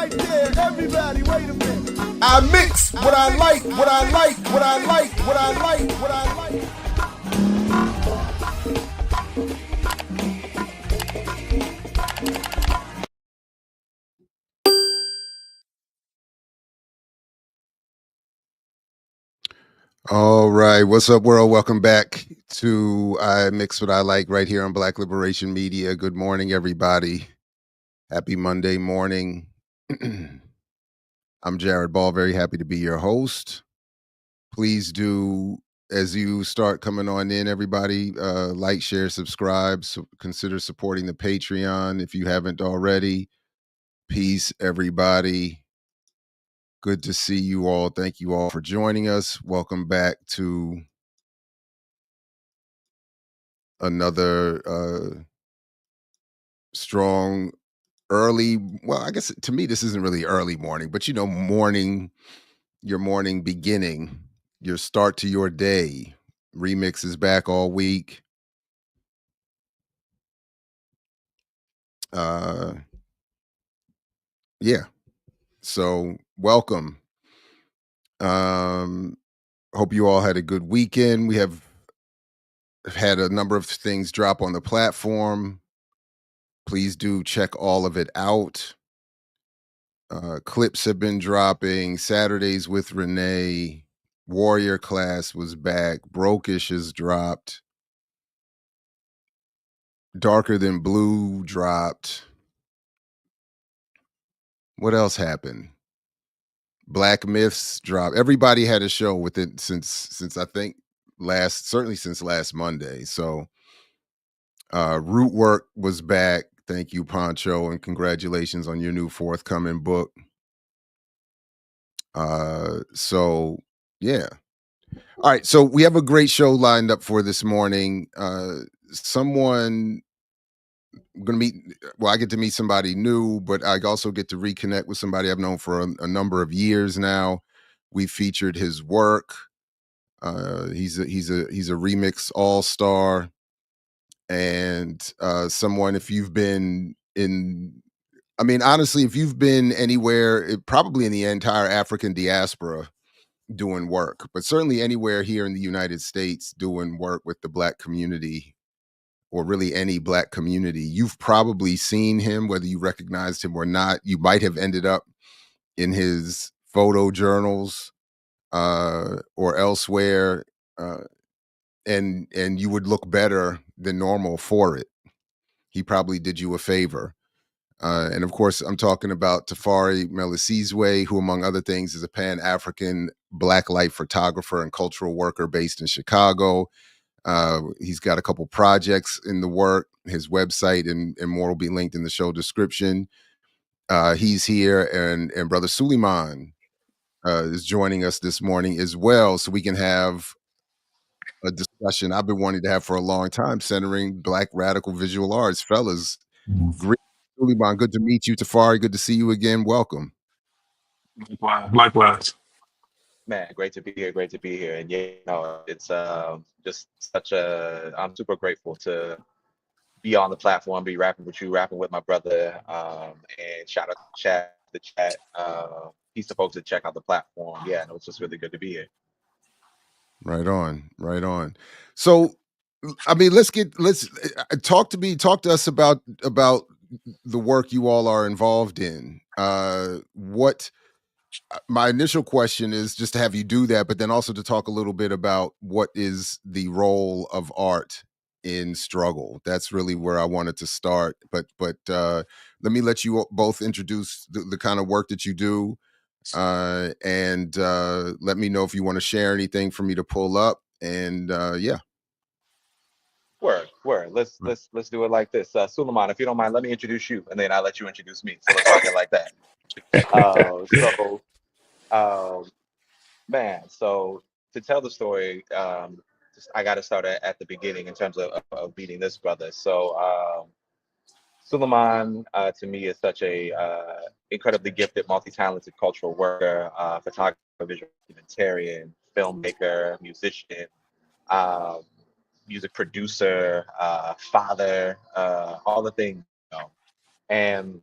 right there. Everybody, wait a minute. I mix what I like, what I like, what I like, what I like, what I like. All right, what's up, world? Welcome back to I Mix What I Like right here on Black Liberation Media. Good morning, everybody. Happy Monday morning. I'm Jared Ball, very happy to be your host. Please do, as you start coming on in, everybody, like, share, subscribe. So consider supporting the Patreon if you haven't already. Peace, everybody. Good to see you all. Thank you all for joining us. Welcome back to another strong early, well, I guess to me this isn't really early morning, but morning, your morning beginning, your start to your day. Remix is back all week. Yeah, so welcome. Hope you all had a good weekend. We have had a number of things drop on the platform. Please do check all of it out. Clips have been dropping. Saturdays with Renee, Warrior Class was back. Brokish has dropped. Darker Than Blue dropped. What else happened? Black Myths dropped. Everybody had a show with it since I think certainly since last Monday. So Root Work was back. Thank you, Poncho, and congratulations on your new forthcoming book. So yeah. All right, so we have a great show lined up for this morning. Someone I'm gonna meet. Well, I get to meet somebody new, but I also get to reconnect with somebody I've known for a number of years now. We featured his work. He's a remix all-star, and someone, if you've been in, I mean, honestly, if you've been anywhere, probably in the entire African diaspora doing work, but certainly anywhere here in the United States doing work with the Black community, or really any Black community, you've probably seen him, whether you recognized him or not. You might have ended up in his photo journals or elsewhere, uh, and you would look better than normal for it. He probably did you a favor. And of course, I'm talking about Tafari Melisizwe, who, among other things, is a Pan-African Black life photographer and cultural worker based in Chicago. He's got a couple projects in the work. His website and more will be linked in the show description. He's here, and Brother Suleiman is joining us this morning as well, so we can have a discussion I've been wanting to have for a long time, centering Black radical visual arts. Fellas, great, Suleiman, good to meet you. Tafari, good to see you again. Welcome. Likewise. Man, great to be here. Great to be here. And it's just such I'm super grateful to be on the platform, be rapping with you, rapping with my brother. And shout out to the chat. He's supposed to check out the platform. Yeah, no, it's just really good to be here. Right on, right on. So, I mean, let's talk to us about the work you all are involved in. My initial question is just to have you do that, but then also to talk a little bit about what is the role of art in struggle. That's really where I wanted to start. But let me let you both introduce the kind of work that you do, and let me know if you want to share anything for me to pull up. And yeah. Word. Let's do it like this. Suleiman, if you don't mind, let me introduce you, and then I'll let you introduce me. So let's rock it like that. Man, so to tell the story, I got to start at the beginning in terms of meeting this brother. So Suleiman, to me, is such a incredibly gifted, multi-talented cultural worker, photographer, visual documentarian, filmmaker, musician, music producer, father, all the things, you know. And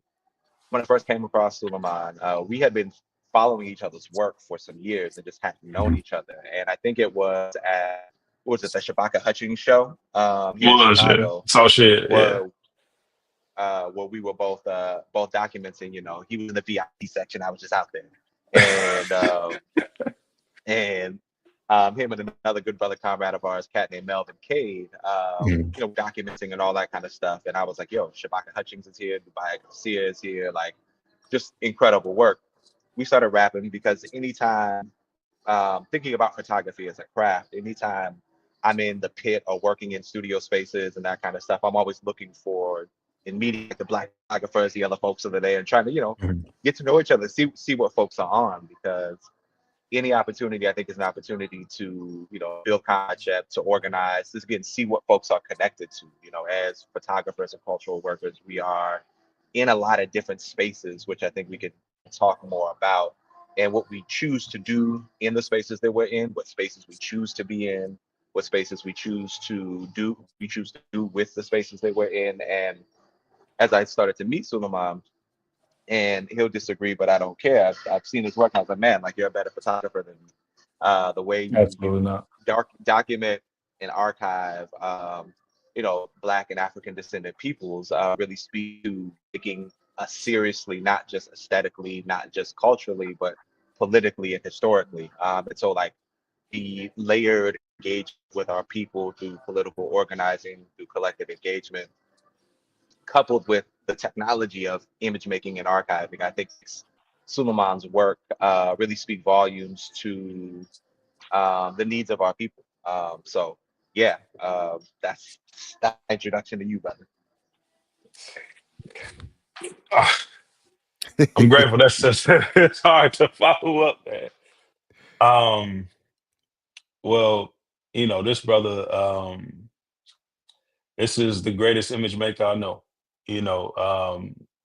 when I first came across Suleiman, we had been following each other's work for some years and just hadn't known each other. And I think it was at, what was it, the Shabaka Hutchings show here in Was yeah. Chicago, So shit, yeah. where we were both documenting. You know, he was in the VIP section, I was just out there, and him and another good brother comrade of ours, cat named Melvin Cade, Mhm. you know, documenting and all that kind of stuff. And I was like, yo, Shabaka Hutchings is here, Dubai Garcia is here, like just incredible work. We started rapping because anytime thinking about photography as a craft, anytime I'm in the pit or working in studio spaces and that kind of stuff, I'm always looking for in meeting the black photographers, the other folks over there, and trying to, you know, Mhm. get to know each other, see what folks are on, because any opportunity I think is an opportunity to, you know, build concept, to organize, just again see what folks are connected to. You know, as photographers and cultural workers, we are in a lot of different spaces, which I think we could talk more about, and what we choose to do in the spaces that we're in, what spaces we choose to be in, what spaces we choose to do with the spaces that we're in. And as I started to meet Suleiman, and he'll disagree, but I don't care. I've seen his work. I was like, man, like you're a better photographer than me. The way Absolutely you not. document and archive, you know, Black and African descendant peoples really speak to taking us seriously, not just aesthetically, not just culturally, but politically and historically. And so, like, the layered engagement with our people through political organizing, through collective engagement, coupled with the technology of image making and archiving, I think Suleiman's work really speak volumes to the needs of our people. So yeah, that's that introduction to you, brother. Ah, I'm grateful. That's just it's hard to follow up, man. Um, well, you know, this brother, this is the greatest image maker I know. You know,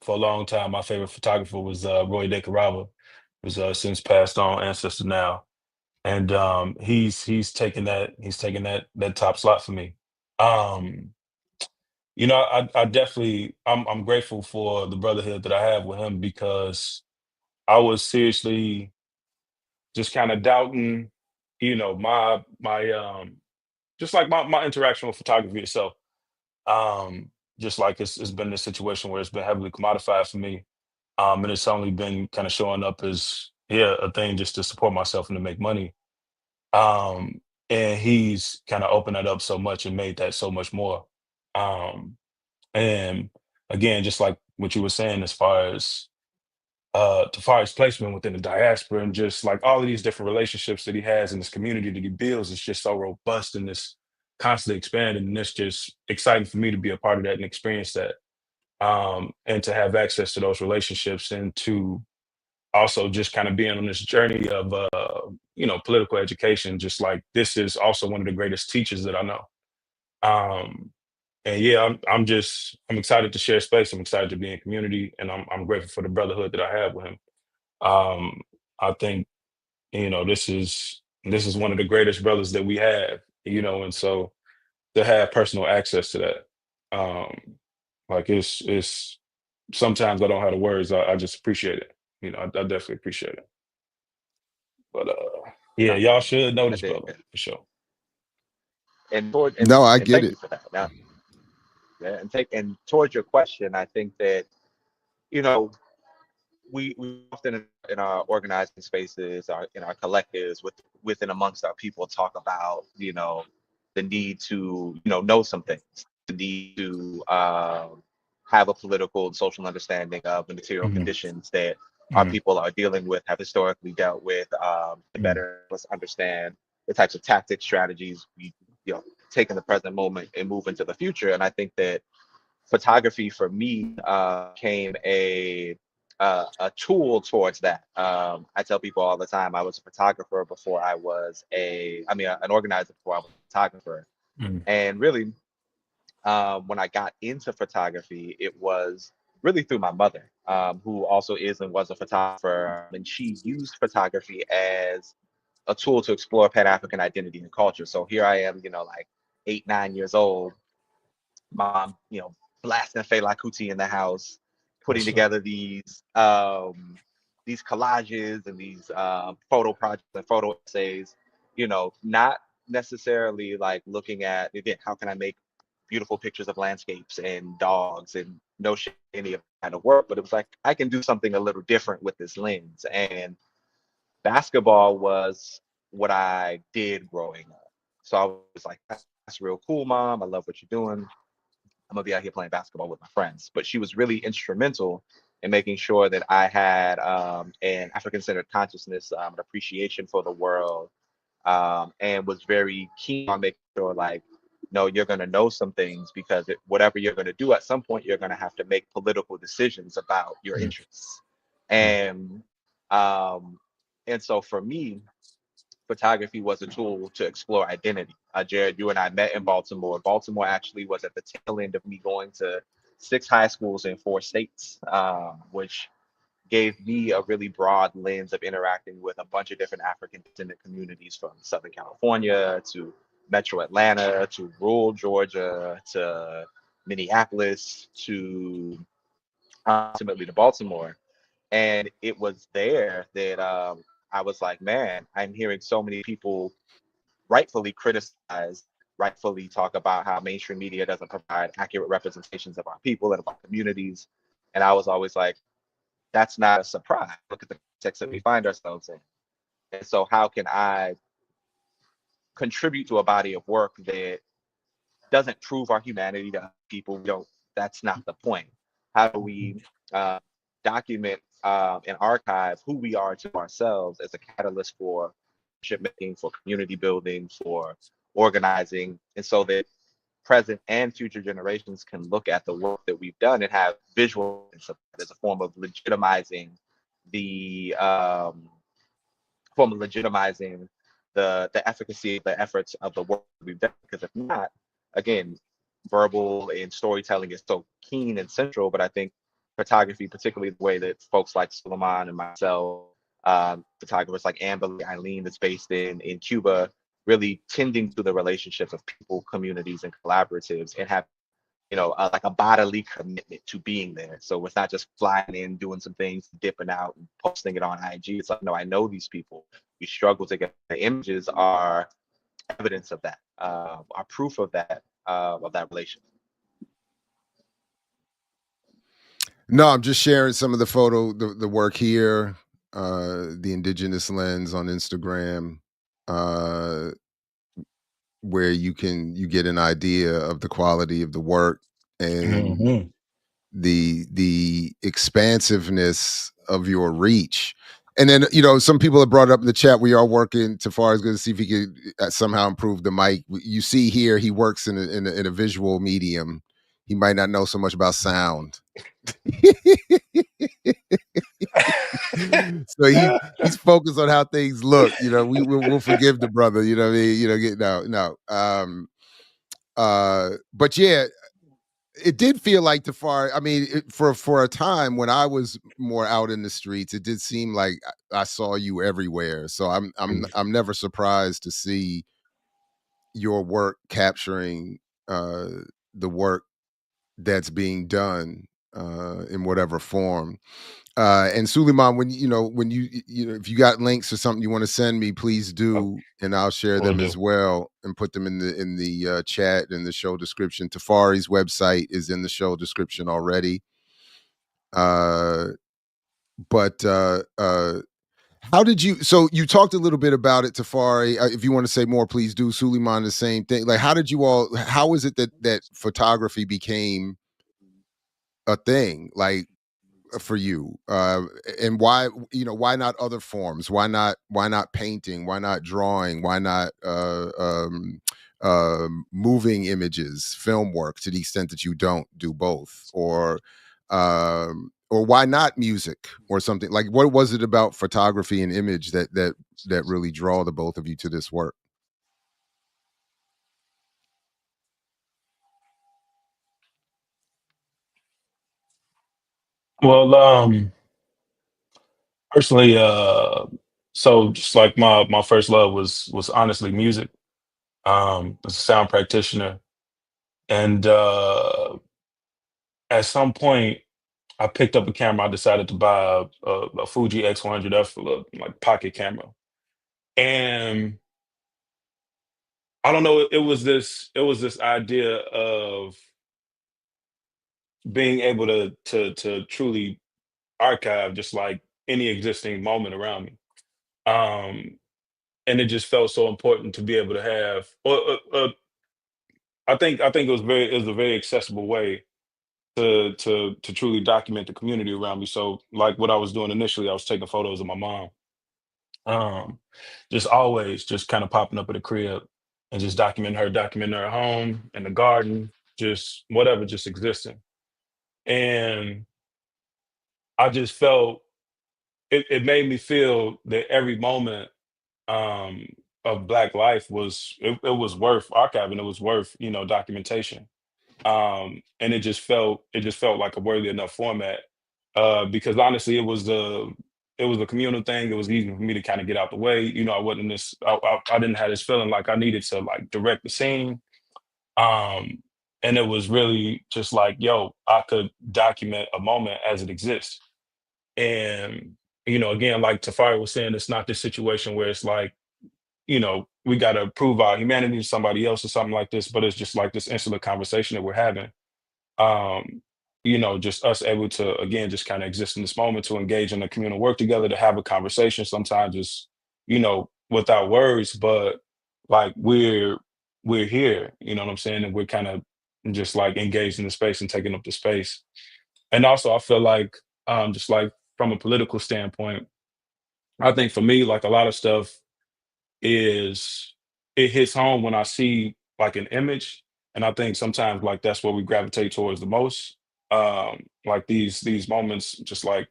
for a long time, my favorite photographer was Roy DeCarava, who's since passed on, ancestor now, and he's taken that top slot for me. Um, you know, I definitely I'm grateful for the brotherhood that I have with him because I was seriously just kind of doubting, you know, my just like my interaction with photography itself. Um, just like it's been this situation where it's been heavily commodified for me. And it's only been kind of showing up as yeah, a thing just to support myself and to make money. Um, and he's kind of opened that up so much and made that so much more. Um, and again, just like what you were saying as far as Tafari's placement within the diaspora and just like all of these different relationships that he has in this community that he builds is just so robust and this constantly expanding. And it's just exciting for me to be a part of that and experience that. And to have access to those relationships and to also just kind of being on this journey of, you know, political education, just like this is also one of the greatest teachers that I know. Um, and yeah, I'm excited to share space. I'm excited to be in community, and I'm grateful for the brotherhood that I have with him. Um, I think you know this is one of the greatest brothers that we have, you know, and so to have personal access to that, um, like it's sometimes I don't have the words. I just appreciate it. You know, I definitely appreciate it. But yeah, No, y'all should know I this dig brother it. for sure. And toward No, I and get thank it. you for that. Now, yeah, and towards your question, I think that, you know, we often in our organizing spaces, in our collectives, within amongst our people, talk about, you know, the need to, you know some things, the need to have a political and social understanding of the material Mhm, conditions that our mhm, people are dealing with, have historically dealt with, to mhm, better us understand the types of tactics, strategies we, you know, take in the present moment and move into the future. And I think that photography for me came a tool towards that. I tell people all the time I was a photographer before I was an organizer before I was a photographer. mhm, And really, when I got into photography, it was really through my mother, who also is and was a photographer, and she used photography as a tool to explore Pan African identity and culture. So here I am, you know, like 8, 9 years old, mom, you know, blasting Fela Kuti in the house, putting together these collages and these photo projects and photo essays, not necessarily like looking at, again, how can I make beautiful pictures of landscapes and dogs and no shit, any of that kind of work, but it was like, I can do something a little different with this lens. And basketball was what I did growing up. So I was like, that's real cool, mom. I love what you're doing. I'm gonna be out here playing basketball with my friends. But she was really instrumental in making sure that I had an African-centered consciousness, an appreciation for the world, and was very keen on making sure, like, no, you're gonna know some things because whatever you're gonna do, at some point, you're gonna have to make political decisions about your interests. And and so for me, photography was a tool to explore identity. Jared, you and I met in Baltimore. Baltimore actually was at the tail end of me going to 6 high schools in 4 states, which gave me a really broad lens of interacting with a bunch of different African descendant communities from Southern California to Metro Atlanta to rural Georgia to Minneapolis to ultimately to Baltimore. And it was there that I was like, man, I'm hearing so many people rightfully criticize, rightfully talk about how mainstream media doesn't provide accurate representations of our people and of our communities. And I was always like, that's not a surprise. Look at the context that we find ourselves in. And so how can I contribute to a body of work that doesn't prove our humanity to people? We don't, that's not the point. How do we document and archive who we are to ourselves as a catalyst for ship making, for community building, for organizing, and so that present and future generations can look at the work that we've done and have visual as a form of legitimizing the the efficacy of the efforts of the work we've done. Because if not, again, verbal and storytelling is so keen and central, but I think photography, particularly the way that folks like Suleiman and myself, photographers like Amber Eileen that's based in Cuba, really tending to the relationships of people, communities, and collaboratives, and have like a bodily commitment to being there. So it's not just flying in, doing some things, dipping out, and posting it on IG. It's like, no, I know these people. We struggle together. The images are evidence of that, are proof of that relation. No, I'm just sharing some of the work here, the Indigenous lens on Instagram, where you get an idea of the quality of the work and the expansiveness of your reach. And then, some people have brought up in the chat, we are working, Tafari is going to see if he could somehow improve the mic. You see here, he works in a visual medium. He might not know so much about sound. So he's focused on how things look. We'll forgive the brother. You know what I mean? No. But yeah, it did feel like Tafari. I mean, for a time when I was more out in the streets, it did seem like I saw you everywhere. So I'm never surprised to see your work capturing the work that's being done in whatever form. And Suleiman, when if you got links or something you want to send me, please do, and I'll share them as well and put them in the chat in the show description. Tafari's website is in the show description already. But how did you? So you talked a little bit about it, Tafari. If you want to say more, please do. Suleiman, the same thing. Like, how did you all? How is it that photography became a thing? Like, for you, and why not other forms? Why not painting? Why not drawing? Why not moving images, film work, to the extent that you don't do both? Or why not music or something? Like, what was it about photography and image that really draw the both of you to this work? Well, personally, so just like my first love was honestly music. As a sound practitioner, and at some point, I picked up a camera. I decided to buy a Fuji X100F, like pocket camera, and I don't know. It was this idea of being able to truly archive just like any existing moment around me. Um, and it just felt so important to be able to have. I think it was a very accessible way to truly document the community around me. So like what I was doing initially, I was taking photos of my mom. Um, just always just kind of popping up at the crib and just documenting her home and the garden, just whatever, just existing. And I just felt it made me feel that every moment um of black life it was worth archiving, it was worth, documentation. And it just felt like a worthy enough format, because honestly it was a communal thing. It was easy for me to kind of get out the way. I wasn't this I didn't have this feeling like I needed to like direct the scene. um and it was really just like, yo, I could document a moment as it exists. And again, like Tafari was saying, it's not this situation where it's like, we got to prove our humanity to somebody else or something like this, but it's just like this insular conversation that we're having. um, just us able to again just kind of exist in this moment, to engage in the communal work together, to have a conversation. Sometimes it's without words, but like we're here. You know what I'm saying? And we're kind of just like engaged in the space and taking up the space. And also, I feel like just like from a political standpoint, I think for me, like a lot of stuff is it hits home when I see like an image, and I think sometimes like that's what we gravitate towards the most. Like these moments, just like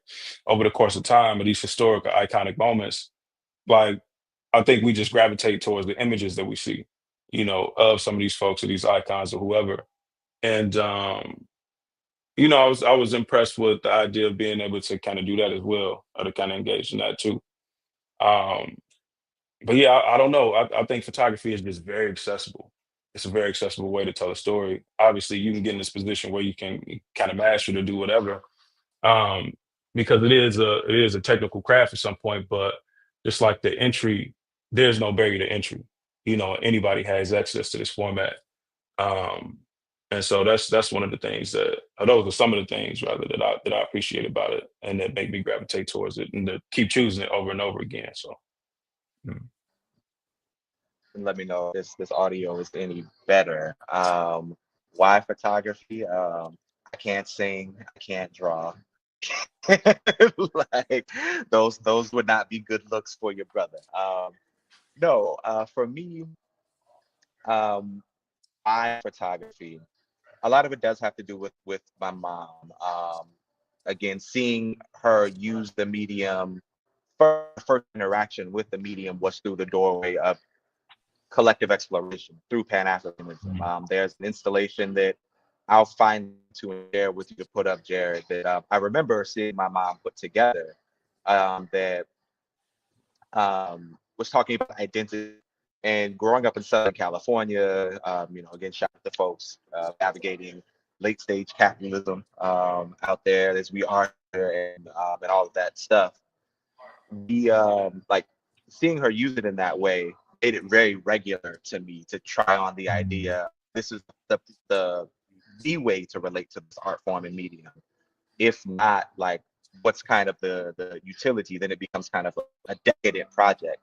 over the course of time, or these historic or iconic moments, like I think we just gravitate towards the images that we see, of some of these folks or these icons or whoever. And I was impressed with the idea of being able to kind of do that as well, or to kind of engage in that too. Um, but yeah, I don't know. I think photography is just very accessible. It's a very accessible way to tell a story. Obviously, you can get in this position where you can kind of master to do whatever, um, because it is a technical craft at some point. But just like the entry, there's no barrier to entry. Anybody has access to this format, um, and so that's one of the things that, or those are some of the things rather that I appreciate about it, and that make me gravitate towards it, and to keep choosing it over and over again. So. mm. And let me know if this audio is any better. Why photography? I can't sing, I can't draw. Like those would not be good looks for your brother. No, for me, um, why photography? A lot of it does have to do with my mom. Again, seeing her use the medium, first interaction with the medium was through the doorway of collective exploration through Pan-Africanism. There's an installation that I'll find to share with you to put up, Jared, that I remember seeing my mom put together, that was talking about identity and growing up in Southern California. Again, shout out to folks navigating late stage capitalism out there as we are here, and all of that stuff. We like seeing her use it in that way made it very regular to me to try on the idea. This is the the way to relate to this art form and medium. If not, like, what's kind of the utility? Then it becomes kind of a decadent project.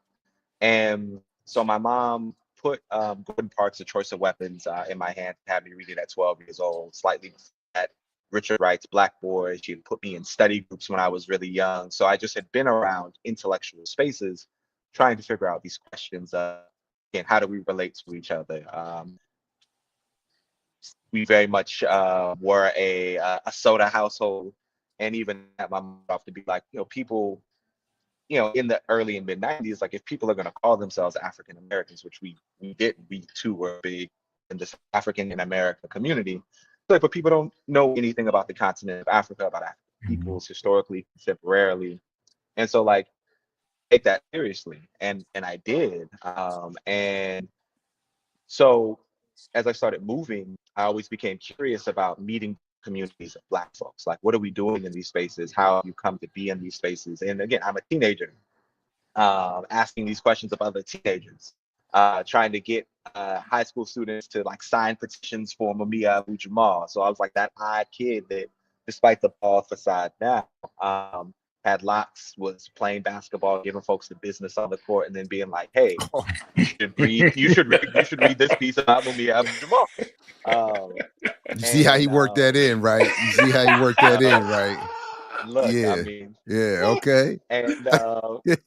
And so my mom put Gordon Parks' A Choice of Weapons in my hand, had me read it at 12 years old, slightly before that. Richard Wright's Black Boys. She had put me in study groups when I was really young. So I just had been around intellectual spaces trying to figure out these questions. Again, how do we relate to each other? We very much were a soda household. And even at my mom off to be like, people, in the early and mid 90s, like if people are going to call themselves African Americans, which we did, we too were big in this African and American community. Like, but people don't know anything about the continent of Africa, about African Mhm. peoples historically, contemporarily, and so like take that seriously, and I did, and so as I started moving, I always became curious about meeting communities of Black folks. Like, what are we doing in these spaces? How have you come to be in these spaces? And again, I'm a teenager, asking these questions of other teenagers, trying to get high school students to like sign petitions for Mumia Abu Jamal. So I was like that odd kid that, despite the ball facade now, had locks, was playing basketball, giving folks the business on the court, and then being like, "Hey, you should read this piece about Mumia Abu Jamal." Um, You see how he and worked that in, right? You see how he worked that in, right? look, I Yeah. mean, Yeah. Okay. and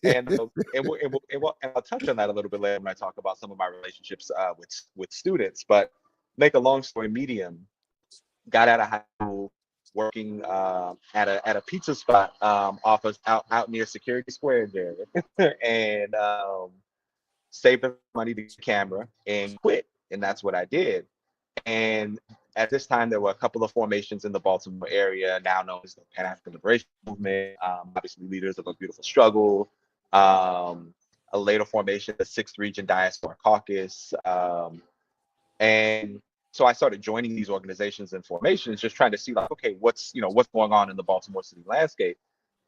and I'll touch on that a little bit later when I talk about some of my relationships with students. But make a long story medium, got out of high school working at a pizza spot off of out near Security Square there, and saved the money to get a camera and quit, and that's what I did. And at this time, there were a couple of formations in the Baltimore area, now known as the Pan African Liberation Movement, obviously leaders of a beautiful struggle. A later formation, the 6th Region Diaspora Caucus. And so I started joining these organizations and formations, just trying to see like, okay, what's going on in the Baltimore city landscape.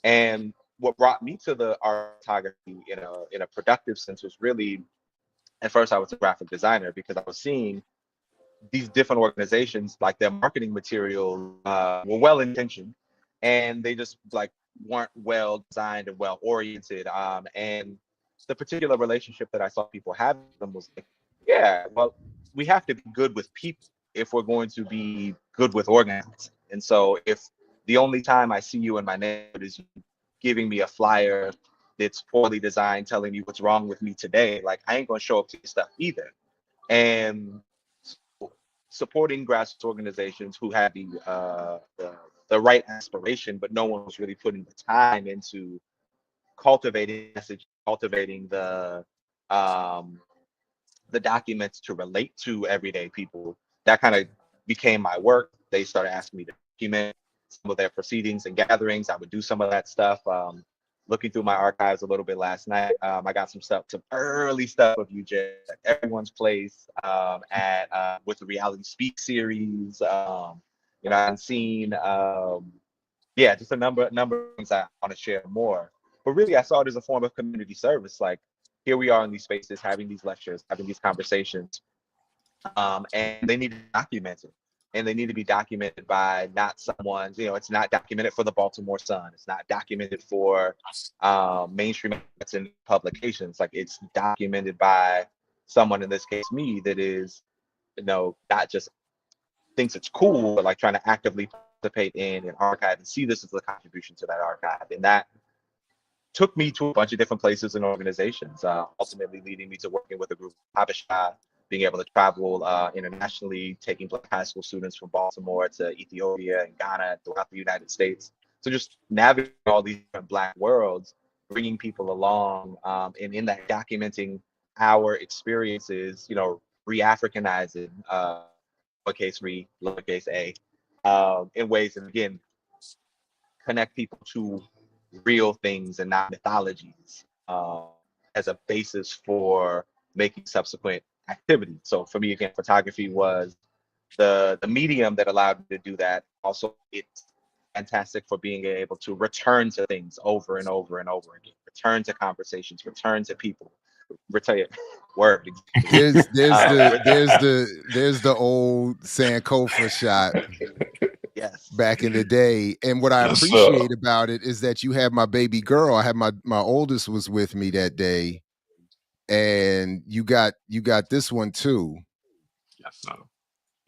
And what brought me to the art photography in a productive sense was really, at first I was a graphic designer because I was seeing these different organizations, like their marketing materials were well intentioned, and they just like weren't well designed and well oriented. And the particular relationship that I saw people have with them was like, yeah, well, we have to be good with people if we're going to be good with organizing. And so if the only time I see you in my neighborhood is you giving me a flyer that's poorly designed, telling me what's wrong with me today, like I ain't gonna show up to your stuff either. And supporting grassroots organizations who had the right aspiration, but no one was really putting the time into cultivating message, cultivating the documents to relate to everyday people. That kind of became my work. They started asking me to document some of their proceedings and gatherings. I would do some of that stuff. Looking through my archives a little bit last night, I got some early stuff of UJ, like Everyone's Place, at with the Reality Speak series. I've seen, just a number of things I want to share more. But really, I saw it as a form of community service. Like, here we are in these spaces, having these lectures, having these conversations, and they need to be documented. And they need to be documented by not someone, it's not documented for the Baltimore Sun. It's not documented for mainstream and publications. Like, it's documented by someone, in this case, me, that is, not just thinks it's cool, but like trying to actively participate in an archive and see this as a contribution to that archive. And that took me to a bunch of different places and organizations, ultimately leading me to working with a group of Habesha, being able to travel internationally, taking Black high school students from Baltimore to Ethiopia and Ghana, throughout the United States. So just navigating all these different Black worlds, bringing people along, and in that documenting our experiences, re-Africanizing, lowercase a, in ways that, again, connect people to real things and not mythologies, as a basis for making subsequent activity. So for me, again, photography was the medium that allowed me to do that. Also, it's fantastic for being able to return to things over and over and over again, return to conversations, return to people, return word. There's Uh, the old Sankofa shot yes. back in the day. And what I Yes, sir. appreciate about it is that you have my baby girl. I had my oldest was with me that day, and you got this one too. Yes, sir.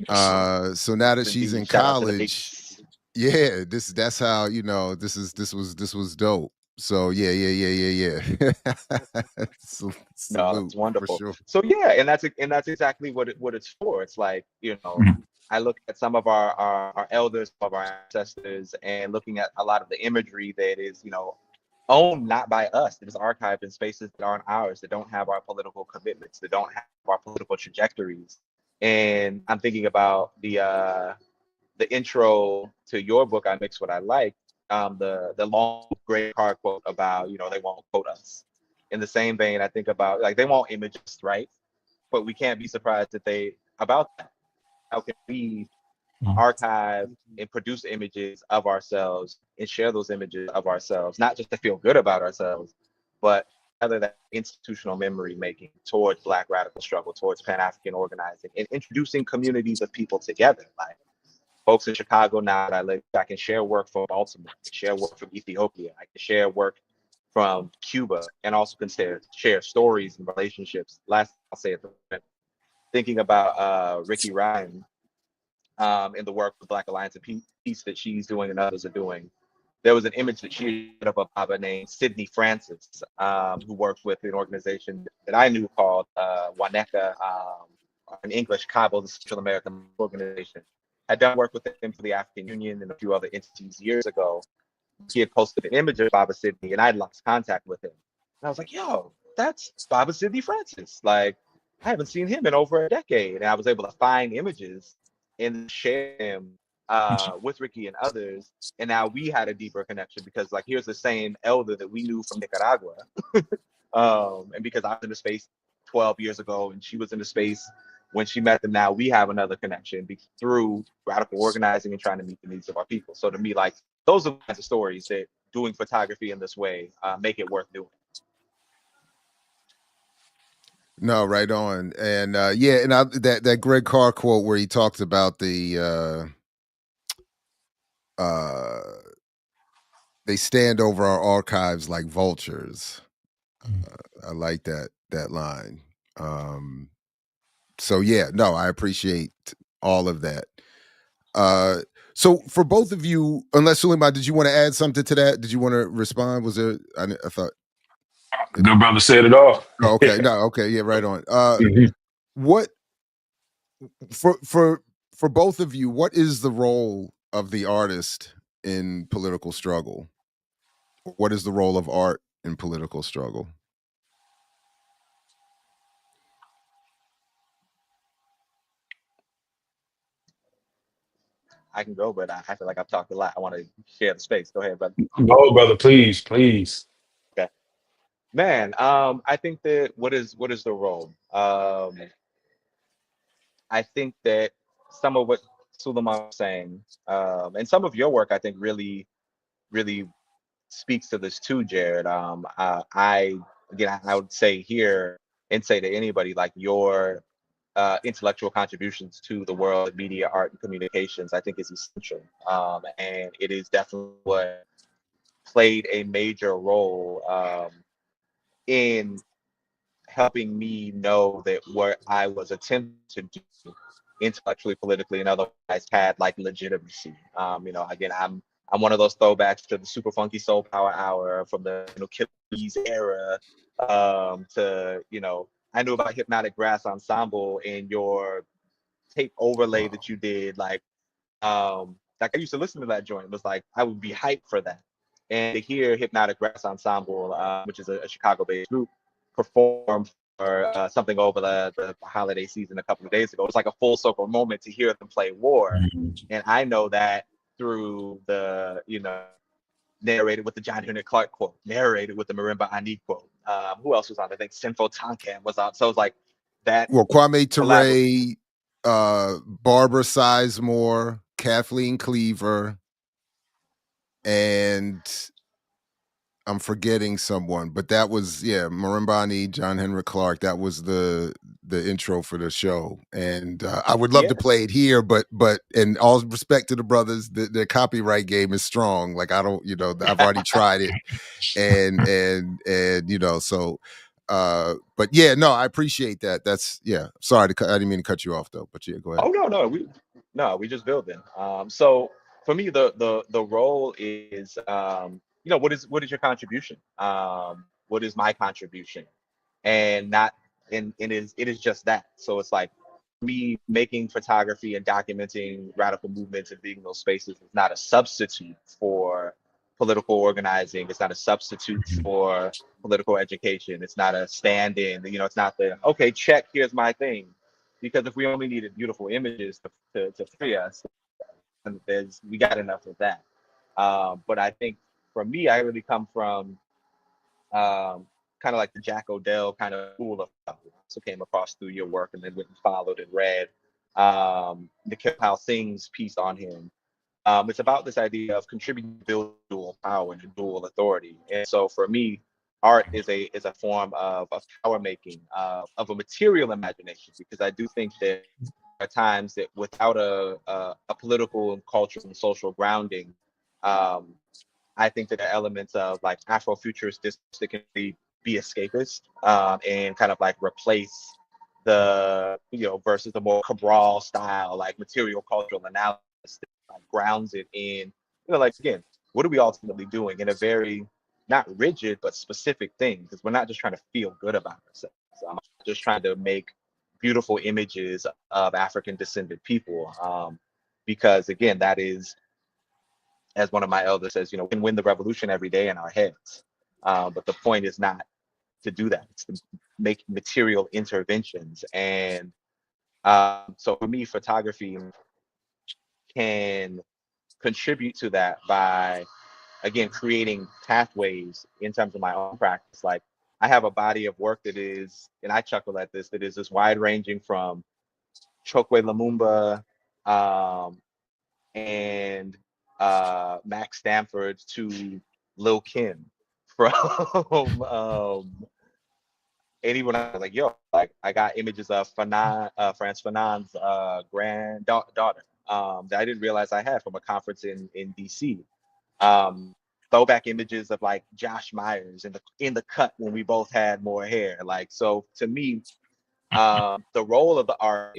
Yes, sir. So now that she's in Shout out to the college, Knicks. yeah, that's how, this was dope. So yeah. No, Salute that's for wonderful. sure. So yeah, and that's exactly what it's for. It's like, I look at some of our elders, of our ancestors, and looking at a lot of the imagery that is, owned not by us, that is archived in spaces that aren't ours, that don't have our political commitments, that don't have our political trajectories. And I'm thinking about the intro to your book, I Mix What I Like, the long gray card quote about, they won't quote us. In the same vein, I think about, like, they won't image us, right? But we can't be surprised that about that. How can we archive and produce images of ourselves and share those images of ourselves, not just to feel good about ourselves, but rather that institutional memory making towards Black radical struggle, towards Pan-African organizing, and introducing communities of people together. Like folks in Chicago now that I live, I can share work from Baltimore, I can share work from Ethiopia, I can share work from Cuba, and also can share stories and relationships. Last I'll say it, thinking about Ricky Ryan in the work with Black Alliance and Peace that she's doing and others are doing. There was an image that she had of a Baba named Sydney Francis, who worked with an organization that I knew called Waneka, in English, Cabo, the Central American organization. I'd done work with him for the African Union and a few other entities years ago. He had posted an image of Baba Sydney, and I'd lost contact with him. And I was like, yo, that's Baba Sydney Francis. Like, I haven't seen him in over a decade. And I was able to find images and share them with Ricky and others. And now we had a deeper connection because, like, here's the same elder that we knew from Nicaragua. And because I was in the space 12 years ago and she was in the space when she met them, now we have another connection through radical organizing and trying to meet the needs of our people. So to me, like, those are the kinds of stories that doing photography in this way make it worth doing. No, right on. And yeah, and that Greg Carr quote where he talks about the they stand over our archives like vultures. I like that line. So yeah, no, I appreciate all of that. So for both of you, unless Suleiman, did you want to add something to that? Did you want to respond? Was there? I thought. Good brother said it all. Oh, okay, no, okay, yeah, right on. What for both of you? What is the role of the artist in political struggle? What is the role of art in political struggle? I can go, but I feel like I've talked a lot. I want to share the space. Go ahead, brother. Go, brother, please. Okay. Man, I think that what is the role? I think that some of what Suleiman was saying, and some of your work, I think really speaks to this too, Jared. I again, I would say here and say to anybody, like, your intellectual contributions to the world of media, art, and communications, I think is essential. And it is definitely what played a major role in helping me know that what I was attempting to do intellectually, politically, and otherwise had like legitimacy. Again, I'm one of those throwbacks to the Super Funky Soul Power Hour from the Killers era. To I knew about Hypnotic Brass Ensemble and your tape overlay that you did. Like I used to listen to that joint. It was like I would be hyped for that, and to hear Hypnotic Brass Ensemble, which is a Chicago-based group, perform for something over the holiday season a couple of days ago. It was like a full circle moment to hear them play War. And I know that through the, narrated with the John Henry Clark quote, narrated with the Marimba Ani quote. Who else was on? I think Sinfo Tonkan was on. So it was like that. Well, Kwame Ture, Barbara Sizemore, Kathleen Cleaver, and I'm forgetting someone, but that was Marimbani, John Henry Clark. That was the intro for the show, and I would love to play it here, but in all respect to the brothers, the copyright game is strong. Like I don't, I've already tried it, and so. But yeah, no, I appreciate that. That's Sorry I didn't mean to cut you off though. But yeah, go ahead. Oh we just building. So for me, the role is what is your contribution? What is my contribution? And it is just that. So it's like me making photography and documenting radical movements and being in those spaces is not a substitute for political organizing. It's not a substitute for political education. It's not a stand-in. It's not okay, check, here's my thing. Because if we only needed beautiful images to free us, we got enough of that. But I think for me, I really come from kind of like the Jack Odell kind of school of thought. So came across through your work and then went and followed and read Nikhil Pal Singh's piece on him. It's about this idea of contributing to build dual power and dual authority. And so for me, art is a form of power making, of a material imagination, because I do think that there are times that without a political and cultural and social grounding, um, I think that there are elements of like Afrofuturist discourse that can be escapist, and kind of like replace the, versus the more Cabral style, like material cultural analysis that like grounds it in, like again, what are we ultimately doing in a very not rigid but specific thing? Because we're not just trying to feel good about ourselves. I'm just trying to make beautiful images of African descended people. Because again, that is, as one of my elders says, we can win the revolution every day in our heads. But the point is not to do that. It's to make material interventions. And so for me, photography can contribute to that by, again, creating pathways in terms of my own practice. Like I have a body of work that is, and I chuckle at this, that is just wide ranging from Chokwe Lumumba, and Max Stanford to Lil Kim, from anyone else. Like, yo, like I got images of Frantz Fanon's granddaughter, that I didn't realize I had from a conference in DC. Um, Throwback images of like Josh Myers in the cut when we both had more hair. Like, so to me, the role of the art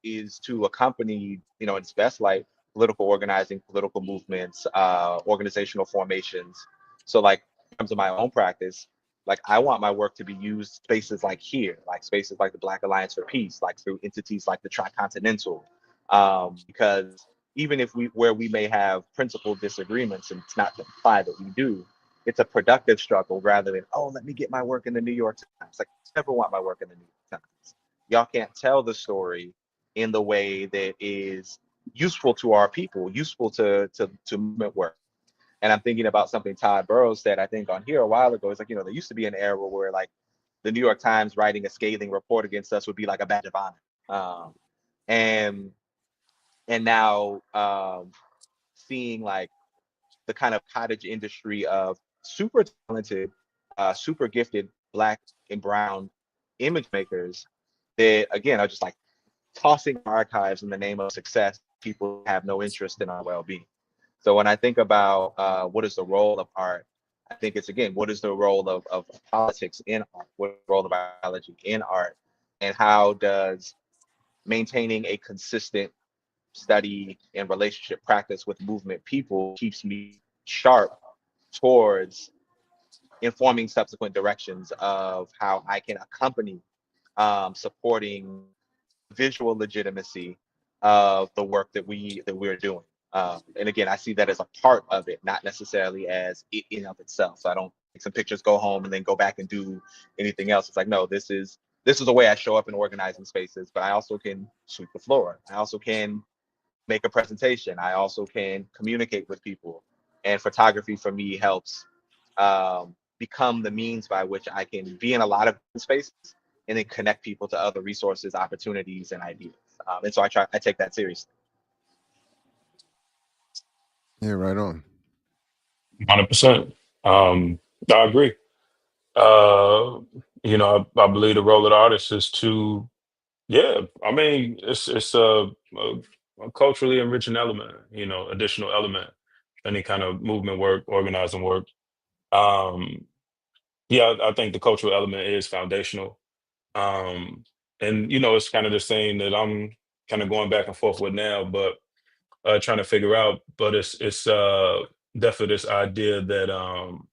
is to accompany, in its best light, political organizing, political movements, organizational formations. So like in terms of my own practice, like I want my work to be used spaces like here, like spaces like the Black Alliance for Peace, like through entities like the Tricontinental, because even if we may have principled disagreements, and it's not to imply that we do, it's a productive struggle rather than, oh, let me get my work in the New York Times. Like I never want my work in the New York Times. Y'all can't tell the story in the way that is useful to our people, useful to movement work. And I'm thinking about something Todd Burrows said, I think, on here a while ago. It's like, there used to be an era where like the New York Times writing a scathing report against us would be like a badge of honor. And now seeing like the kind of cottage industry of super talented, super gifted Black and brown image makers that, again, are just like tossing archives in the name of success. People have no interest in our well-being. So when I think about what is the role of art, I think it's, again, what is the role of politics in art? What is the role of biology in art? And how does maintaining a consistent study and relationship practice with movement people keeps me sharp towards informing subsequent directions of how I can accompany supporting visual legitimacy of the work that we're doing. And again, I see that as a part of it, not necessarily as it in of itself. So I don't take some pictures, go home, and then go back and do anything else. It's like, no, this is the way I show up in organizing spaces. But I also can sweep the floor. I also can make a presentation. I also can communicate with people. And photography for me helps become the means by which I can be in a lot of spaces and then connect people to other resources, opportunities, and ideas. And so I take that seriously. Yeah, right on. 100%. I agree. I believe the role of the artist is to, yeah, I mean, it's a culturally enriching element, additional element, any kind of movement work, organizing work. Um, yeah, I think the cultural element is foundational. Um, and it's kind of the thing that I'm kind of going back and forth with now, but trying to figure out. But it's definitely this idea that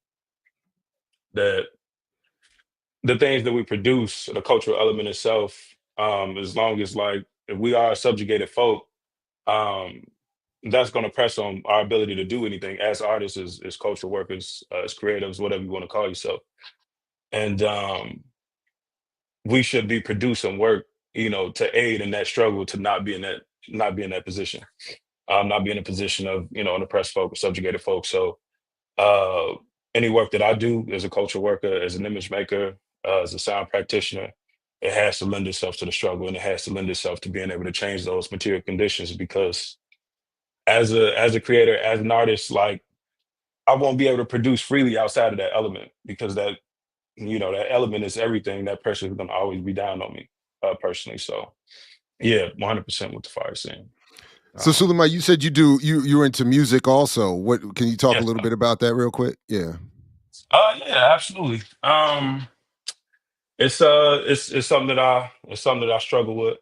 the things that we produce, the cultural element itself, as long as like if we are subjugated folk, um, that's going to press on our ability to do anything as artists, as cultural workers, as creatives, whatever you want to call yourself. And we should be producing work, to aid in that struggle to not be in that position, not be in a position of, an oppressed folk or subjugated folk. So uh, any work that I do as a cultural worker, as an image maker, as a sound practitioner, it has to lend itself to the struggle, and it has to lend itself to being able to change those material conditions. Because as a creator, as an artist, like I won't be able to produce freely outside of that element, because that that element is everything. That pressure is going to always be down on me personally. So yeah, 100% with the fire scene. So Suleiman, you said you're into music also. What can you talk a Yes. little bit about that real quick? Yeah. Yeah, absolutely. It's something that I struggle with.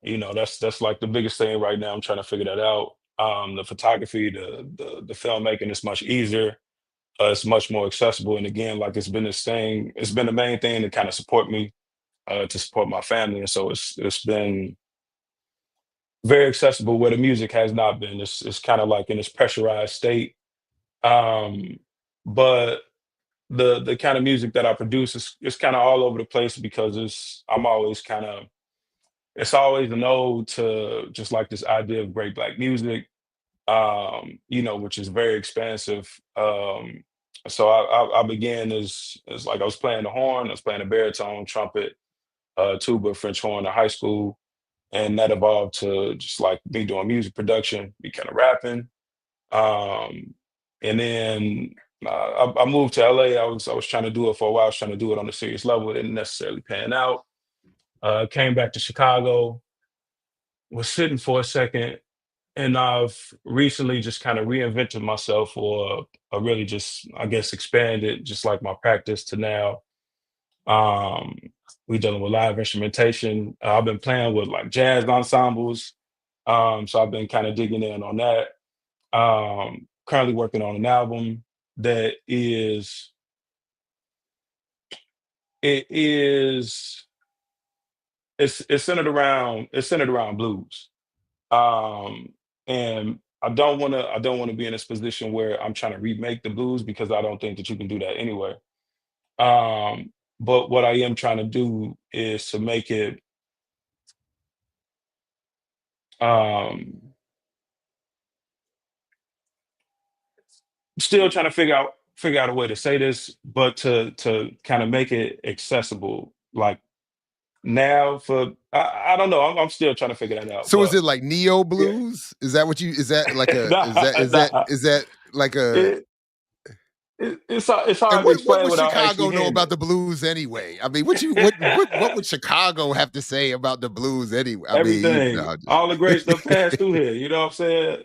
That's like the biggest thing right now. I'm trying to figure that out. The photography, the filmmaking is much easier. It's much more accessible, and again, like it's been this thing. It's been the main thing to kind of support me, to support my family, and so it's been very accessible where the music has not been. It's kind of like in this pressurized state. Um, but the kind of music that I produce is kind of all over the place, because I'm always kind of it's always an ode to just like this idea of great black music, which is very expansive. So I began as like I was playing the horn, I was playing the baritone, trumpet, tuba, French horn in high school, and that evolved to just like me doing music production, me kind of rapping, and then I moved to LA. I was trying to do it for a while. I was trying to do it on a serious level. It didn't necessarily pan out. Came back to Chicago, was sitting for a second, and I've recently just kind of reinvented myself, or really just, I guess, expanded just like my practice to now. Um, we dealing with live instrumentation. I've been playing with like jazz ensembles. So I've been kind of digging in on that. Currently working on an album that it is it's centered around blues. Um, and I don't want to be in this position where I'm trying to remake the blues, because I don't think that you can do that anywhere. But what I am trying to do is to make it um still trying to figure out a way to say this, but to kind of make it accessible. Like now, for I don't know. I'm still trying to figure that out. So is But it like neo yeah, blues? Is that what you? Is that like a? nah, nah. Is that like a? It, it's And hard to what explain would without actually Chicago know hearing about the blues anyway? I mean, what would Chicago have to say about the blues anyway? I mean, everything. All the great stuff passed through here. You know what I'm saying?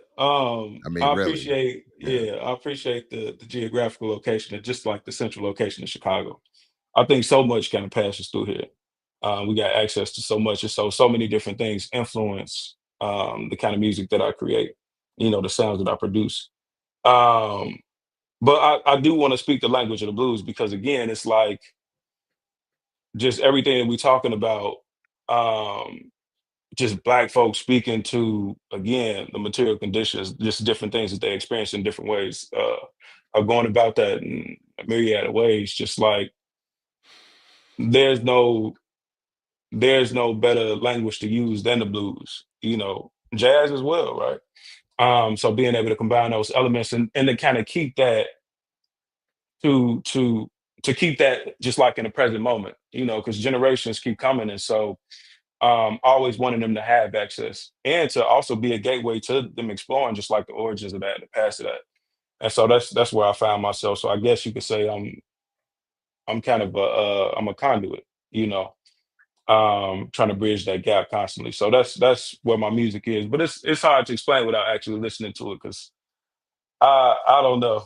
I mean, really, yeah. I appreciate the geographical location, and just like the central location of Chicago. I think so much kind of passes through here. We got access to so much, and so many different things influence the kind of music that I create. The sounds that I produce. Um, but I do want to speak the language of the blues, because again, it's like just everything that we're talking about. Um, just black folks speaking to, again, the material conditions, just different things that they experience in different ways, are going about that in a myriad of ways. Just like there's no there's no better language to use than the blues, jazz as well, right? So being able to combine those elements, and to kind of keep that to keep that just like in the present moment, because generations keep coming, and so always wanting them to have access, and to also be a gateway to them exploring just like the origins of that, the past of that. And so that's where I found myself. So I guess you could say I'm kind of I'm a conduit, trying to bridge that gap constantly. So that's where my music is. But it's hard to explain without actually listening to it, because I don't know.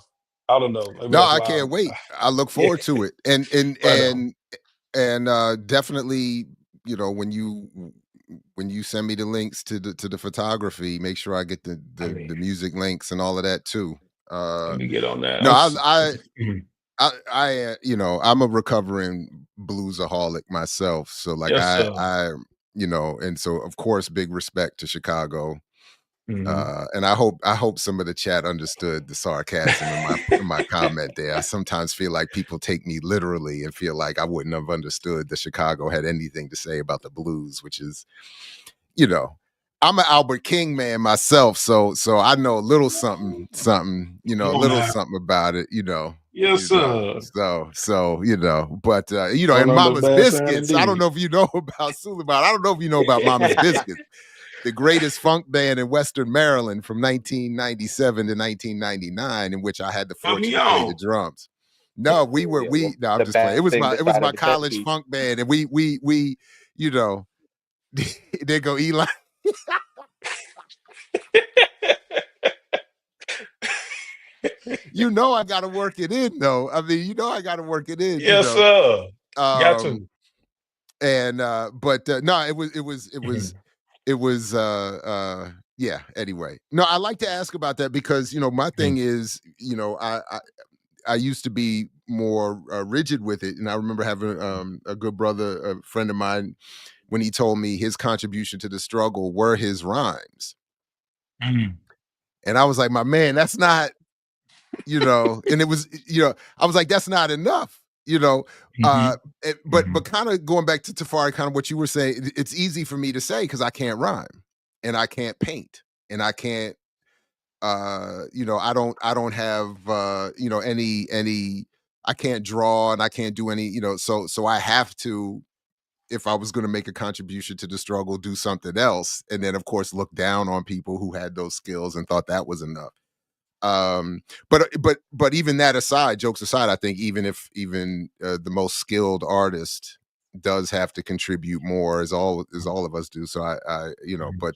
I don't know. Maybe No, that's I why can't wait. I look yeah, forward to it, and and right on. and and definitely, when you send me the links to the photography, make sure I get the I the, mean, the music links and all of that too. let Uh, me get on that. no, Mhm. I'm a recovering bluesaholic myself. So like Yes, sir. and so of course, big respect to Chicago. Hmm. And I hope some of the chat understood the sarcasm in my comment there. I sometimes feel like people take me literally and feel like I wouldn't have understood that Chicago had anything to say about the blues, which is, you know, I'm an Albert King man myself, so I know a little something, you know, a Come on little now. something about it, you know. Yes, sir. So you know, but you know, Don't and know but Mama's bad sound Biscuits. I don't indeed. know if you know about Suleiman. I don't know if you know about Mama's Biscuits, the greatest funk band in Western Maryland from 1997 to 1999, in which I had the Put me fortune to play the on. drums. No, Yeah, no, I'm the just playing. bad thing It was beside of my the chess college piece. funk band, and we, you know, there go Eli. You know I gotta work it in though. I mean, you know I gotta work it in, you Yes, know. sir. Got to. And but no, it was yeah, anyway. No, I like to ask about that because, you know, my thing is, you know, I used to be more rigid with it, and I remember having a good brother, a friend of mine, when he told me his contribution to the struggle were his rhymes. Mm. And I was like, my man, that's not, you know, and it was, you know, I was like, that's not enough, you know. But kind of going back to Tafari, kind of what you were saying, it's easy for me to say because I can't rhyme and I can't paint and I can't you know, I don't have you know, any I can't draw and I can't do any, you know, so I have to, if I was going to make a contribution to the struggle, do something else, and then of course look down on people who had those skills and thought that was enough. But even that aside, jokes aside, I think even the most skilled artist does have to contribute more, as all of us do. So I you know, but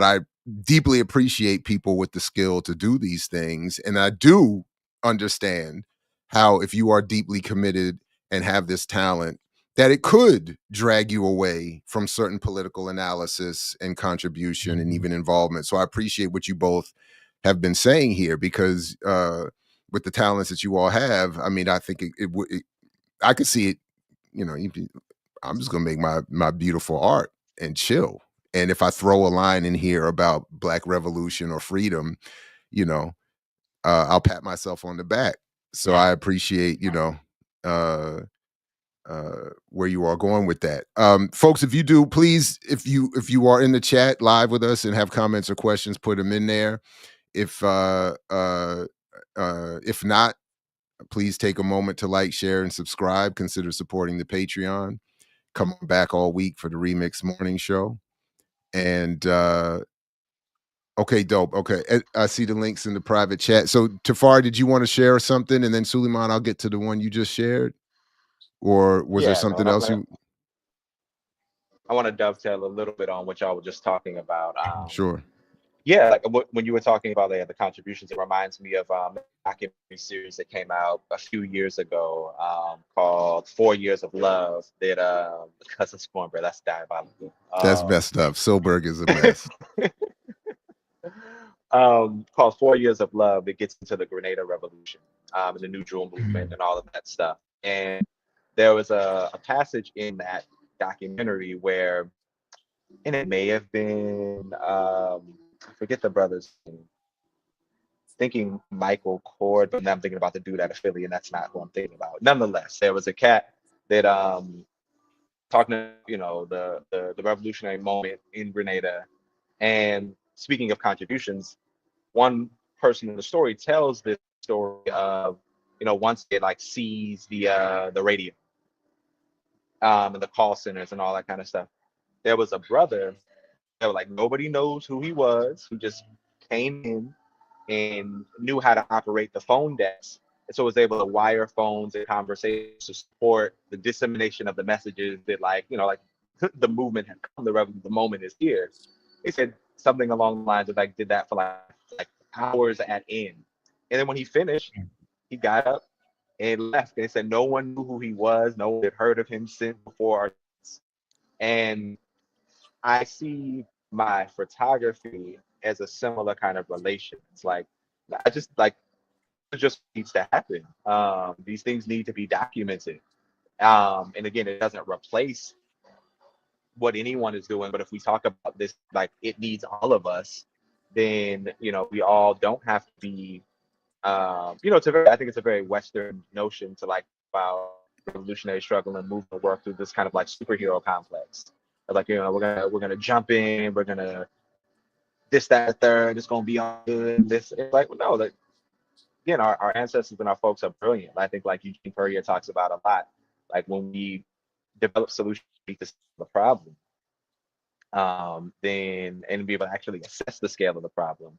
I deeply appreciate people with the skill to do these things, and I do understand how, if you are deeply committed and have this talent, that it could drag you away from certain political analysis and contribution and even involvement. So I appreciate what you both have been saying here, because with the talents that you all have, I mean, I think I could see it, you know, I'm just gonna make my beautiful art and chill. And if I throw a line in here about Black revolution or freedom, you know, I'll pat myself on the back. So I appreciate, you know, where you are going with that. Folks, if you do, please, if you are in the chat live with us and have comments or questions, put them in there. If not, please take a moment to like, share, and subscribe. Consider supporting the Patreon. Come on back all week for the Remix Morning Show. And okay, dope. Okay, I see the links in the private chat. So Tafari, did you want to share something? And then Suleiman, I'll get to the one you just shared. Or was there Yeah, no, something else you? I want to dovetail a little bit on what y'all were just talking about. Sure. Yeah, like when you were talking about the contributions, it reminds me of a documentary series that came out a few years ago called 4 Years of Love. That Cousin Cornbread, that's diabolical. That's messed up. Silberg is a mess. Called 4 Years of Love. It gets into the Grenada Revolution and the New Jewel movement and all of that stuff. And there was a passage in that documentary where, and it may have been I forget the brother's name. Thinking Michael Cord, but now I'm thinking about the dude out of Philly, and that's not who I'm thinking about. Nonetheless, there was a cat that talking about, you know, the revolutionary moment in Grenada. And speaking of contributions, one person in the story tells this story of, you know, once they like seized the radio and the call centers and all that kind of stuff. There was a brother that was like, nobody knows who he was, who just came in and knew how to operate the phone decks, and so was able to wire phones and conversations to support the dissemination of the messages that, like, you know, like the movement had come, the moment is here. He said something along the lines of like, did that for like hours at end, and then when he finished, he got up and left, and he said no one knew who he was, no one had heard of him since before. And I see my photography as a similar kind of relation. It's like, I just like, it just needs to happen. These things need to be documented. And again, it doesn't replace what anyone is doing, but if we talk about this, like it needs all of us, then, you know, we all don't have to be, you know, I think it's a very Western notion to like about revolutionary struggle and movement work through this kind of like superhero complex. Like, we're gonna jump in, we're gonna this, that, third, it's gonna be all good. This, it's like, well, no, like, again, our ancestors and our folks are brilliant. I think, like Eugene Puryear talks about a lot, like when we develop solutions to the problem, then and be able to actually assess the scale of the problem,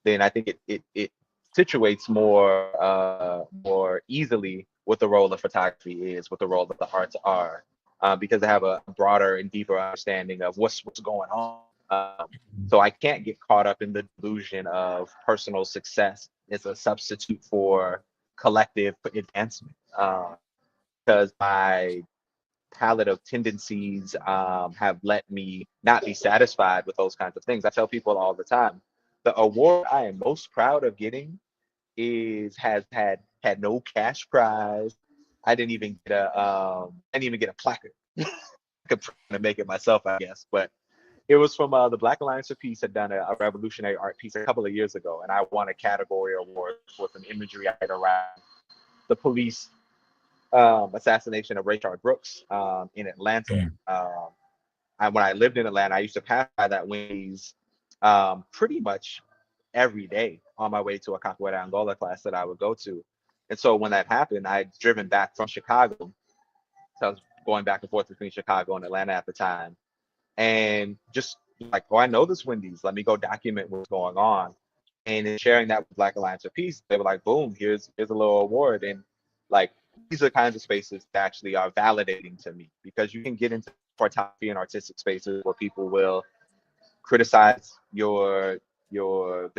then I think it situates more easily what the role of photography is, what the role of the arts are, because they have a broader and deeper understanding of what's going on. So I can't get caught up in the delusion of personal success as a substitute for collective advancement, because my palette of tendencies have let me not be satisfied with those kinds of things. I tell people all the time, the award I am most proud of getting has had no cash prize. I didn't even get a placard. I could try to make it myself, I guess, but it was from the Black Alliance for Peace had done a revolutionary art piece a couple of years ago, and I won a category award for some imagery I had around the police assassination of Rayshard Brooks in Atlanta. When I lived in Atlanta, I used to pass by that Wendy's pretty much every day on my way to a Capoeira Angola class that I would go to. And so when that happened, I'd driven back from Chicago. So I was going back and forth between Chicago and Atlanta at the time. And just like, oh, I know this Wendy's. Let me go document what's going on. And in sharing that with Black Alliance for Peace, they were like, boom, here's a little award. And like, these are the kinds of spaces that actually are validating to me, because you can get into photography and artistic spaces where people will criticize the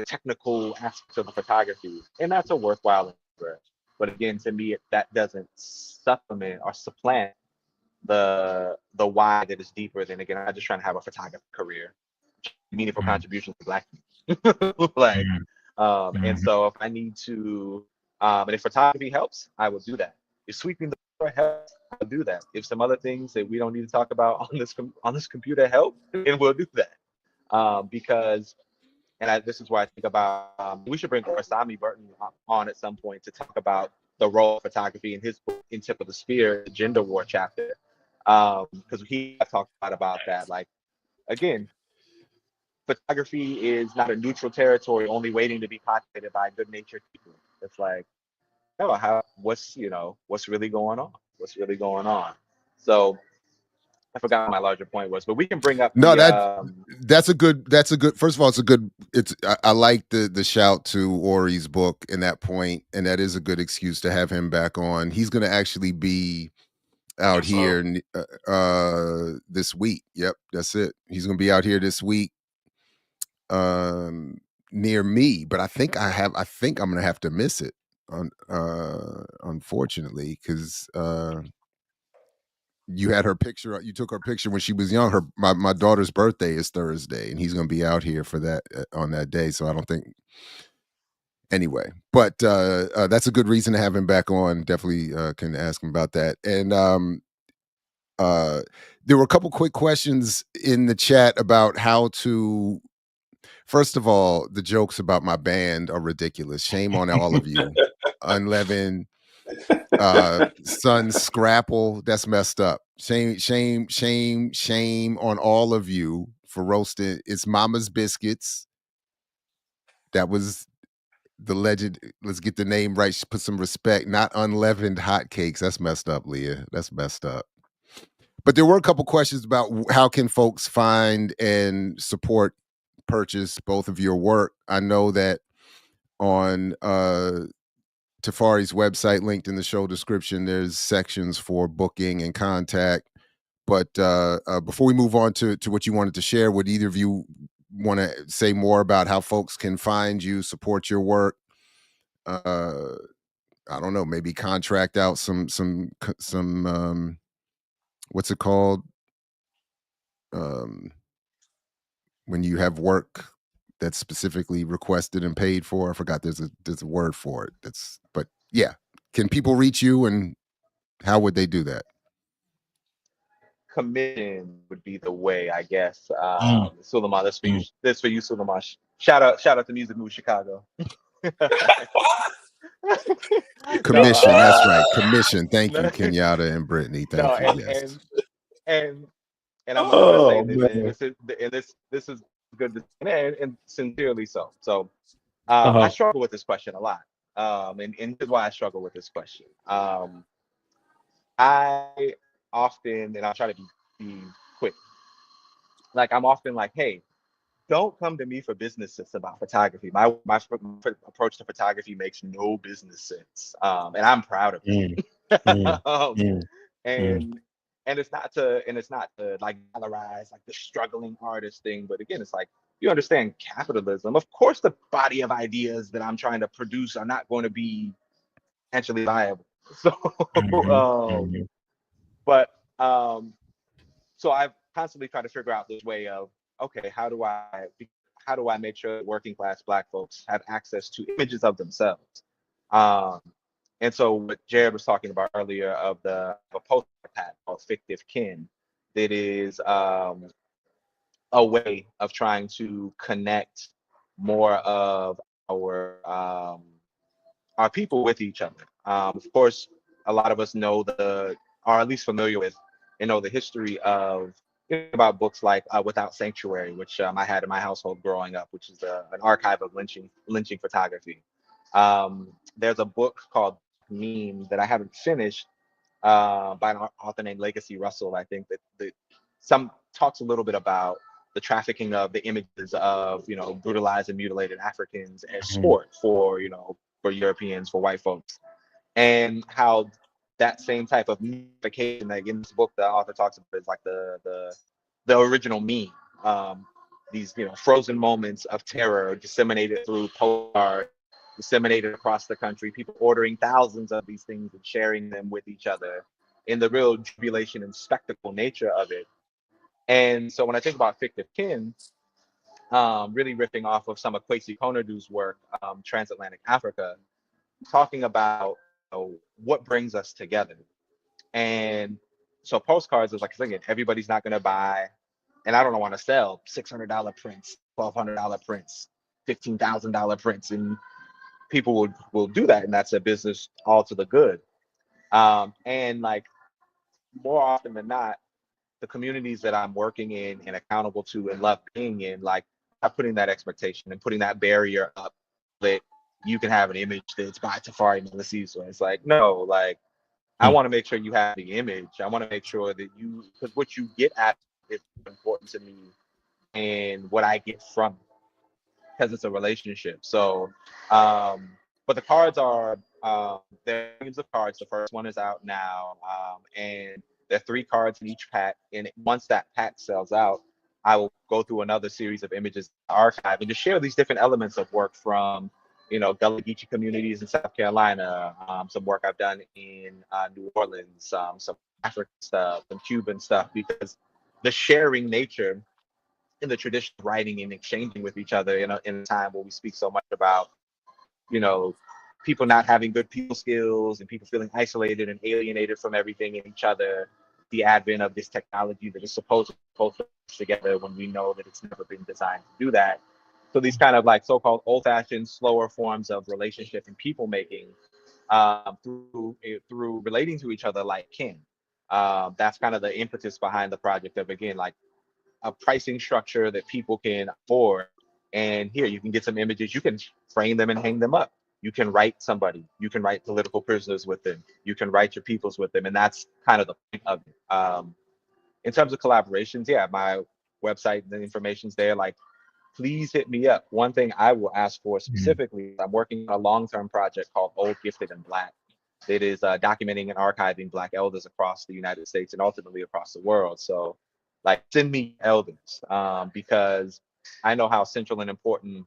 technical aspects of the photography, and that's a worthwhile endeavor. But again, to me, that doesn't supplement or supplant the why that is deeper than, again, I'm just trying to have a photography career, meaningful contributions to Black people. Like, and so if I need to, and if photography helps, I will do that. If sweeping the floor helps, I'll do that. If some other things that we don't need to talk about on this computer help, then we'll do that. Because, and this is why I think about, we should bring Osami Burton on at some point to talk about the role of photography in his book, In Tip of the Spear, the Gender War chapter. Because he talked a lot about that. Like, again, photography is not a neutral territory only waiting to be populated by good-natured people. It's like, oh, what's really going on? What's really going on? So I forgot what my larger point was, but we can bring up that's a good first of all, I like the shout to Ori's book in that point, and that is a good excuse to have him back on. He's going to actually be out here this week. Yep, that's it. He's going to be out here this week near me, but I think I'm going to have to miss it unfortunately, because you took her picture when she was young. My daughter's birthday is Thursday, and he's going to be out here for that on that day. So I don't think anyway, but that's a good reason to have him back on. Definitely can ask him about that. And there were a couple quick questions in the chat about how to. First of all, the jokes about my band are ridiculous. Shame on all of you. Unleavened, Sun Scrapple, that's messed up. Shame on all of you for roasting. It's Mama's Biscuits. That was the legend. Let's get the name right. Put some respect. Not Unleavened Hotcakes. That's messed up, Leah. That's messed up. But there were a couple questions about how can folks find and support, purchase both of your work. I know that on Tafari's website, linked in the show description, there's sections for booking and contact. But before we move on to what you wanted to share, would either of you want to say more about how folks can find you, support your work? I don't know, maybe contract out some what's it called? When you have work that's specifically requested and paid for. I forgot there's a word for it. But yeah. Can people reach you, and how would they do that? Commission would be the way, I guess. Suleiman, this for you, Suleiman. Shout out to Music Move Chicago. Commission, that's right. Commission. Thank you, Kenyatta and Brittany. Thank you. Yes. And I'm gonna say Oh this, and man. this is good to, and sincerely so. So I Uh-huh. struggle with this question a lot. And here's why I struggle with this question. I often, and I'll try to be quick. Like I'm often like, hey, don't come to me for business sense about photography. My approach to photography makes no business sense, and I'm proud of Mm, it. mm, mm, mm, And it's not to like valorize like the struggling artist thing, but again, it's like you understand capitalism. Of course, the body of ideas that I'm trying to produce are not going to be financially viable. So, mhm, mhm, but so I've constantly tried to figure out this way of, okay, how do I make sure that working class Black folks have access to images of themselves? Um, and so what Jared was talking about earlier of a poster pack called Fictive Kin, that is a way of trying to connect more of our people with each other. Of course, a lot of us know are at least familiar with, the history of about books like Without Sanctuary, which I had in my household growing up, which is an archive of lynching photography. There's a book called Meme that I haven't finished by an author named Legacy Russell. I think that some talks a little bit about the trafficking of the images of brutalized and mutilated Africans as mhm, sport for Europeans, for white folks, and how that same type of memification that in this book the author talks about is like the original meme. These frozen moments of terror disseminated through postcards, disseminated across the country, people ordering thousands of these things and sharing them with each other in the real jubilation and spectacle nature of it. And so when I think about Fictive Kin, really riffing off of some of Kwesi Konadu's work, Transatlantic Africa, talking about what brings us together. And so postcards is like, again, everybody's not going to buy, and I don't want to sell $600 prints, $1,200 prints, $15,000 prints, and people will do that, and that's a business all to the good. And like more often than not, the communities that I'm working in and accountable to and love being in, like I'm putting that expectation and putting that barrier up that you can have an image that's by Tafari Melisizwe. It's like, no, like I mm, want to make sure you have the image. I want to make sure that because what you get at is important to me and what I get from it, because it's a relationship. So, but the cards are, there are games of cards. The first one is out now, and there are 3 cards in each pack. And once that pack sells out, I will go through another series of images in the archive and just share these different elements of work from, Gullah Geechee communities in South Carolina, some work I've done in New Orleans, some African stuff, some Cuban stuff, because the sharing nature in the tradition of writing and exchanging with each other in a time where we speak so much about, you know, people not having good people skills and people feeling isolated and alienated from everything and each other, the advent of this technology that is supposed to both together when we know that it's never been designed to do that. So these kind of like so-called old-fashioned, slower forms of relationship and people making through relating to each other like kin. That's kind of the impetus behind the project of, again, like a pricing structure that people can afford. And here you can get some images, you can frame them and hang them up. You can write somebody, you can write political prisoners with them, you can write your peoples with them. And that's kind of the point of it. In terms of collaborations, yeah, my website, the information's there. Like, please hit me up. One thing I will ask for mm, specifically, I'm working on a long-term project called Old, Gifted, and Black. It is documenting and archiving Black elders across the United States and ultimately across the world. So, like, send me elders, because I know how central and important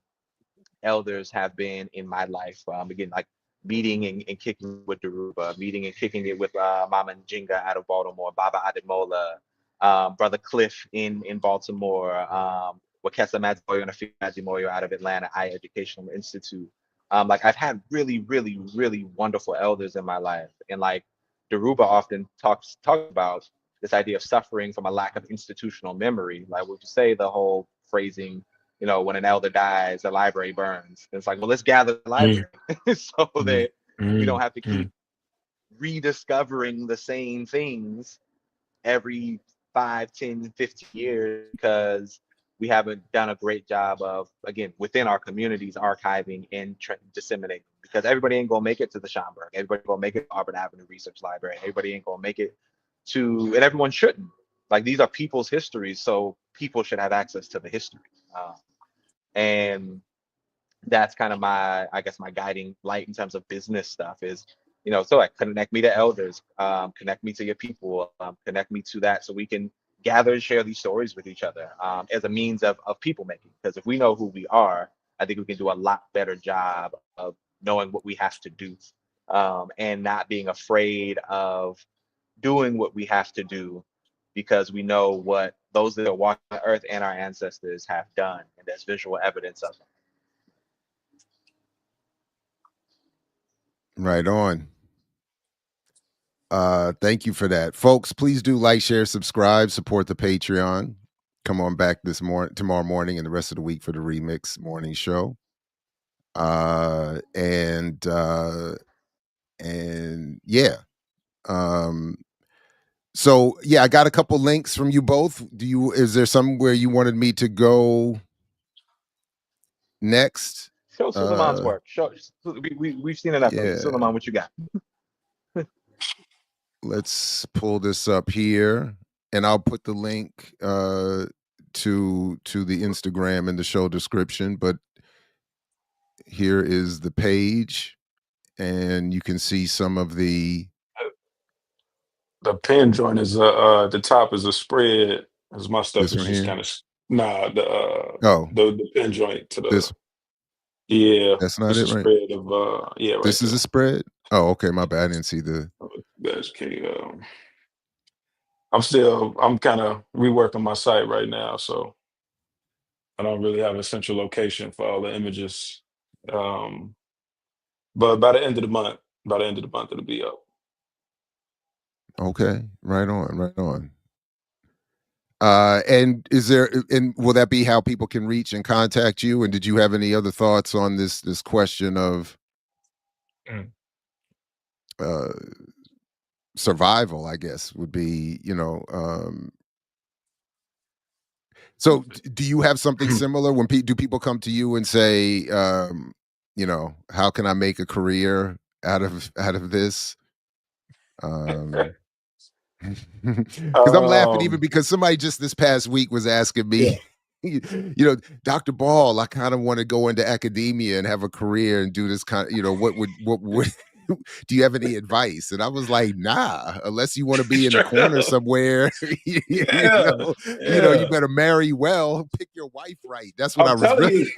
elders have been in my life. Again, like meeting and kicking with Daruba, meeting and kicking it with Mama Njinga out of Baltimore, Baba Ademola, Brother Cliff in Baltimore, Wakesa Madzimoyo and Afia Madzimoyo out of Atlanta, Educational Institute. Like I've had really, really, really wonderful elders in my life. And like Daruba often talks about this idea of suffering from a lack of institutional memory. Like, would you say the whole phrasing, when an elder dies, the library burns. And it's like, well, let's gather the mm, library so mm, that we don't mm, have to mm, keep rediscovering the same things every 5, 10, 15 years because we haven't done a great job of, again, within our communities, archiving and disseminating. Because everybody ain't gonna make it to the Schomburg. Everybody ain't gonna make it to Auburn Avenue Research Library. Everybody ain't gonna make it to, and everyone shouldn't. Like, these are people's histories, so people should have access to the history. And that's kind of my, I guess, my guiding light in terms of business stuff is, so like, connect me to elders, connect me to your people, connect me to that, so we can gather and share these stories with each other, as a means of people making. Because if we know who we are, I think we can do a lot better job of knowing what we have to do, and not being afraid of doing what we have to do, because we know what those that are walking the earth and our ancestors have done, and there's visual evidence of it. Right on. Thank you for that. Folks, please do like, share, subscribe, support the Patreon. Come on back tomorrow morning and the rest of the week for the Remix Morning Show. And yeah. So yeah, I got a couple links from you both. Is there somewhere you wanted me to go next? Show Suleiman's work. We've seen enough of you. Yeah. Suleiman, what you got? Let's pull this up here, and I'll put the link to the Instagram in the show description. But here is the page, and you can see some of the pin joint is the top is a spread. As my stuff this is one just here. kind of the Oh, the pin joint to the this that's not it's it, a right? spread of yeah, right This is there. a spread. Oh, okay, my bad. I didn't see the. Guys, can you, I'm kind of reworking my site right now, so I don't really have a central location for all the images. But by the end of the month, it'll be up. Okay, right on, right on. And will that be how people can reach and contact you? And did you have any other thoughts on this question of survival, I guess, would be, so do you have something similar when do people come to you and say, how can I make a career out of this? Because I'm laughing even because somebody just this past week was asking me, Dr. Ball, I kind of want to go into academia and have a career and do this kind of, what would do you have any advice? And I was like, nah, unless you want to be in a corner somewhere, you better marry well, pick your wife right. That's what I'm I was telling really.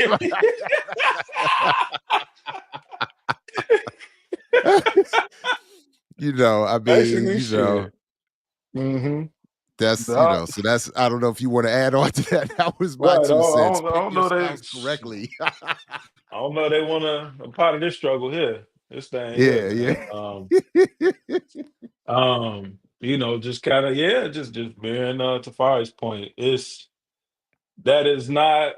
I mean, Mm-hmm. that's so that's I don't know if you want to add on to that. That was my Right. 2 cents. I don't know spouse correctly. I don't know they want a part of this struggle here. This thing here, man. Just kind of just mirroring Tafari's point. That is not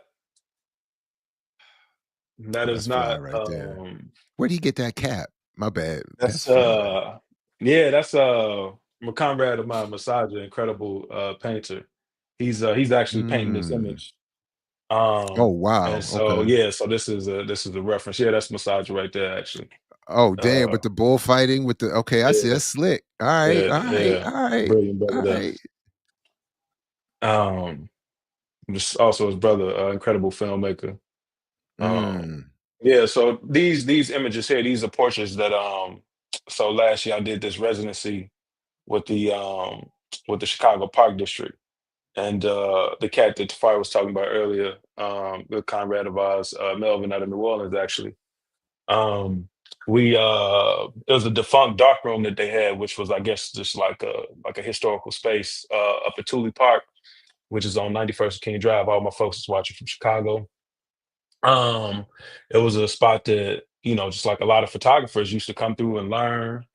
That's fly right there. Where do you get that cap? My bad. That's fly. That's a comrade of mine, Melisizwe, incredible painter. He's actually painting this image. Oh wow. And so okay. so this is a reference. Yeah, that's Melisizwe right there, actually. Oh damn! With the bullfighting, with the I see that's slick. All right, all right, all right, brilliant all brother. right. Just also his brother, incredible filmmaker. So these images here, these are portraits that so last year I did this residency with the Chicago Park District. And the cat that Tafari was talking about earlier, the comrade of ours, Melvin out of New Orleans, actually. It was a defunct dark room that they had, which was, I guess, just like a historical space up at Thule Park, which is on 91st King Drive. All my folks is watching from Chicago. It was a spot that, just like a lot of photographers used to come through and learn,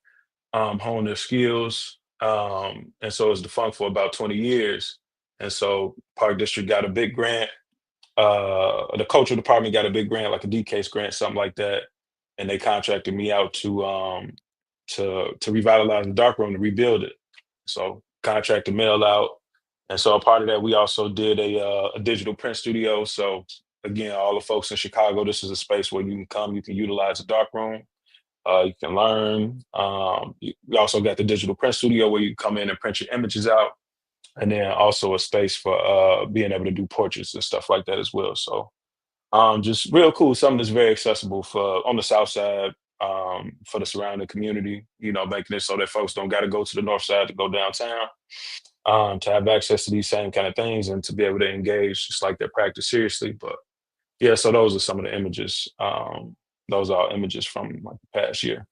hone their skills. And so it was defunct for about 20 years. And so Park District got a big grant. The cultural department got a big grant, like a DCASE grant, something like that. And they contracted me out to revitalize the dark room, to rebuild it. So contracted mail out. And so a part of that, we also did a digital print studio. So again, all the folks in Chicago, this is a space where you can come, you can utilize a dark room, you can learn. We also got the digital print studio where you come in and print your images out, and then also a space for being able to do portraits and stuff like that as well. So just real cool, something that's very accessible for on the South Side, for the surrounding community. You know, making it so that folks don't got to go to the North Side to go downtown, to have access to these same kind of things and to be able to engage just like their practice seriously. But yeah, so those are some of the images. Those are images from like the past year.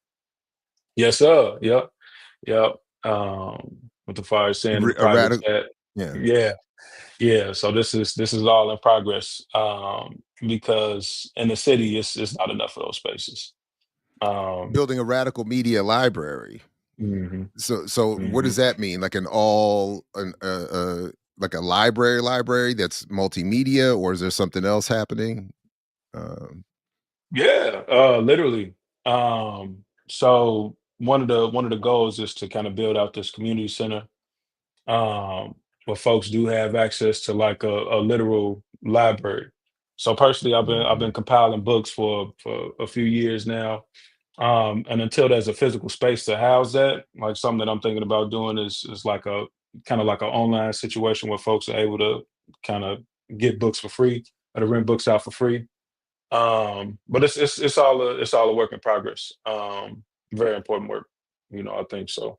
Yes, sir. Yep. Yep. With the fire saying in the A private radical, chat. yeah. Yeah. Yeah. So this is all in progress. Because in the city it's not enough of those spaces. Building a radical media library. Mhm, So what mhm. does that mean? Like like a library that's multimedia, or is there something else happening? Um, Yeah, literally. So one of the goals is to kind of build out this community center, where folks do have access to like a literal library. So personally, I've been mhm. compiling books for a few years now. And until there's a physical space to house that, like something that I'm thinking about doing is like a kind of like an online situation where folks are able to kind of get books for free or to rent books out for free. But it's all a work in progress. Very important work, I think so.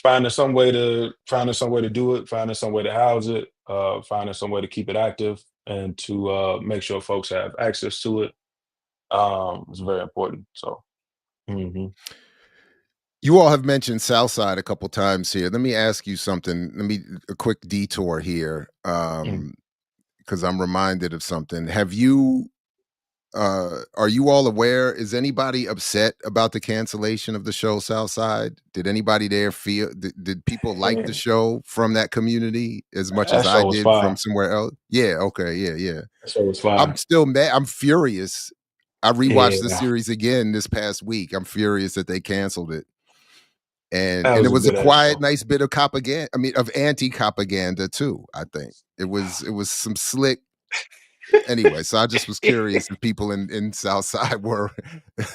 Finding some way to do it, finding some way to house it, finding some way to keep it active, and to make sure folks have access to it. Is very important. So, hmm You all have mentioned Southside a couple times here. Let me ask you something. Let me a quick detour here, because I'm reminded of something. Are you all aware? Is anybody upset about the cancellation of the show Southside? Did anybody there feel? Did people like the show from that community as much as that I show was did from fire. somewhere else? Yeah. Okay. Yeah. Yeah. That show was I'm fire. still mad. I'm furious. I rewatched the Yeah, series again this past week. I'm furious that they canceled it. And that and it was a was a good ass quiet, show. nice bit of propaganda. I mean, of anti-propaganda too. I think it was some slick. Anyway, so I just was curious if people in Southside were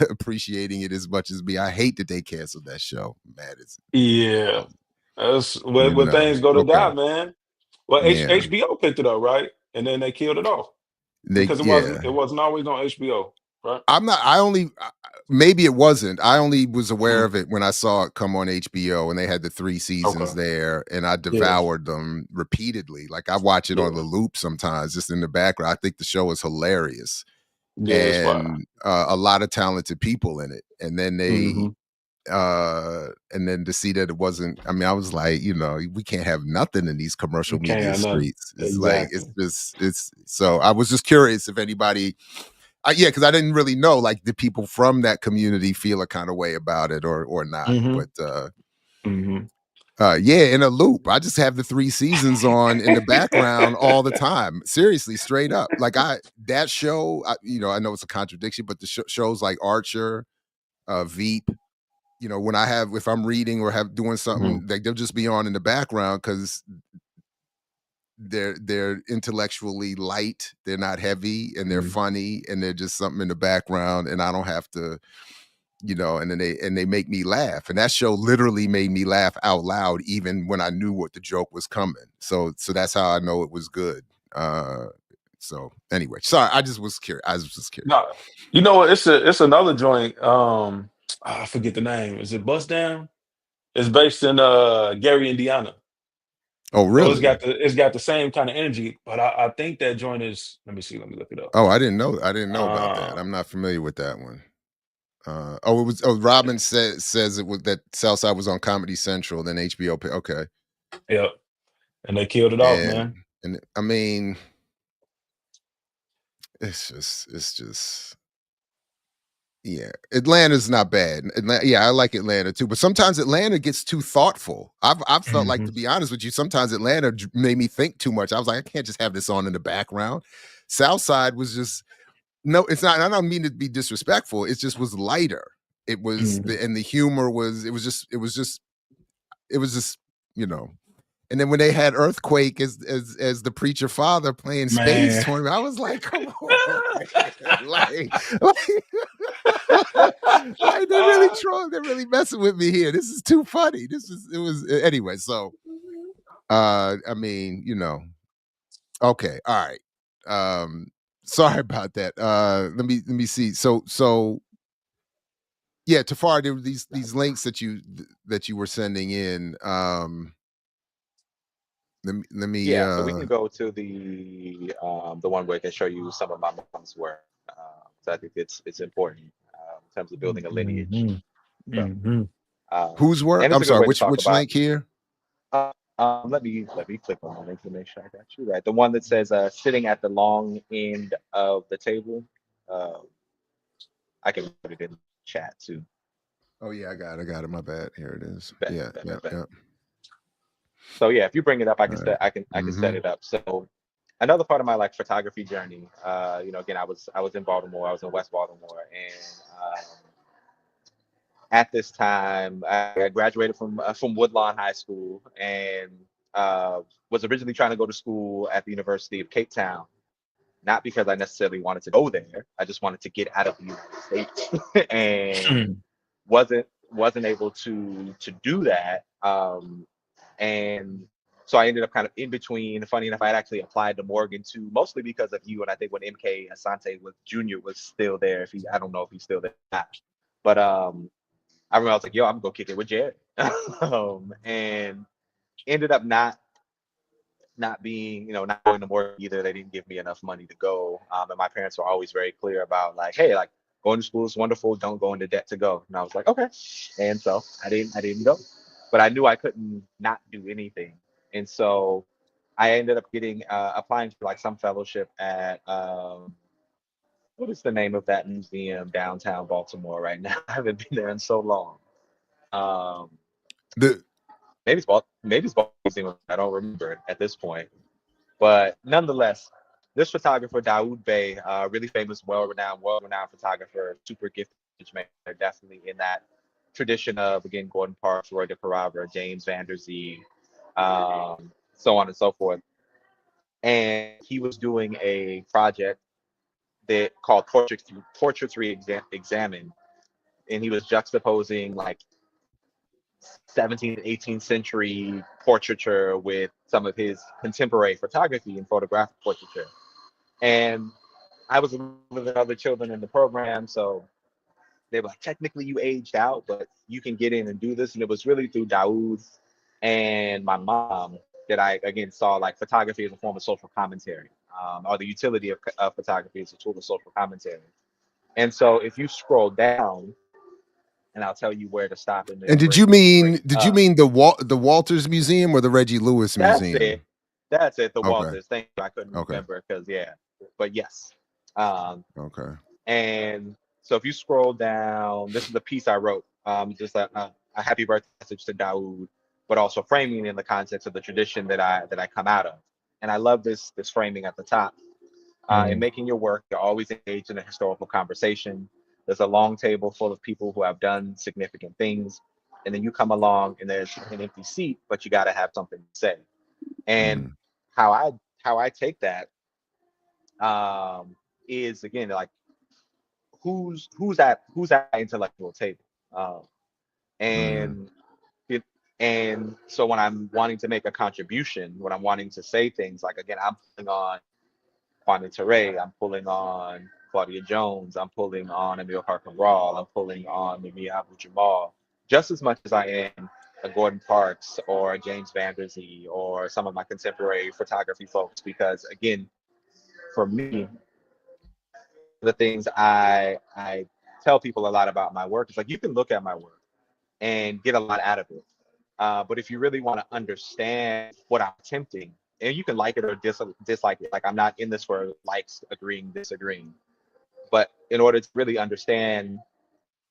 appreciating it as much as me. I hate that they canceled that show. Mad as Yeah, that's when things go to Okay. die, man. Well, Yeah. HBO picked it up, right? And then they killed it off because it wasn't Yeah. it wasn't always on HBO, right? I'm not. Maybe it wasn't. I only was aware Mm, of it when I saw it come on HBO and they had the 3 seasons okay. there, and I Yeah. devoured them repeatedly. Like I watch it on Yeah. the loop sometimes, just in the background. I think the show is hilarious Yeah. It's fire. and a lot of talented people in it. Hmm. And then to see that it wasn't. I mean, I was like, we can't have nothing in these commercial You can't media have nothing. streets. It's like Exactly. it's. So I was just curious if anybody. Yeah, because I didn't really know, like, the people from that community feel a kind of way about it or not. Hmm. But Hmm. yeah, in a loop. I just have the 3 seasons on in the background all the time. Seriously, straight up. Like that show, I know it's a contradiction, but the shows like Archer, Veep, if I'm reading or doing Hmm. something, like they'll just be on in the background because they're intellectually light, they're not heavy, and they're funny, and they're just something in the background, and I don't have to, and then they make me laugh. And that show literally made me laugh out loud, even when I knew what the joke was coming. So that's how I know it was good. So anyway, sorry, I just was curious. I was just curious. No, you know what? It's another joint. I forget the name. Is it Bust Down? It's based in Gary, Indiana. Oh, So it's got really? the same kind of energy, but I think that joint is. Let me see. Let me look it up. Oh, I didn't know about that. Um, I'm not familiar with that one. It was. Oh, Robin says it was that Southside was on Comedy Central, then HBO. Okay, yep, and they killed it off, and man. and I mean, it's just yeah. Atlanta's not bad. Yeah, I like Atlanta too, but sometimes Atlanta gets too thoughtful. I've felt like, Hmm. to be honest with you, sometimes Atlanta made me think too much. I was like, I can't just have this on in the background. Southside was just no. It's not. I don't mean to be disrespectful. It just was lighter. It was Hmm. and the humor was. It was just. You know. And then when they had Earthquake as the preacher father playing spades Man. tournament, I was like, come on, man. Like they're really trolling, they're really messing with me here. This is too funny. Anyway, so I mean, okay, all right. Sorry about that. Let me see. So yeah, Tafari, there were these links that you were sending in. Let me Yeah, so we can go to the one where I can show you some of my mom's work. So I think it's important in terms of building a lineage. Mhm. So, Mhm. whose work? and it's I'm a good sorry, way to talk which about. link here? Let me click on the link to make sure I got you right. The one that says sitting at the long end of the table. Uh, I can put it in the chat too. Oh yeah, I got it. My bad. Here it is. Bet, Yeah, bet, yeah, bet, bet. yeah. So yeah, if you bring it up, I All can right. I can set it up. So another part of my like photography journey, again, I was in Baltimore, I was in West Baltimore, and at this time, I graduated from Woodlawn High School and was originally trying to go to school at the University of Cape Town. Not because I necessarily wanted to go there, I just wanted to get out of the United States, and wasn't able to do that. And so I ended up kind of in between. Funny enough, I had actually applied to Morgan too, mostly because of you. And I think when MK Asante was Junior was still there, I don't know if he's still there, but I remember I was like, yo, I'm gonna go kick it with Jared, and ended up not being, not going to Morgan either. They didn't give me enough money to go, and my parents were always very clear about like, hey, like going to school is wonderful. Don't go into debt to go. And I was like, okay, and so I didn't go, but I knew I couldn't not do anything, and so I ended up getting applying for like some fellowship at what is the name of that museum downtown Baltimore right now? I haven't been there in so long. Um, The maybe it's Baltimore Museum. I don't remember it at this point. But nonetheless, this photographer, Daoud Bey, really famous, world-renowned photographer, super gifted image maker, definitely in that tradition of, again, Gordon Parks, Roy DeCarava, James Van Der Zee, so on and so forth. And he was doing a project that called Portraits Re-Examined. And he was juxtaposing like 17th and 18th century portraiture with some of his contemporary photography and photographic portraiture. And I was with other children in the program, so they were like, technically you aged out, but you can get in and do this. And it was really through Daoud and my mom that I again saw like photography as a form of social commentary, or the utility of photography as a tool of social commentary. And so if you scroll down, and I'll tell you where to stop and then and bring it did you up. mean the Walters Museum or the Reggie Lewis That's Museum? it. That's it. The Okay. Walters. Thank you. I couldn't Okay. remember because yeah, but yes. Um, Okay. and so if you scroll down, this is the piece I wrote. Just a happy birthday message to Daoud, but also framing in the context of the tradition that I come out of. And I love this framing at the top. In making your work, you're always engaged in a historical conversation. There's a long table full of people who have done significant things, and then you come along and there's an empty seat, but you got to have something to say. And Mm, how I take that is again like who's at intellectual table, mm, and it, and so when I'm wanting to make a contribution, when I'm wanting to say things like again, I'm pulling on Kwame Ture, I'm pulling on Claudia Jones, I'm pulling on Emil Harkin-Rawl, I'm pulling on Mimi Abu Jamal, just as much as I am a Gordon Parks or a James Van Der Zee or some of my contemporary photography folks, because again, for me, the things I tell people a lot about my work is like you can look at my work and get a lot out of it. But if you really want to understand what I'm attempting, and you can like it or dislike it, like I'm not in this for likes, agreeing, disagreeing. But in order to really understand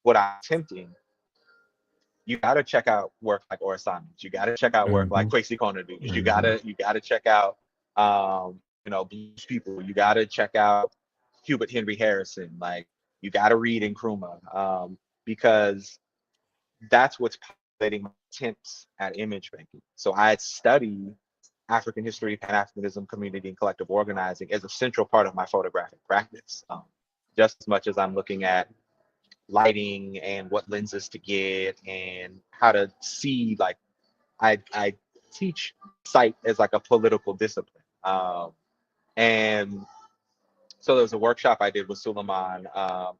what I'm attempting, you got to check out work like Orasami's. You got to check out work like Mhm. Kwesi Konadu's. Mhm. You gotta check out blues people. You got to check out Hubert Henry Harrison. Like you got to read Nkrumah, because that's what's formulating my attempts at image making. So I had studied African history, Pan-Africanism, community, and collective organizing as a central part of my photographic practice. Just as much as I'm looking at lighting and what lenses to get and how to see, like I teach sight as like a political discipline. And so there was a workshop I did with Suleiman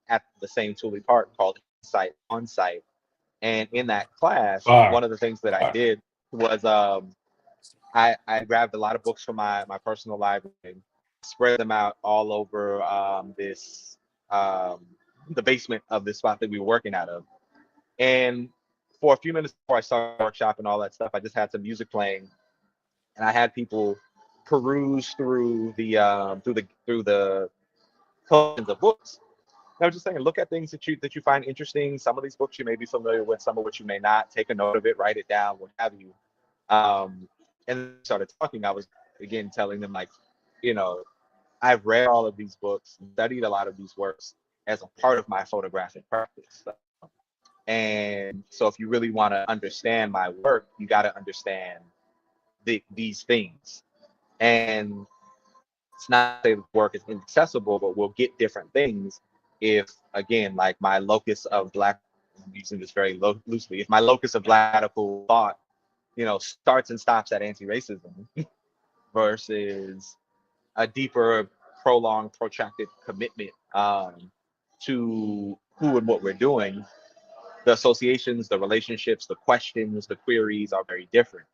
at the same Thule Park called Insight on Site. And in that class, Fire. one of the things that I Fire. did was I grabbed a lot of books from my personal library, spread them out all over the basement of this spot that we were working out of. And for a few minutes before I started the workshop and all that stuff, I just had some music playing, and I had people peruse through the collections of books. And I was just saying, look at things that you find interesting. Some of these books you may be familiar with, some of which you may not. Take a note of it, write it down, what have you. And then started talking. I was again telling them, like, you know, I've read all of these books, studied a lot of these works as a part of my photographic practice. And so if you really want to understand my work, you got to understand these things. And it's not to say the work is inaccessible, but we'll get different things if, again, like my locus of Black, I'm using this very loosely, if my locus of Black radical thought, you know, starts and stops at anti-racism versus a deeper, prolonged, protracted commitment to who and what we're doing, the associations, the relationships, the questions, the queries are very different.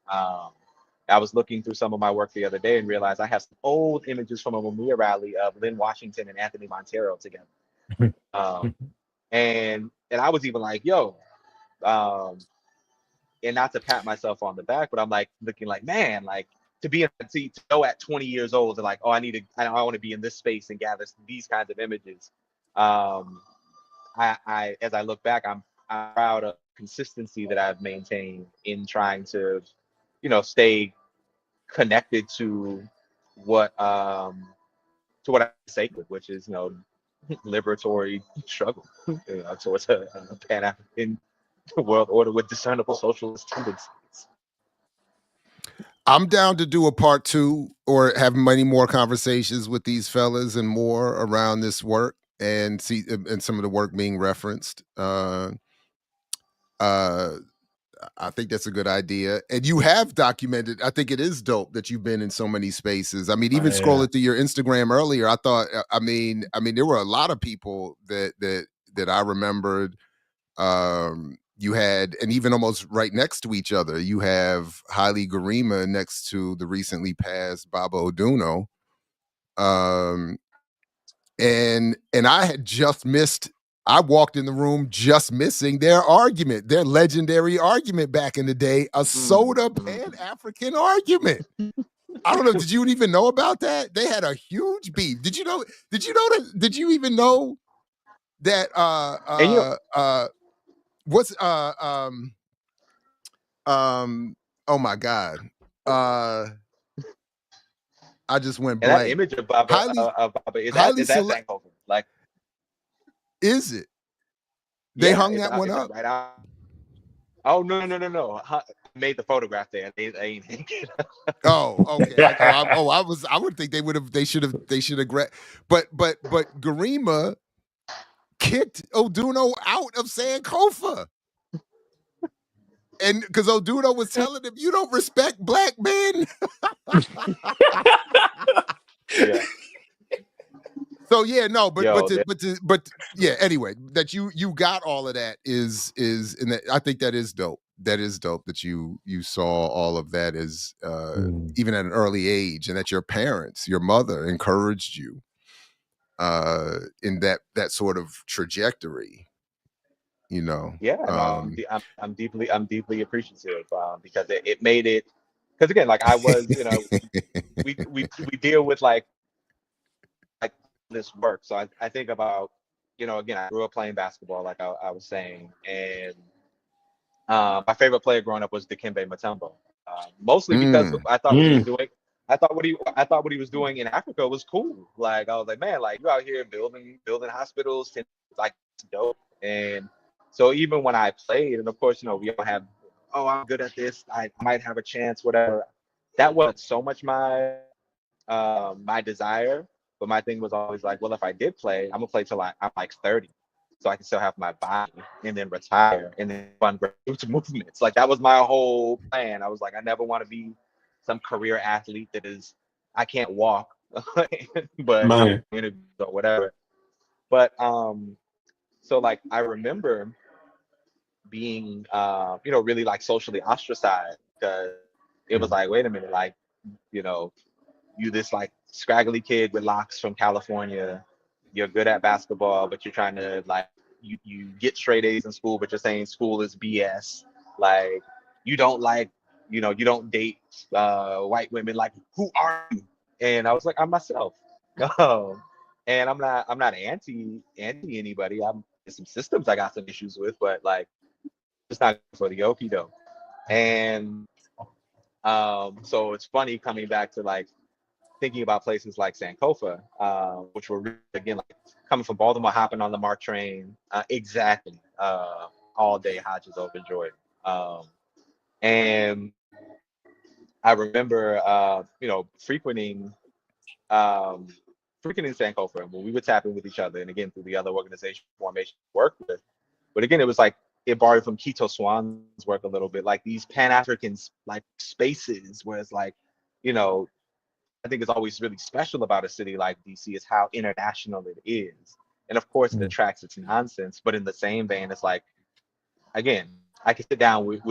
I was looking through some of my work the other day and realized I have some old images from a Mumia rally of Lynn Washington and Anthony Montero together. And I was even like, yo, and not to pat myself on the back, but I'm like looking like, man, like to be in that seat, to know at 20 years old and like, oh, I want to be in this space and gather these kinds of images. I as I look back, I'm proud of consistency that I've maintained in trying to, you know, stay connected to what I sacred, which is, you know, liberatory struggle towards a Pan-African world order with discernible socialist tendencies. I'm down to do a part 2 or have many more conversations with these fellas and more around this work and see and some of the work being referenced. I think that's a good idea. And you have documented, I think it is dope that you've been in so many spaces. I mean, even scrolling through your Instagram earlier, I thought, I mean, there were a lot of people that I remembered. You had, and even almost right next to each other, you have Haile Garima next to the recently passed Baba Oduno. And I had just missed, I walked in the room just missing their argument, their legendary argument back in the day, a soda Pan-African argument. I don't know, did you even know about that? They had a huge beef. Did you even know that oh my God. I just went blank. And that image of Baba, is that Sankofa? Like, is it? They hung that one up. Right out. Oh no! I made the photograph there. They ain't hanging it. Oh, okay. I would think they should have but Garima kicked Oduno out of Sankofa. And because Oduno was telling him, you don't respect Black men. Yeah. So yeah, no, but yeah. Anyway, that you got all of that is, and that, I think that is dope. That is dope that you saw all of that as even at an early age, and that your parents, your mother, encouraged you in that sort of trajectory. You know. Yeah, no, I'm deeply appreciative because it made it. Because again, like I was, you know, we deal with like this work. So I think about, you know, again, I grew up playing basketball, like I was saying, and my favorite player growing up was Dikembe Mutombo, mostly because I thought what he was doing. I thought what he was doing in Africa was cool. Like I was like, man, like you out here building hospitals, like it's dope. And so even when I played, and of course, you know, we all have oh, I'm good at this, I might have a chance, whatever. That wasn't so much my desire, but my thing was always like, well, if I did play, I'm gonna play till I'm like 30, so I can still have my body and then retire and then fund grassroots movements. Like that was my whole plan. I was like, I never want to be some career athlete that is I can't walk, but I'm Man. interviews or whatever. But so like I remember being really like socially ostracized because it was like, wait a minute, like, you know, you this like scraggly kid with locks from California, you're good at basketball, but you're trying to like you get straight A's in school, but you're saying school is BS. Like you don't like, you don't date white women. Like who are you? And I was like, I'm myself. And I'm not anti anybody. I'm there's some systems I got some issues with, but like it's not for the okie doke. And so it's funny coming back to like thinking about places like Sankofa, which were really, again, like coming from Baltimore, hopping on the MARC train, exactly, all day Hodges overjoyed. And I remember, um, frequenting Sankofa when we were tapping with each other, and again through the other organization formation we worked with. But again, it was like it borrowed from Kito Swan's work a little bit, like these Pan-African like spaces where it's like, I think it's always really special about a city like DC is how international it is. And of course it attracts its nonsense, but in the same vein, it's like, again, I can sit down with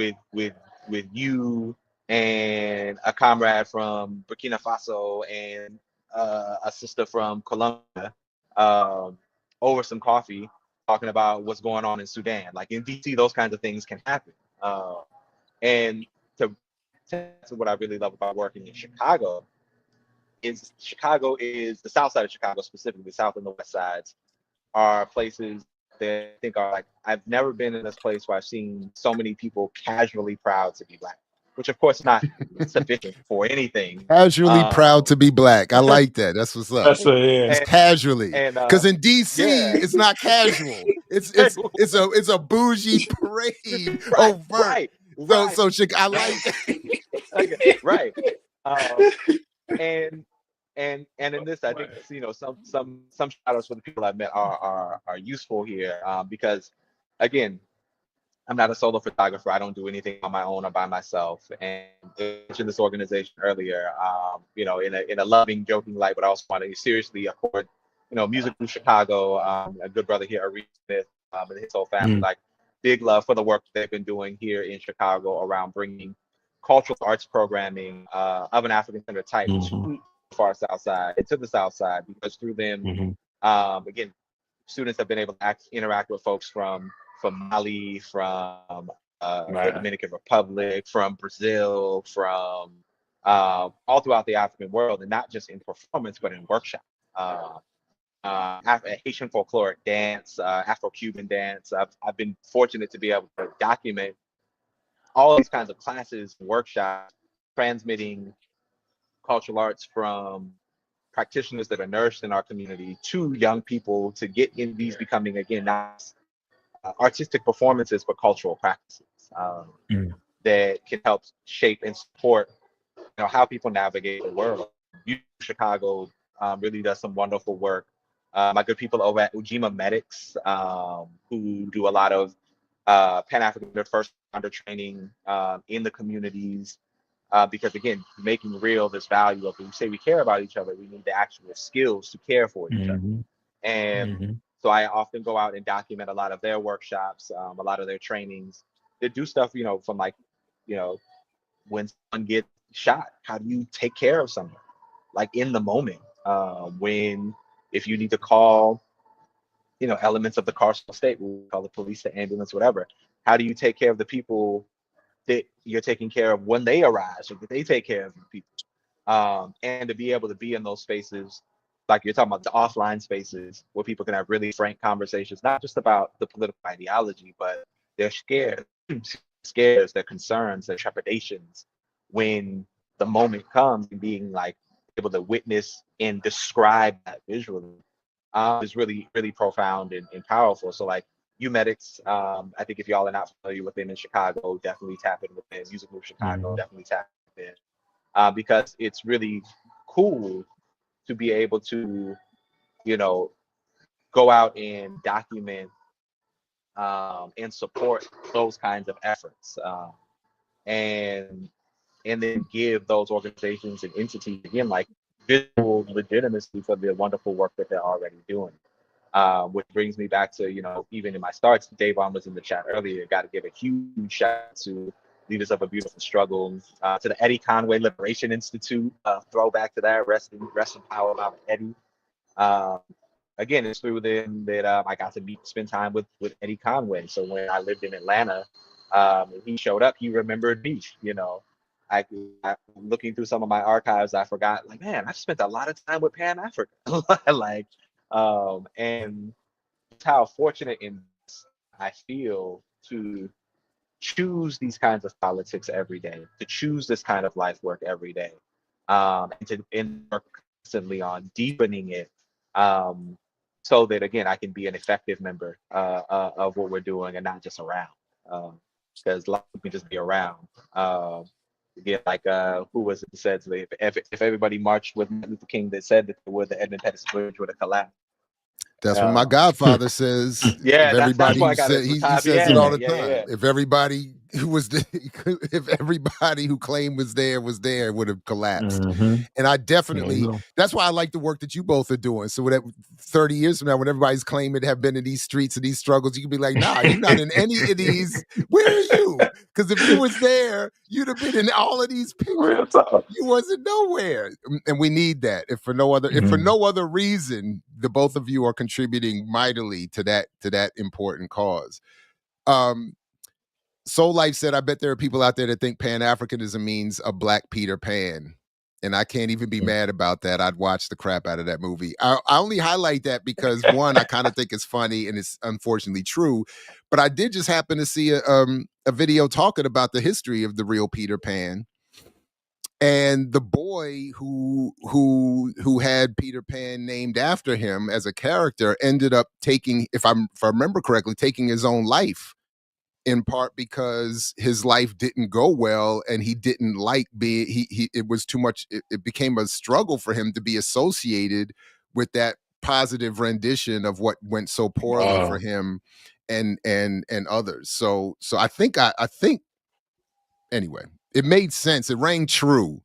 you and a comrade from Burkina Faso and a sister from Colombia over some coffee talking about what's going on in Sudan. Like in DC, those kinds of things can happen. And to what I really love about working in Chicago is the south side of Chicago, specifically the south and the west sides, are places that I think are like, I've never been in this place where I've seen so many people casually proud to be Black, which of course not sufficient for anything. Casually proud to be Black. I like that. That's what's up. That's a It's casually, and because in DC yeah, it's not casual. It's a bougie parade overt. right. So I like that. Okay, right. Um, and in this, I think some shout outs for the people I've met are useful here, because again, I'm not a solo photographer. I don't do anything on my own or by myself. And I mentioned this organization earlier, in a loving, joking light, but I also want to seriously accord, Music Through Chicago, a good brother here, Ari Smith, and his whole family, like big love for the work they've been doing here in Chicago around bringing cultural arts programming of an African-centered type to the far south side and to the south side, because through them, again, students have been able to interact with folks from Mali, from the Dominican Republic, from Brazil, from all throughout the African world, and not just in performance, but in workshop. Haitian folkloric dance, Afro-Cuban dance. I've been fortunate to be able to document all these kinds of classes, workshops, transmitting cultural arts from practitioners that are nourished in our community to young people to get in these becoming, again, not artistic performances, but cultural practices that can help shape and support, how people navigate the world. Chicago really does some wonderful work. My good people over at Ujima Medics, who do a lot of Pan-African first responder training in the communities, because again, making real this value of, when we say we care about each other, we need the actual skills to care for each other. And so I often go out and document a lot of their workshops, a lot of their trainings. They do stuff, from like, when someone gets shot, how do you take care of someone, like in the moment? If you need to call, elements of the carceral state, we'll call the police, the ambulance, whatever. How do you take care of the people that you're taking care of when they arrive, so that they take care of the people? And to be able to be in those spaces, like you're talking about, the offline spaces where people can have really frank conversations, not just about the political ideology, but their scares, their concerns, their trepidations when the moment comes, and being like able to witness and describe that visually is really, really profound and powerful. So like Umedics. I think if y'all are not familiar with them in Chicago, definitely tap in with them. Music Move Chicago, definitely tap in. Because it's really cool to be able to, you know, go out and document and support those kinds of efforts, and then give those organizations and entities, again, like, visual legitimacy for the wonderful work that they're already doing. Which brings me back to, even in my starts, Davon was in the chat earlier. Got to give a huge shout out to Leaders of a Beautiful Struggle, to the Eddie Conway Liberation Institute, throwback to that. Rest in power, Baba Eddie. Again, it's through them that I got to spend time with Eddie Conway. So when I lived in Atlanta, and he showed up, he remembered me. I looking through some of my archives, I forgot, like, man, I've spent a lot of time with Pan Africa. Like, and how fortunate I feel to choose these kinds of politics every day, to choose this kind of life work every day, and to work constantly on deepening it, so that, again, I can be an effective member of what we're doing and not just around. Because life can just be around. Again, like, who was it that said, if everybody marched with Martin Luther King, that said that the Edmund Pettus Bridge would have collapsed. That's what my godfather says. Yeah, if everybody that's why I who got said, it. he says it all the time. Yeah. If everybody who was if everybody who claimed was there, it would have collapsed. And I definitely, that's why I like the work that you both are doing. So that 30 years from now, when everybody's claiming to have been in these streets and these struggles, you can be like, nah, you're not in any of these. Where are you? Because if you was there, you'd have been in all of these pictures. You wasn't nowhere. And we need that. If for no other reason, the both of you are contributing mightily to that important cause. Soul Life said, I bet there are people out there that think Pan-Africanism means a black Peter Pan. And I can't even be mad about that. I'd watch the crap out of that movie. I only highlight that because, one, I kind of think it's funny and it's unfortunately true. But I did just happen to see a video talking about the history of the real Peter Pan. And the boy who had Peter Pan named after him as a character ended up taking, if I remember correctly, taking his own life, in part because his life didn't go well and he didn't like being, it was too much. It became a struggle for him to be associated with that positive rendition of what went so poorly for him and others. So I think anyway, it made sense. It rang true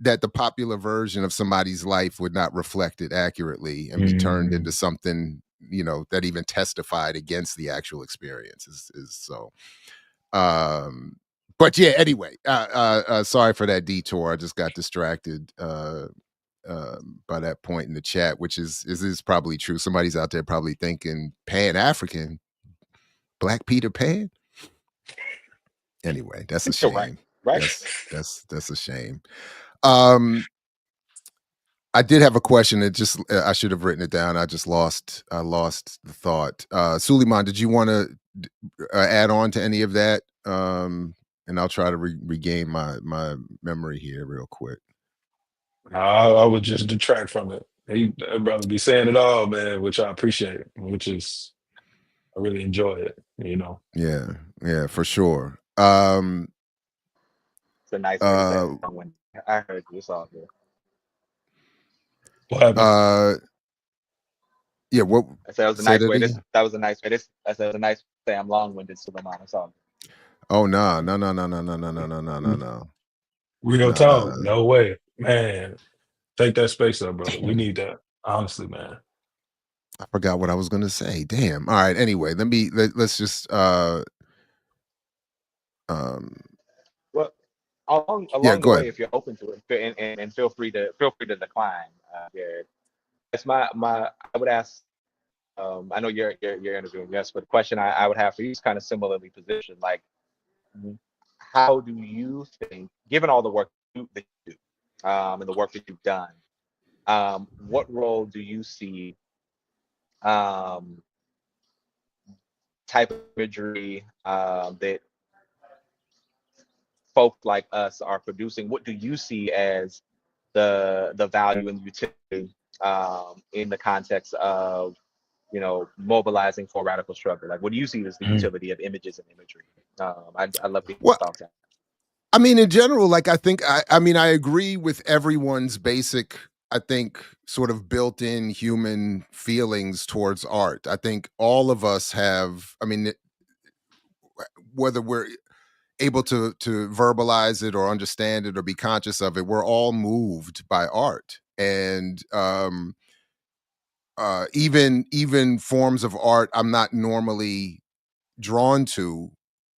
that the popular version of somebody's life would not reflect it accurately and be turned into something, that even testified against the actual experience. Is so. But yeah, anyway, sorry for that detour. I just got distracted by that point in the chat, which is probably true. Somebody's out there probably thinking Pan-African, Black Peter Pan. Anyway, that's a shame. Right. That's a shame. I did have a question that I should have written it down. I lost the thought. Suleiman, did you want to add on to any of that? And I'll try to regain my memory here real quick. I would just detract from it. That brother be saying it all, man, which I appreciate, I really enjoy it, Yeah, for sure. It's a nice way to say when I heard you. It's all good. What happened? Yeah, what? I said it was a nice way. That was a nice way. I said it was a nice way to say I'm long-winded, Suleiman. It's all good. Oh no. Real talk. No way, man. Take that space up, brother. We need that, honestly, man. I forgot what I was going to say. Damn. All right. Anyway, let's just. Well, along the way, if you're open to it, and feel free to decline. Jared. It's my. I would ask. I know you're interviewing, yes, but the question I would have for you is kind of similarly positioned. Like, how do you think, given all the work that you do, and the work that you've done, what role do you see, type of imagery that folk like us are producing? What do you see as the value and utility in the context of mobilizing for radical struggle? Like, what do you see as the Mhm. utility of images and imagery? I love to hear your Well, thoughts. I mean, in general, like I mean, I agree with everyone's basic, I think, sort of built-in human feelings towards art. I think all of us have, I mean, whether we're able to verbalize it or understand it or be conscious of it, we're all moved by art. And even forms of art I'm not normally drawn to,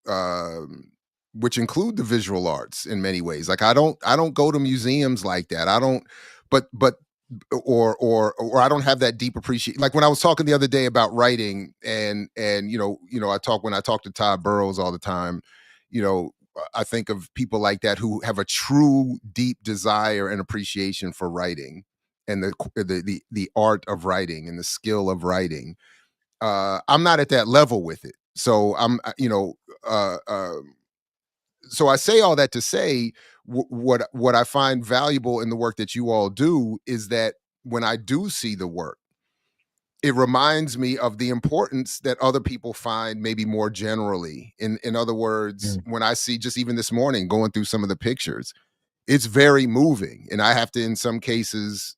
um, which include the visual arts in many ways. Like I don't go to museums like that. I don't, but or I don't have that deep appreciation. Like when I was talking the other day about writing, and when I talk to Todd Burrows all the time, I think of people like that who have a true deep desire and appreciation for writing and the art of writing and the skill of writing. I'm not at that level with it. So uh, uh, so I say all that to say what I find valuable in the work that you all do is that when I do see the work, it reminds me of the importance that other people find maybe more generally. In other words, Mm. when I see, just even this morning going through some of the pictures, it's very moving, and I have to in some cases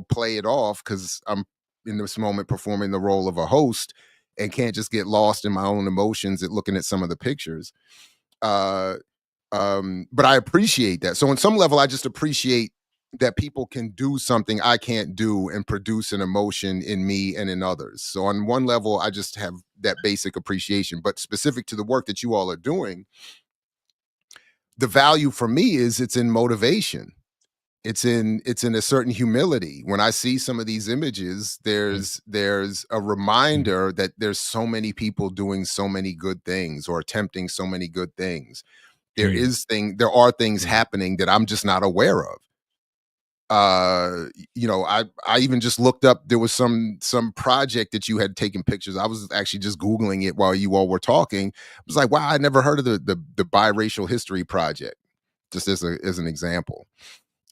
play it off because I'm in this moment performing the role of a host and can't just get lost in my own emotions at looking at some of the pictures. uh but I appreciate that. So on some level I just appreciate that people can do something I can't do and produce an emotion in me and in others. So on one level I just have that basic appreciation, but specific to the work that you all are doing, the value for me is it's in motivation. It's in a certain humility. When I see some of these images, Mm. there's a Mhm. reminder that there's so many people doing so many good things or attempting so many good things. Mm. There are things Mm. happening that I'm just not aware of. I even just looked up, there was some project that you had taken pictures. I was actually just Googling it while you all were talking. I was like, wow, I never heard of the biracial history project, just as an example.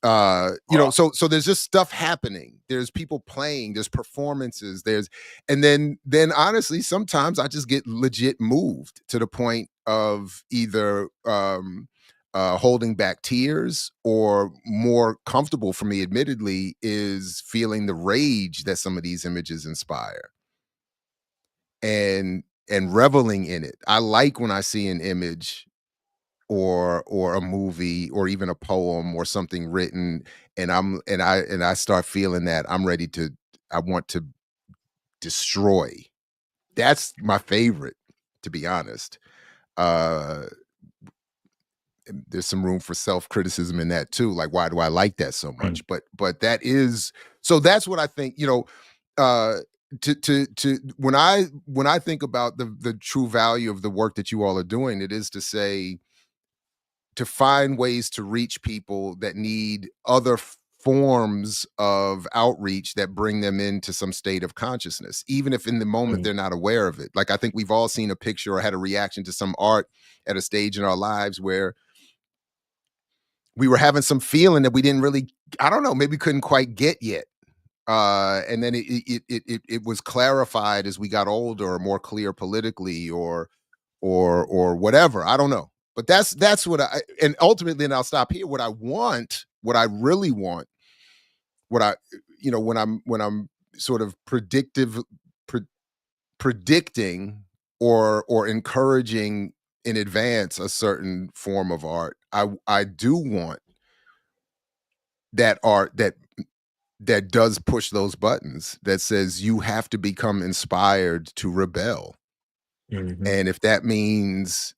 Wow. So there's just stuff happening, there's people playing, there's performances, and then honestly sometimes I just get legit moved to the point of either holding back tears, or more comfortable for me admittedly is feeling the rage that some of these images inspire, and reveling in it. I like when I see an image or a movie or even a poem or something written, and I start feeling that I want to destroy. That's my favorite, to be honest. uh there's some room for self-criticism in that too, like why do I like that so Mm. much, but that is, so that's what I think, uh to when I think about the true value of the work that you all are doing, it is to say, to find ways to reach people that need other forms of outreach that bring them into some state of consciousness, even if in the moment Mm. they're not aware of it. Like I think we've all seen a picture or had a reaction to some art at a stage in our lives where we were having some feeling that we didn't really, I don't know, maybe couldn't quite get yet. And then it was clarified as we got older or more clear politically, or whatever. I don't know. But that's what and ultimately, and I'll stop here. What I really want, what I when I'm sort of pre- predicting or encouraging in advance a certain form of art, I do want that art that does push those buttons, that says you have to become inspired to rebel. Mhm. And if that means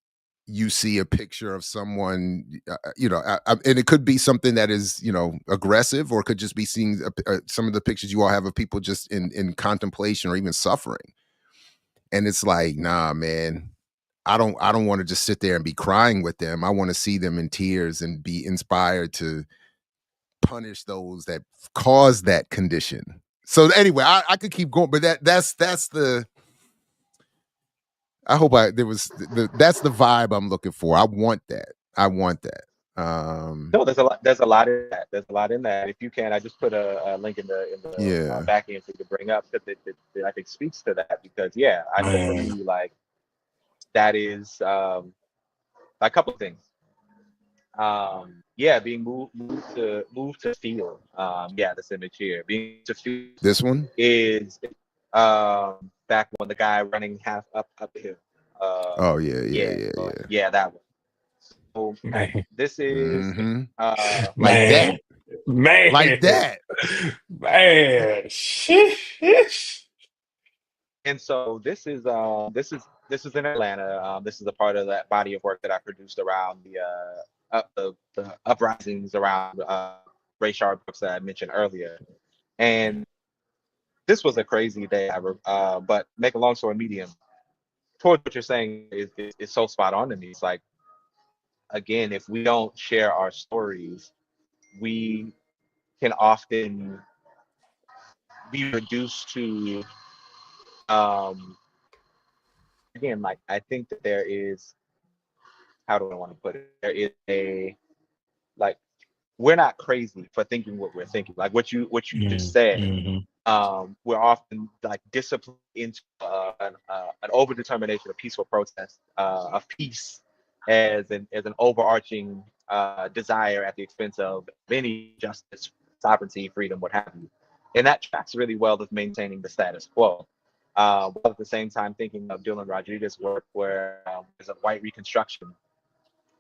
you see a picture of someone, and it could be something that is, aggressive, or it could just be seeing some of the pictures you all have of people just in contemplation or even suffering. And it's like, nah, man, I don't want to just sit there and be crying with them. I want to see them in tears and be inspired to punish those that cause that condition. So anyway, I could keep going, but that's the, I hope I there was that's the vibe I'm looking for. I want that. I want that. Um, No, there's a lot. There's a lot in that. There's a lot in that. If you can, I just put a link in the yeah, back end for you to bring up because it I think speaks to that. Because yeah, I know for Man. me, like that is a couple of things. Yeah, being moved to feel. Yeah, this image here, being to feel this one. is back when the guy running half up the hill. Oh yeah, yeah, Yeah, yeah, so, yeah. yeah, that one. So Man. this is Mm-hmm. Like Man. that, like Man. that. Man. Sheesh. and so this is in Atlanta. This is a part of that body of work that I produced around the uprisings around Ray Sharp books that I mentioned earlier. And this was a crazy day. But make a long story medium. Towards what you're saying is so spot on to me. It's like again, if we don't share our stories, we can often be reduced to um again, like I think that there is, how do I want to put it? There is a like we're not crazy for thinking what we're thinking. Like what you just said. Mm-hmm. We're often like disciplined into an overdetermination of peaceful protest, of peace as an overarching desire at the expense of any justice, sovereignty, freedom, what have you. And that tracks really well with maintaining the status quo. While at the same time thinking of Dylan Rodriguez's work, where there's a white reconstruction,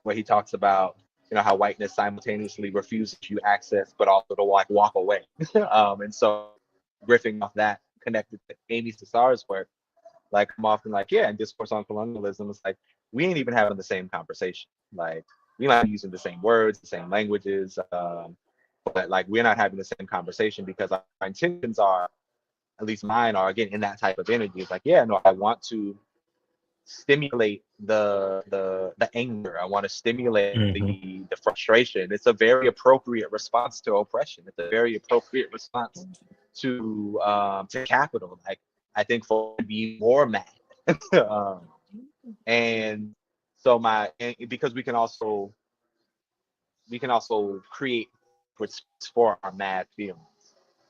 where he talks about how whiteness simultaneously refuses you access, but also to like walk away. And so riffing off that connected to Amy Cesar's work, like I'm often like, yeah, in discourse on colonialism, it's like we ain't even having the same conversation. Like we might be using the same words, the same languages, but like we're not having the same conversation because our intentions are, at least mine are, again in that type of energy. It's like, yeah, no, I want to stimulate the anger. I want to stimulate Mm-hmm. the frustration. It's a very appropriate response to oppression. It's a very appropriate response to capital. Like I think for to be more mad, um, and so because we can also create for our mad feelings.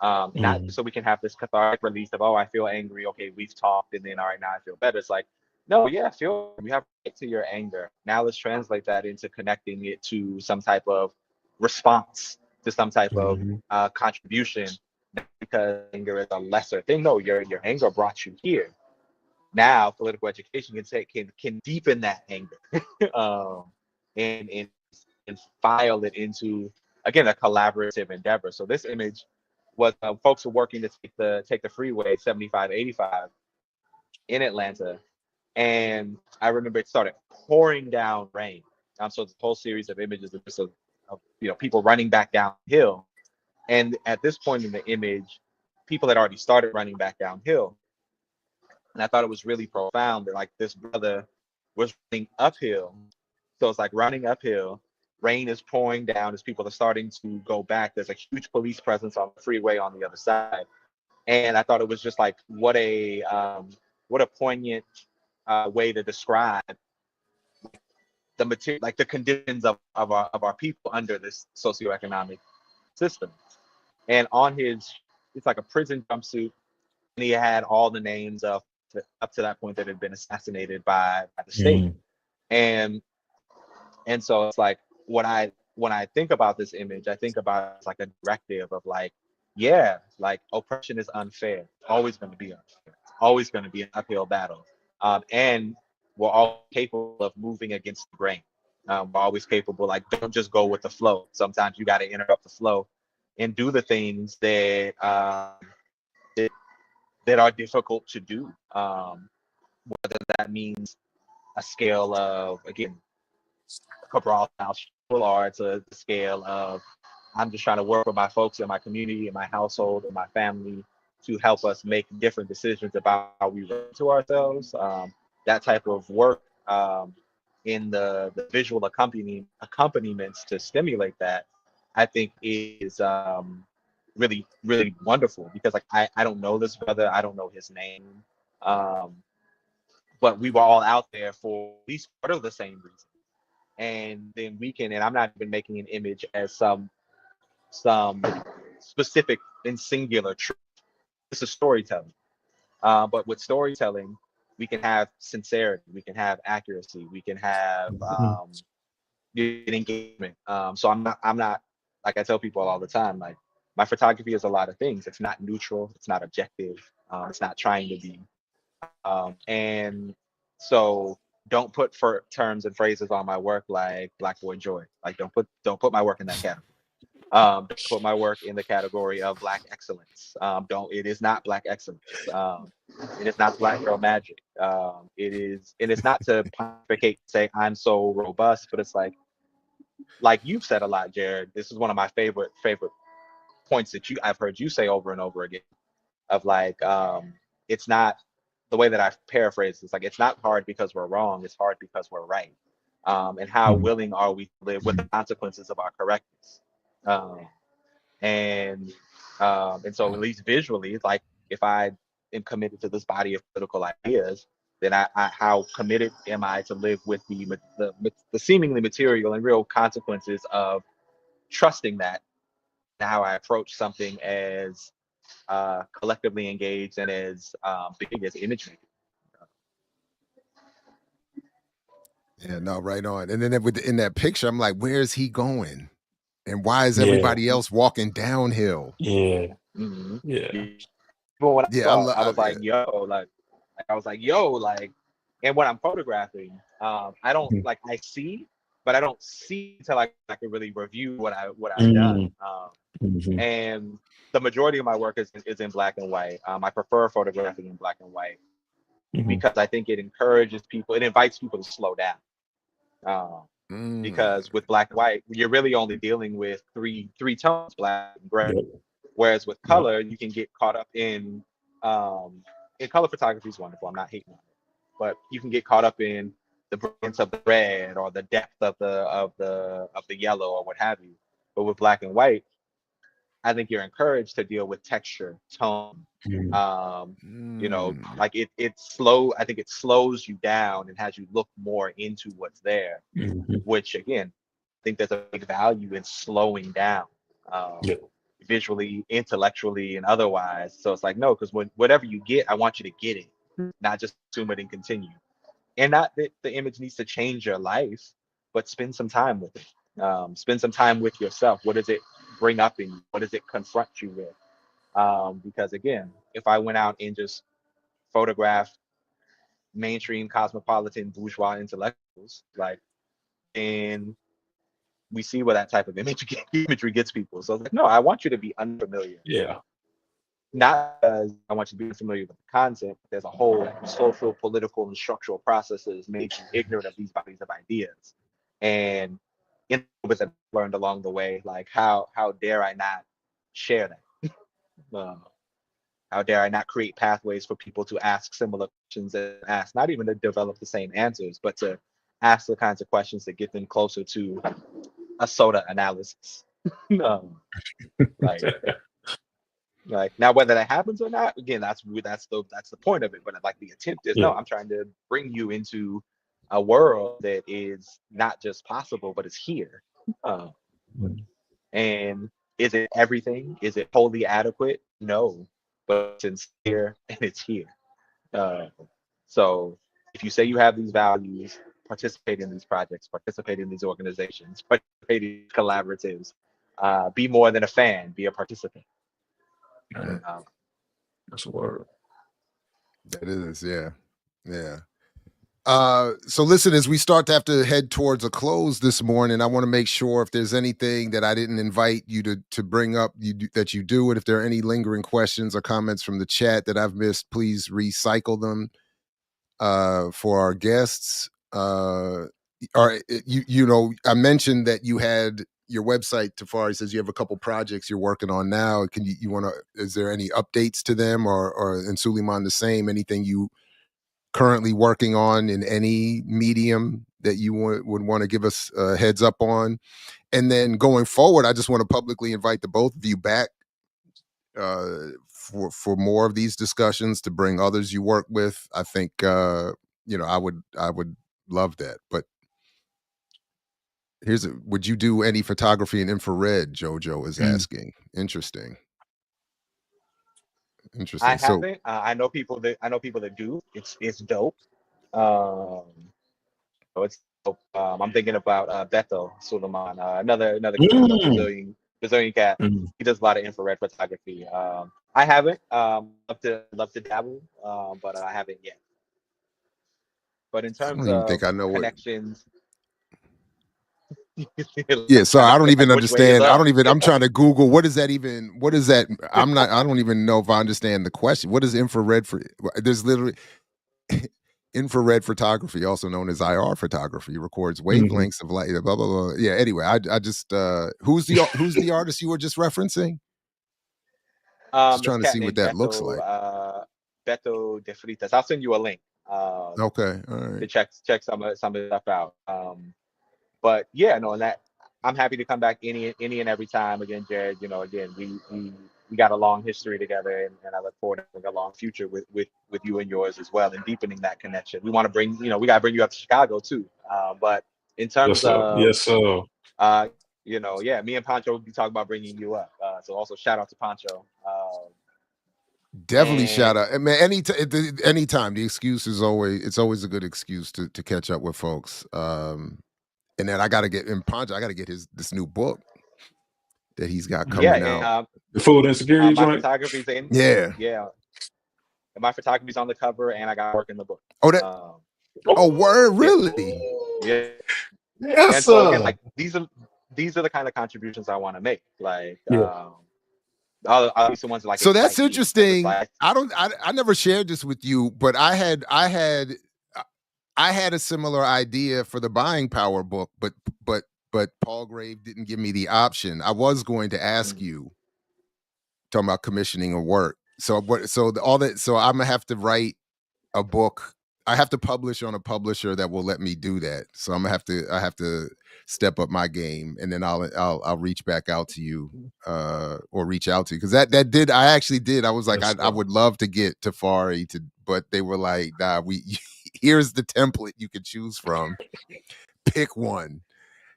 Not Mm-hmm. so we can have this cathartic release of, oh, I feel angry. Okay, we've talked, and then all right, now I feel better. It's like, no, yeah, feel you have right to your anger. Now let's translate that into connecting it to some type of response, to some type of Mm-hmm. contribution. Because anger is a lesser thing. No, your anger brought you here. Now political education can deepen that anger, um, and and file it into, again, a collaborative endeavor. So this image was folks were working to take the freeway 7585 in Atlanta, and I remember it started pouring down rain. So it's a whole series of images of just of people running back downhill, and at this point in the image, people had already started running back downhill, and I thought it was really profound that like this brother was running uphill. So it's like running uphill, rain is pouring down as people are starting to go back. There's a huge police presence on the freeway on the other side. And I thought it was just like what a poignant way to describe the material, like the conditions of our people under this socioeconomic system. And on it's like a prison jumpsuit, and he had all the names of up to that point that had been assassinated by the state. Mm-hmm. And so it's like when I think about this image, I think about it as like a directive of like, yeah, like oppression is unfair. It's always going to be unfair. It's always going to be an uphill battle. And we're all capable of moving against the grain. We're always capable, like, don't just go with the flow. Sometimes you got to interrupt the flow and do the things that, that are difficult to do. Whether that means a scale of, again, Cabral style or it's a scale of, I'm just trying to work with my folks in my community, in my household, in my family, to help us make different decisions about how we relate to ourselves. That type of work, in the visual accompaniments to stimulate that, I think is really, really wonderful, because like I don't know this brother, I don't know his name, um, but we were all out there for at least part of the same reason. and then we can, and I'm not even making an image as some specific and singular truth. It's a storytelling. But with storytelling, we can have sincerity, we can have accuracy, we can have engagement. So I'm not like I tell people all the time, like my photography is a lot of things. It's not neutral, it's not objective, it's not trying to be. And so don't put for terms and phrases on my work like Black Boy Joy. Like don't put my work in that category. Don't put my work in the category of Black excellence. It is not Black excellence. It is not Black girl magic. It is, and it's not to pontificate, say I'm so robust, but it's like you've said a lot, Jared. This is one of my favorite points that I've heard you say over and over again. Of like, it's not the way that I paraphrase this. Like, it's not hard because we're wrong. It's hard because we're right. And how willing are we to live with the consequences of our correctness? And so at least visually, like if I am committed to this body of political ideas, then how committed am I to live with the seemingly material and real consequences of trusting that, and how I approach something as collectively engaged and as big as image making. Yeah, no, right on. And then in that picture, I'm like, where's he going? And why is everybody else walking downhill? Yeah. Mm-hmm. Yeah. But when Yeah, I was like, yo, like, and when I'm photographing, I don't like I see, but I don't see until I can really review what I've done. And the majority of my work is in black and white. I prefer photographing in black and white because I think it encourages people, it invites people to slow down. Because with black and white, you're really only dealing with three tones, black and gray. Whereas with color, you can get caught up in color photography is wonderful. I'm not hating on it, but you can get caught up in the brilliance of the red or the depth of the yellow or what have you. But with black and white, I think you're encouraged to deal with texture, tone. You know, like I think it slows you down and has you look more into what's there, which again, I think there's a big value in slowing down. Visually, intellectually, and otherwise. So it's like, no, because whatever you get, I want you to get it, not just assume it and continue. And not that the image needs to change your life, but spend some time with it. Spend some time with yourself. What does it bring up in you? What does it confront you with? Because again, if I went out and just photographed mainstream cosmopolitan bourgeois intellectuals, like, and we see where that type of imagery gets people. So it's like, no, I want you to be unfamiliar. Yeah. Not because I want you to be familiar with the content, but there's a whole social, political, and structural processes made you ignorant of these bodies of ideas. And in with that I learned along the way, like how dare I not share that? How dare I not create pathways for people to ask similar questions and ask, not even to develop the same answers, but to ask the kinds of questions that get them closer to a soda analysis. Like now, whether that happens or not, again, that's the point of it. But like the attempt is, no, I'm trying to bring you into a world that is not just possible, but it's here. And is it everything? Is it wholly adequate? No, but it's sincere and it's here. So if you say you have these values, participate in these projects, participate in these organizations, participate in collaboratives. Be more than a fan, be a participant. That's a word. That is, yeah. So listen, as we start to have to head towards a close this morning, I want to make sure if there's anything that I didn't invite you to bring up, that you do it. If there are any lingering questions or comments from the chat that I've missed, please recycle them for our guests. I mentioned that you had your website, Tafari says you have a couple projects you're working on now. Can you want to, is there any updates to them or and Suleiman the same, anything you currently working on in any medium that you would want to give us a heads up on? And then going forward, I just want to publicly invite the both of you back for more of these discussions, to bring others you work with. I think I would love that. But Would you do any photography in infrared? Jojo is asking. Interesting. I So haven't. I know people that do. It's dope. Um, so it's dope. I'm thinking about Beto Suleiman, another Mm. Brazilian cat. Mm. He does a lot of infrared photography. I haven't. Love to dabble, but I haven't yet. But in I terms don't even of think I know what. connections, Yeah, so trying to I don't figure even out which way is understand. up. I'm trying to Google what is that even? What is that? I don't even know if I understand the question. What is infrared for? There's literally infrared photography, also known as IR photography, records wavelengths of light. Blah blah blah. Yeah. Anyway, I just who's the artist you were just referencing? Just This trying to cat see what named that looks like. Beto de Fritas. I'll send you a link Okay. All right. to check some of the stuff out. But yeah, no, and that I'm happy to come back any and every time. Again, Jared, again, we got a long history together, and I look forward to having a long future with you and yours as well, and deepening that connection. We want to bring, we got to bring you up to Chicago too. But in Yes, terms sir. of, Yes, sir. yeah, me and Pancho will be talking about bringing you up. So also shout out to Pancho. Definitely shout out. I mean, anytime. The excuse is always a good excuse to catch up with folks. And then I got to get in Poncho. I got to get this new book that he's got coming out. The food insecurity My joint. photography's in. Yeah. Yeah. My photography's on the cover, and I got work in the book. Oh, word, really? Yeah. Yes, And so again, sir. like these are the kind of contributions I want to make. Like, Yeah. obviously ones that like So that's excite me. So it's interesting. like, I never shared this with you, but I had a similar idea for the buying power book, but Paul Grave didn't give me the option. I was going to ask you, talking about commissioning a work. So I'm gonna have to write a book. I have to publish on a publisher that will let me do that. So I have to step up my game, and then I'll reach back out to you or reach out to you, because I actually did. I was like, I would love to get Tafari but they were like, nah, here's the template you could choose from. Pick one.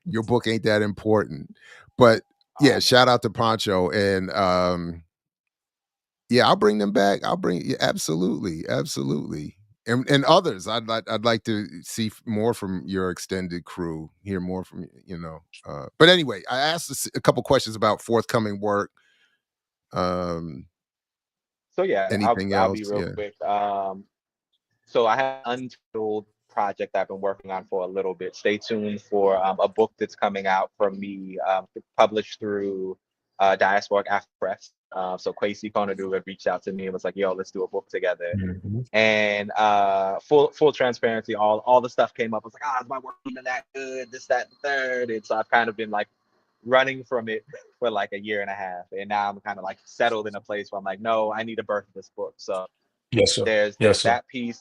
Your book ain't that important. But yeah, shout out to Pancho, and yeah, I'll bring them back. Absolutely. And others. I'd like to see more from your extended crew, hear more from but anyway, I asked a couple questions about forthcoming work. so yeah, Anything I'll be else? real Yeah. quick. So I have an untitled project I've been working on for a little bit. Stay tuned for a book that's coming out from me, published through Diasporic After Press. So Kwesi Konadu had reached out to me and was like, "Yo, let's do a book together." And full transparency, all the stuff came up. I was like, is my work even that good? This, that, and the third. And so I've kind of been like running from it for like a year and a half, and now I'm kind of like settled in a place where I'm like, no, I need to birth this book. So Yes, sir. there's Yes, sir. that piece.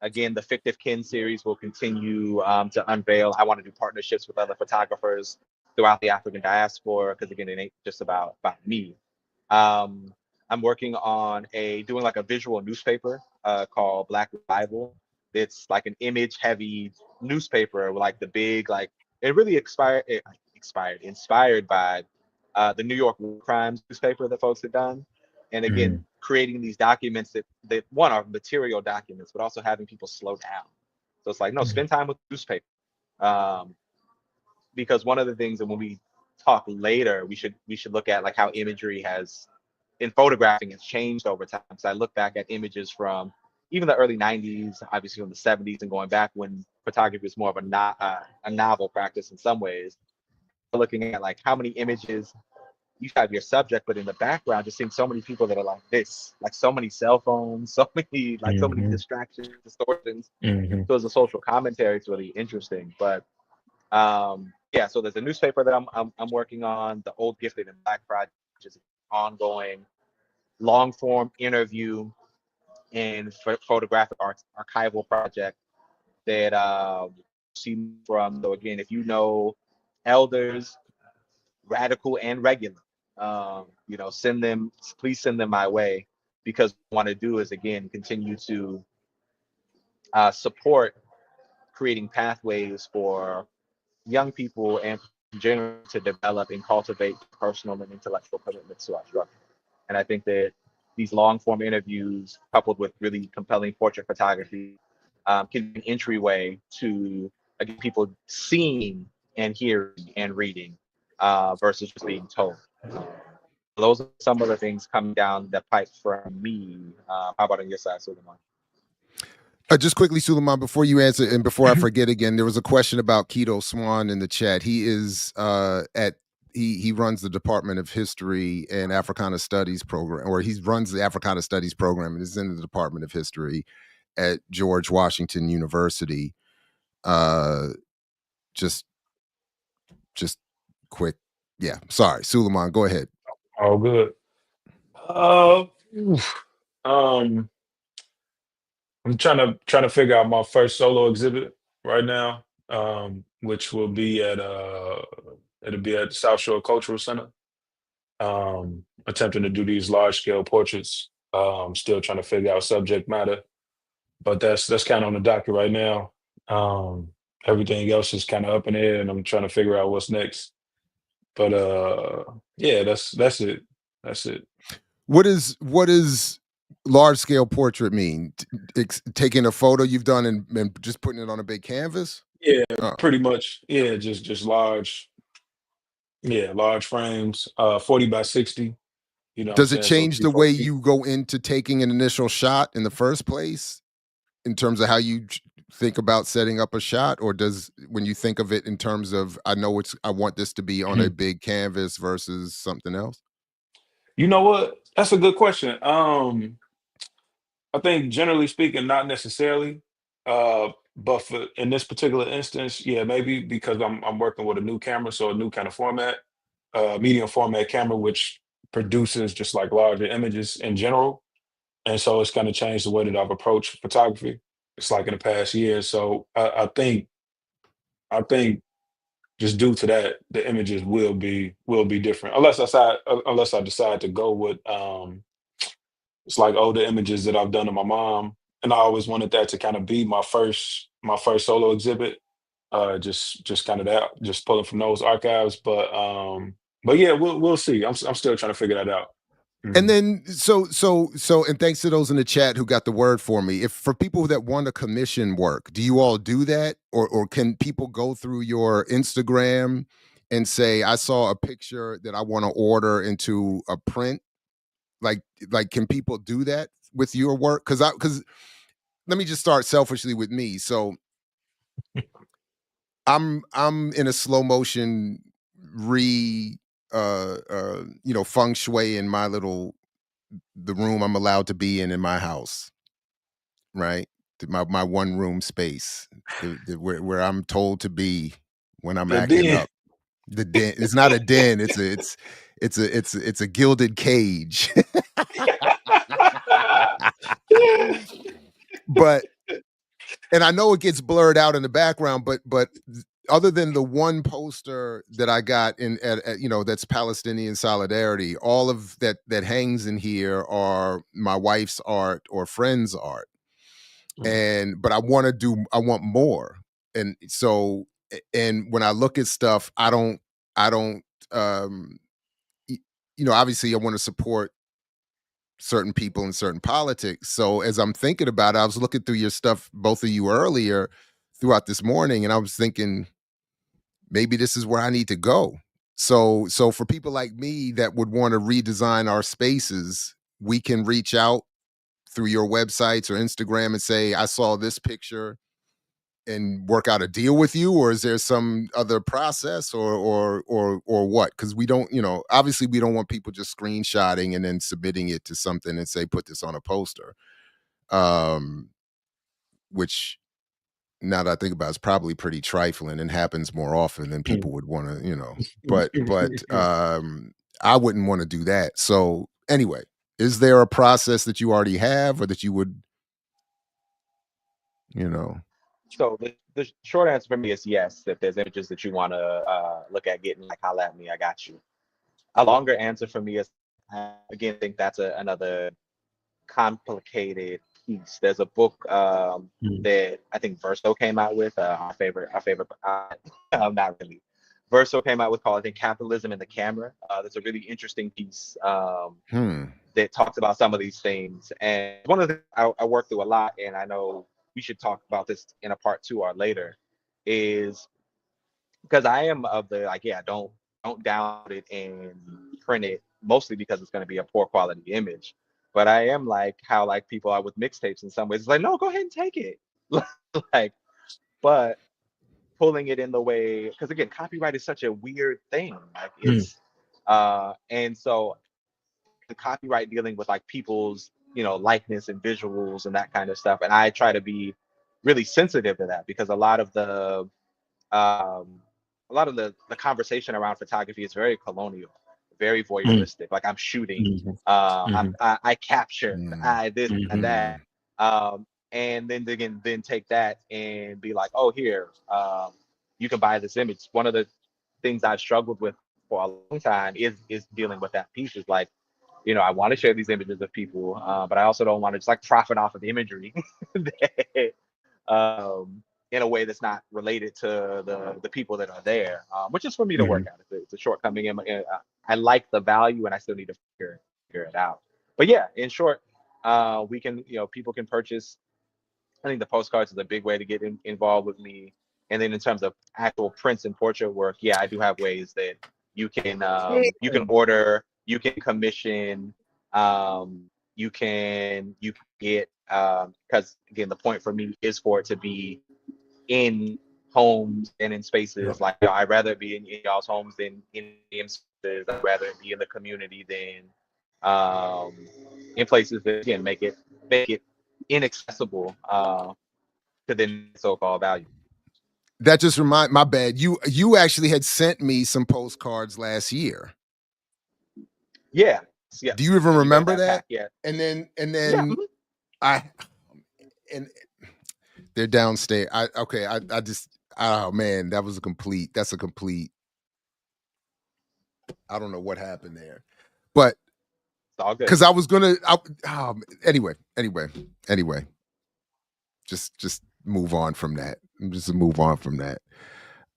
Again, the Fictive Kin series will continue to unveil. I want to do partnerships with other photographers throughout the African diaspora, because again, it ain't just about me. I'm working on doing like a visual newspaper called Black Revival. It's like an image heavy newspaper with like the big, like, it really inspired by the New York War Crimes newspaper that folks had done. And again, creating these documents that one are material documents, but also having people slow down. So it's like, no, spend time with newspaper. Because one of the things that when we talk later, we should look at like how imagery in photographing has changed over time. So I look back at images from even the early 90s, obviously from the 70s, and going back when photography was more of a novel practice in some ways. Looking at like how many images you have your subject, but in the background, just seeing so many people that are like this, like so many cell phones, so many distractions, distortions. So as a social commentary, it's really interesting. But yeah, so there's a newspaper that I'm working on, the Old Gifted and Black Project, which is an ongoing long form interview and photographic archival project that see from. So again, if you know elders, radical and regular, please send them my way, because what I want to do is again continue to support creating pathways for young people and generally to develop and cultivate personal and intellectual commitments to our struggle. And I think that these long form interviews, coupled with really compelling portrait photography, can be an entryway to, again, people seeing and hearing and reading versus just being told. Those are some of the things coming down the pipe from me. How about on your side, Suleiman? Just quickly, Suleiman, before you answer and before I forget again, there was a question about Keto Swan in the chat. He is he runs the Department of History and Africana Studies program, or he runs the Africana Studies program and is in the Department of History at George Washington University. Just quick. Yeah, sorry. Suleiman, go ahead. All good. Oof. I'm trying to figure out my first solo exhibit right now, which will be at it'll be at the South Shore Cultural Center. Attempting to do these large scale portraits. Still trying to figure out subject matter, but that's kind of on the docket right now. Everything else is kind of up in the air, and I'm trying to figure out what's next. But yeah, that's it. That's it. What is large scale portrait mean? Taking a photo you've done and just putting it on a big canvas? Yeah, Oh. pretty much. Yeah, just large. Yeah, large frames, 40 by 60. You know what I'm Does it saying? So change 3, the 4 way feet. you go into taking an initial shot in the first place in terms of how you think about setting up a shot? Or does, when you think of it in terms of, I want this to be on a big canvas versus something else? You know what? That's a good question. I think generally speaking, not necessarily. But for in this particular instance, yeah, maybe because I'm working with a new camera, so a new kind of format, medium format camera, which produces just like larger images in general. And so it's kind of changed the way that I've approached photography. It's like in the past year. So I think just due to that, the images will be different. Unless I decide to go with it's like older images that I've done of my mom. And I always wanted that to kind of be my first solo exhibit. Just kind of that, just pulling from those archives. But yeah, we'll see. I'm still trying to figure that out. And Mhm. then and thanks to those in the chat who got the word for me. If for people that want to commission work, do you all do that? Or can people go through your Instagram and say, I saw a picture that I want to order into a print? Like can people do that with your work? Because let me just start selfishly with me. So I'm in a slow motion feng shui in my little the room I'm allowed to be in my house, right? My one room space, where I'm told to be when I'm The acting den. up. The den. It's not a den. It's a gilded cage. But and I know it gets blurred out in the background, but other than the one poster that I got that's Palestinian solidarity, all of that hangs in here are my wife's art or friends' art. But I want more. And so and when I look at stuff, I don't um obviously I want to support certain people and certain politics. So as I'm thinking about it, I was looking through your stuff, both of you earlier throughout this morning, and I was thinking maybe this is where I need to go. So for people like me that would want to redesign our spaces, we can reach out through your websites or Instagram and say, I saw this picture and work out a deal with you, or is there some other process or what? Because we don't, obviously we don't want people just screenshotting and then submitting it to something and say put this on a poster, which now that I think about it, is probably pretty trifling and happens more often than people would want to, but I wouldn't want to do that. So anyway, is there a process that you already have or that you would, So the short answer for me is yes. If there's images that you want to look at getting, like, holla at me, I got you. A longer answer for me is, I again think that's another complicated piece. There's a book Mm. that I think Verso came out with. Our favorite. Not really. Verso came out with called I think Capitalism and the Camera. That's a really interesting piece Hmm. that talks about some of these things. And one of the things I work through a lot, and I know we should talk about this in a part two or later, is because I am of the like, yeah, don't download it and print it, mostly because it's going to be a poor quality image. But I am like how like people are with mixtapes in some ways. It's like, no, go ahead and take it. Like, but pulling it in the way, because again, copyright is such a weird thing. Like Mm. it's and so the copyright dealing with like people's, likeness and visuals and that kind of stuff. And I try to be really sensitive to that because um, a lot of the conversation around photography is very colonial, very Mm. voyeuristic. Like I'm shooting, Mhm. I'm Mhm. I captured, Mm. I this and Mhm. that, and then they can then take that and be like, oh here, you can buy this image. One of the things I've struggled with for a long time is dealing with that piece. Is like, I want to share these images of people, but I also don't want to just like profit off of the imagery. that, in a way that's not related to the people that are there, which is for me to work Mhm. out. It's a shortcoming. I like the value, and I still need to figure it out. But yeah, in short, we can, people can purchase. I think the postcards is a big way to get involved with me. And then in terms of actual prints and portrait work, yeah, I do have ways that you can order, you can commission, you can get because again the point for me is for it to be in homes and in Yeah. spaces like I'd rather be in y'all's homes than in spaces. I'd rather be in the community than um, in places that again make it inaccessible to the so-called value. That just my bad. You actually had sent me some postcards last year. Yeah, yeah. Do you even When you get remember that that? pack, yeah, And yeah. then I and they're downstairs. I just oh man, that's a complete I don't know what happened there. But It's all good. because I was gonna anyway, just move on from that. Just move on from that.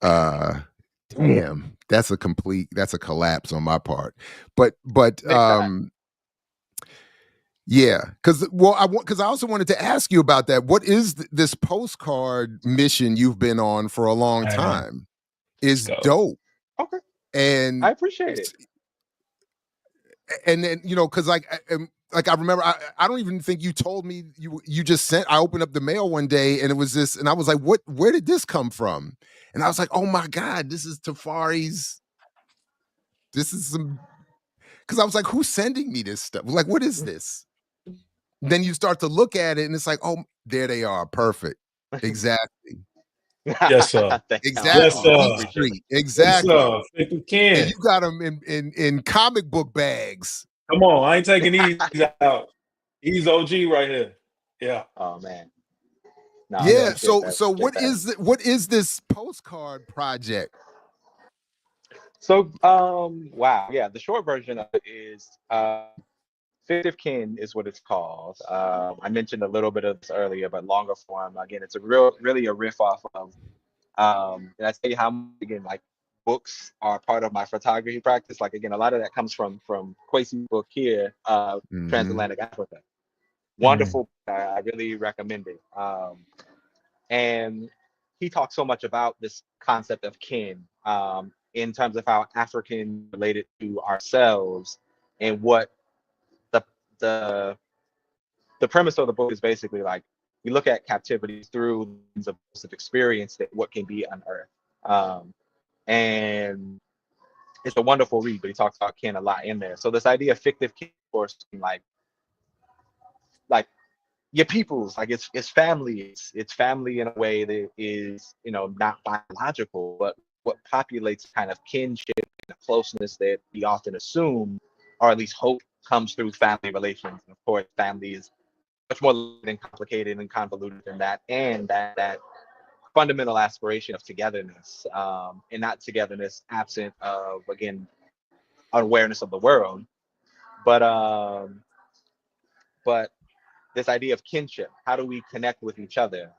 Uh damn, that's a collapse on my part. But Next time. yeah, because I also wanted to ask you about that. What is this postcard mission you've been on for a long Man, time? let's Is go. dope. Okay, I And appreciate it. and then because like I remember I don't even think you told me you just sent. I opened up the mail one day and it was this, and I was like, where did this come from? And I was like, oh my god, this is Tafari's. This is some because I was like, who's sending me this stuff? Like, what is this? Then you start to look at it and it's like, oh, there they are. Perfect. Exactly. Yes, sir. Yes, Exactly. I Eat sir. appreciate it. Street. Yes, Exactly. sir. Think we And can. you got them in comic book bags. Come on, I ain't taking these out. He's OG right here. Yeah. Oh man, no, I Yeah. Yeah. appreciate So that. what Appreciate that. is what is this postcard project? So, wow, yeah, the short version of it is Fictive Kin is what it's called. I mentioned a little bit of this earlier, but longer form. Again, it's really a riff off of. And I tell you how much, again, like books are part of my photography practice. Like again, a lot of that comes from Kwesi's book here, Hmm. Transatlantic Africa. Mm. Wonderful. I really recommend it. And he talks so much about this concept of kin in terms of how African related to ourselves and what the the the premise of the book is basically like we look at captivity through the lens of experience that what can be unearthed. Um, and it's a wonderful read, but he talks about kin a lot in there. So this idea of fictive kin, of course, like your peoples, like it's family, it's family in a way that is not biological, but what populates kind of kinship and the closeness that we often assume, or at least hope, comes through family relations. And of course, family is much more and complicated and convoluted than that, and that fundamental aspiration of togetherness, and not togetherness absent of again awareness of the world, but but this idea of kinship. How do we connect with each other?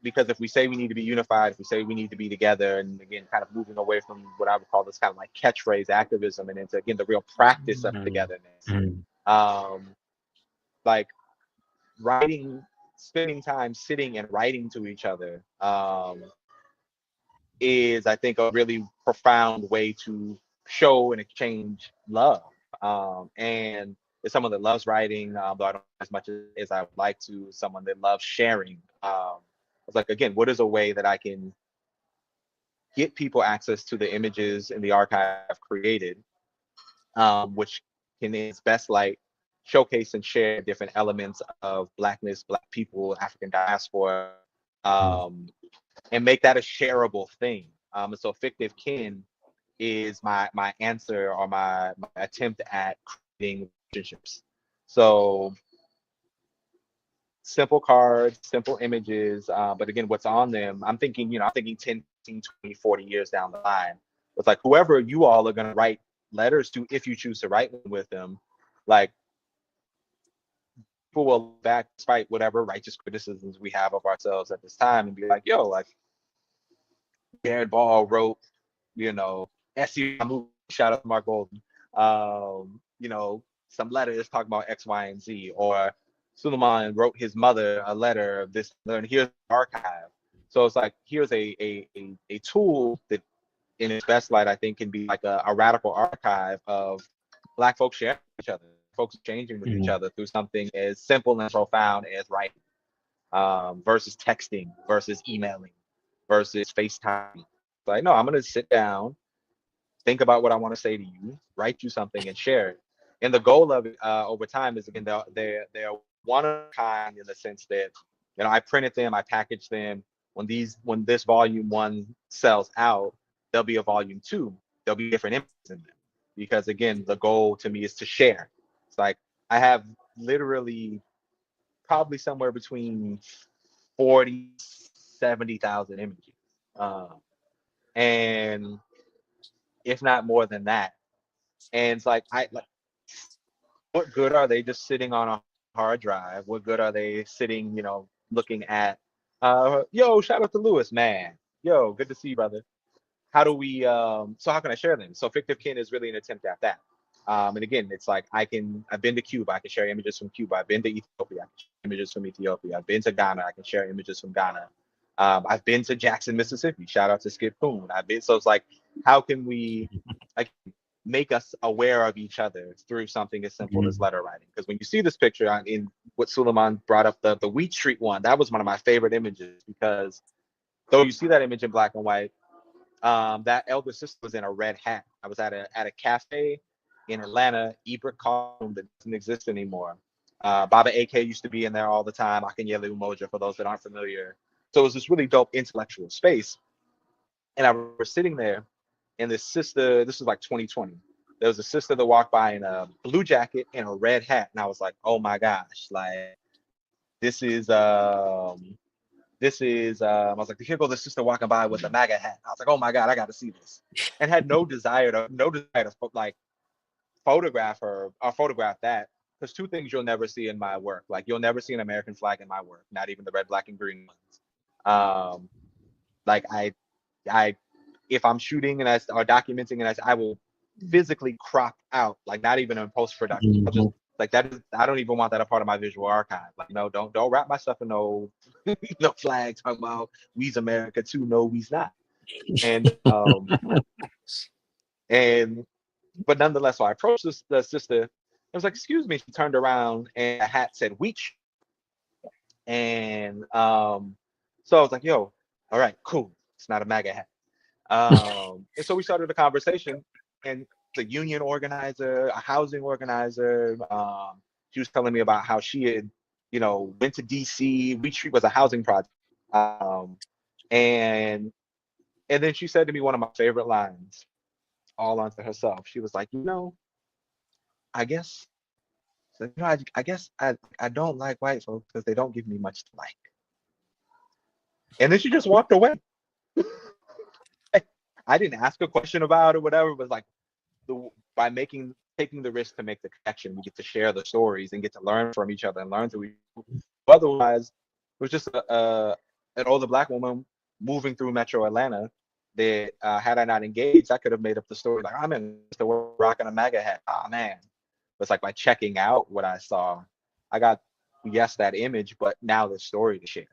Because if we say we need to be unified, if we say we need to be together, and again, kind of moving away from what I would call this kind of like catchphrase activism and into, again, the real practice of togetherness, like writing, spending time sitting and writing to each other is, I think, a really profound way to show and exchange love. And as someone that loves writing, though I don't as much as I would like to, someone that loves sharing. It's like, again, what is a way that I can get people access to the images in the archive I've created, which can, in its best light, showcase and share different elements of Blackness, Black people, African diaspora, and make that a shareable thing. And so fictive kin is my answer, or my attempt at creating relationships. So simple cards, simple images, but again, what's on them, I'm thinking 10, 15, 20, 40 years down the line. It's like, whoever you all are going to write letters to, if you choose to write with them, like, people will look back, despite whatever righteous criticisms we have of ourselves at this time, and be like, yo, like, Jared Ball wrote, S.C. shout out to Mark Golden, some letters talking about X, Y, and Z, or Suleiman wrote his mother a letter of this, and here's the archive. So it's like, here's a tool that, in its best light, I think can be like a radical archive of Black folks sharing with each other, folks changing with each other through something as simple and profound as writing, versus texting, versus emailing, versus FaceTime. Like, no, I'm going to sit down, think about what I want to say to you, write you something, and share it. And the goal of it over time is, again, they're one of a kind, in the sense that, I printed them, I packaged them. When this volume 1 sells out, there'll be a volume 2. There'll be different images in them, because again, the goal to me is to share. It's like, I have literally probably somewhere between 40, 70,000 images, and if not more than that. And it's like, what good are they just sitting on a hard drive? What good are they sitting, looking at? Yo, shout out to Lewis, man. Yo, good to see you, brother. How do we? So how can I share them? So fictive kin is really an attempt at that. And again, it's like, I've been to Cuba, I can share images from Cuba. I've been to Ethiopia, I can share images from Ethiopia. I've been to Ghana, I can share images from Ghana. I've been to Jackson, Mississippi. Shout out to Skip Poon. So it's like, how can we make us aware of each other through something as simple as letter writing? Because when you see this picture, in what Suleiman brought up, the Wheat Street one, that was one of my favorite images, because though you see that image in black and white, that elder sister was in a red hat. I was at a cafe in Atlanta, Ebert Column, that doesn't exist anymore. Baba AK used to be in there all the time. Akinyele Umoja, for those that aren't familiar. So it was this really dope intellectual space. And I was sitting there, and this sister, this was like 2020. There was a sister that walked by in a blue jacket and a red hat. And I was like, oh my gosh, like, this is, I was like, here goes the sister walking by with a MAGA hat. I was like, oh my God, I got to see this. And had no desire to like photograph her or photograph that. There's two things you'll never see in my work. Like, you'll never see an American flag in my work, not even the red, black, and green ones. Like, if I'm shooting or documenting, and I will physically crop out, like, not even in post-production. I'll just, like, that is, I don't even want that a part of my visual archive. Like, no, don't wrap my stuff in no flags talking about we's America too. No, we's not. And but nonetheless, so I approached the sister. I was like, excuse me. She turned around and a hat said "Wheat." And so I was like, yo, all right, cool. It's not a MAGA hat. And so we started a conversation, and the union organizer, a housing organizer, she was telling me about how she had, went to DC. Wheat Street was a housing project. And then she said to me one of my favorite lines, all onto herself. She was like, I guess, I guess I don't like white folks because they don't give me much to like. And then she just walked away. I didn't ask a question about it, whatever, but like, by making taking the risk to make the connection. We get to share the stories and get to learn from each other and learn through each other. Otherwise, it was just an older black woman moving through Metro Atlanta that had I not engaged, I could have made up the story like, I'm in the world rocking a MAGA hat. Oh man. But it's like by checking out what I saw, I got, yes, that image, but now the story to share.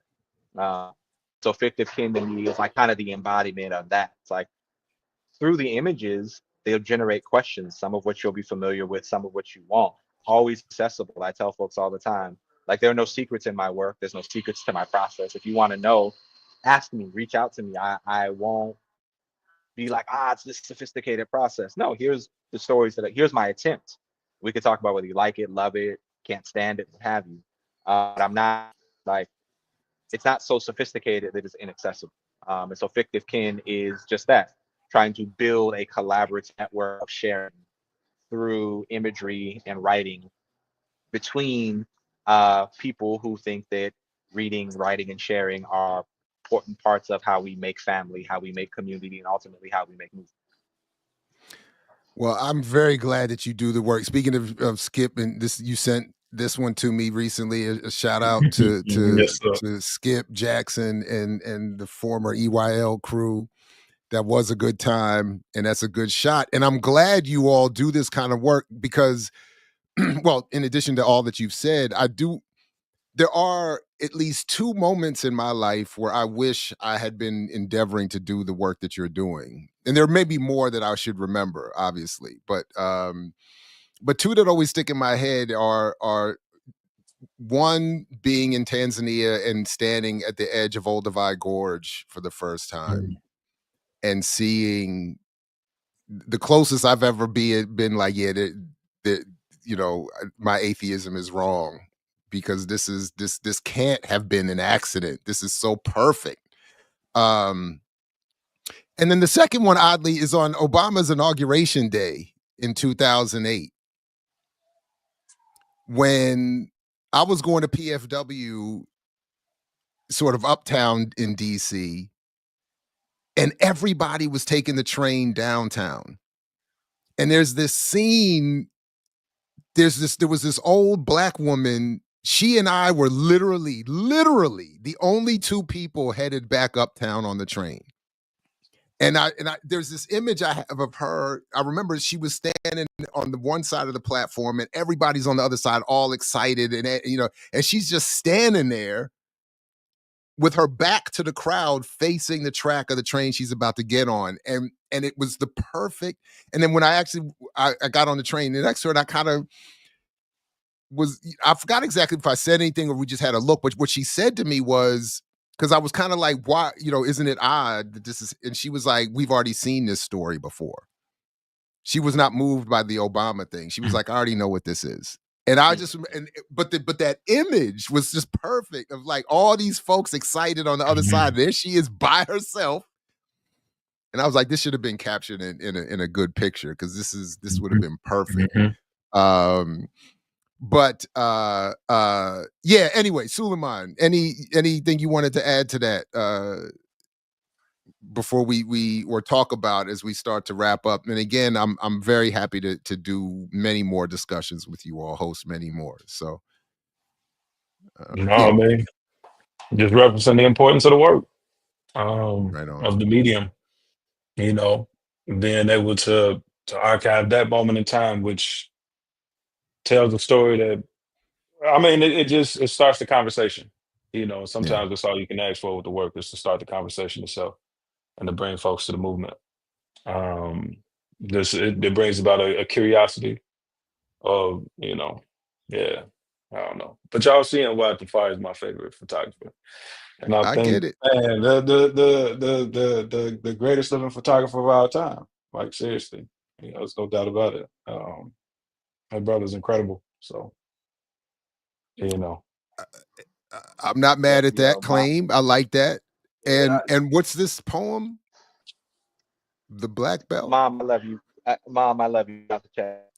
So fictive kin to me is like kind of the embodiment of that. It's like through the images, they'll generate questions, some of which you'll be familiar with, some of which you won't. Always accessible. I tell folks all the time, like there are no secrets in my work. There's no secrets to my process. If you want to know, ask me, reach out to me. I won't be like, it's this sophisticated process. No, here's the stories here's my attempt. We could talk about whether you like it, love it, can't stand it, what have you. But I'm not like, it's not so sophisticated that it's inaccessible. And so fictive kin is just that, trying to build a collaborative network of sharing through imagery and writing between people who think that reading, writing, and sharing are important parts of how we make family, how we make community, and ultimately how we make movement. Well, I'm very glad that you do the work. Speaking of Skip, and this, you sent this one to me recently. A shout out to Yes, sir. to Skip Jackson and the former EYL crew. That was a good time, and that's a good shot. And I'm glad you all do this kind of work because, well, in addition to all that you've said, there are at least 2 moments in my life where I wish I had been endeavoring to do the work that you're doing. And there may be more that I should remember, obviously, but 2 that always stick in my head are one, being in Tanzania and standing at the edge of Olduvai Gorge for the first time and seeing the closest I've ever been like, yeah, you know, my atheism is wrong because this can't have been an accident. This is so perfect. And then the second one, oddly, is on Obama's inauguration day in 2008, when I was going to PFW, sort of uptown in DC, and everybody was taking the train downtown. And there's this scene, there was this old black woman. She and I were literally the only 2 people headed back uptown on the train. And there's this image I have of her. I remember she was standing on the one side of the platform and everybody's on the other side, all excited. And, you know, and she's just standing there with her back to the crowd facing the track of the train she's about to get on. And it was the perfect. And then when I got on the train next to her, and I kind of I forgot exactly if I said anything or we just had a look, but what she said to me was, because I was kind of like, why, you know, isn't it odd that this is, and she was like, we've already seen this story before. She was not moved by the Obama thing. She was like, I already know what this is. And I just, but that image was just perfect of like all these folks excited on the other side. There she is by herself. And I was like, this should have been captured in a good picture, because this would have been perfect. But yeah, anyway, Suleiman, anything you wanted to add to that before we or talk about as we start to wrap up? And again, I'm very happy to do many more discussions with you all, host many more. So no, man, just referencing the importance of the work, right on, of the medium, you know, being able to archive that moment in time, which tells a story that, I mean, it starts the conversation. You know, sometimes that's all you can ask for with the work, is to start the conversation itself and to bring folks to the movement. It brings about a curiosity of, you know, yeah, I don't know. But y'all seeing why Tafari is my favorite photographer. And I think, get it. man, the greatest living photographer of our time. Like, seriously, you know, there's no doubt about it. My brother's incredible. So, you know. I'm not mad at that claim. I like that. And what's this poem? The Black Belt? Mom, I love you. Mom, I love you. Out the chat.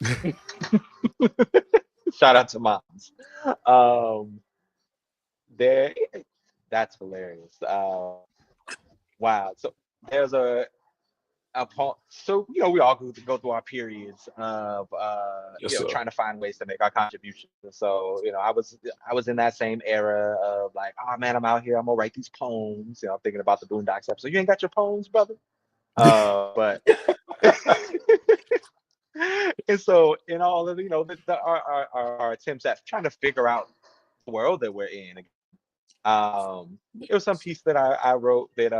Shout out to moms. There, that's hilarious. Wow. So there's so we all go through our periods of Yes, sir. trying to find ways to make our contributions. So I was in that same era of like, oh man, I'm out here, I'm gonna write these poems. I'm thinking about the Boondocks episode. You ain't got your poems, brother. But and so in all of our attempts at trying to figure out the world that we're in, it was some piece that I wrote that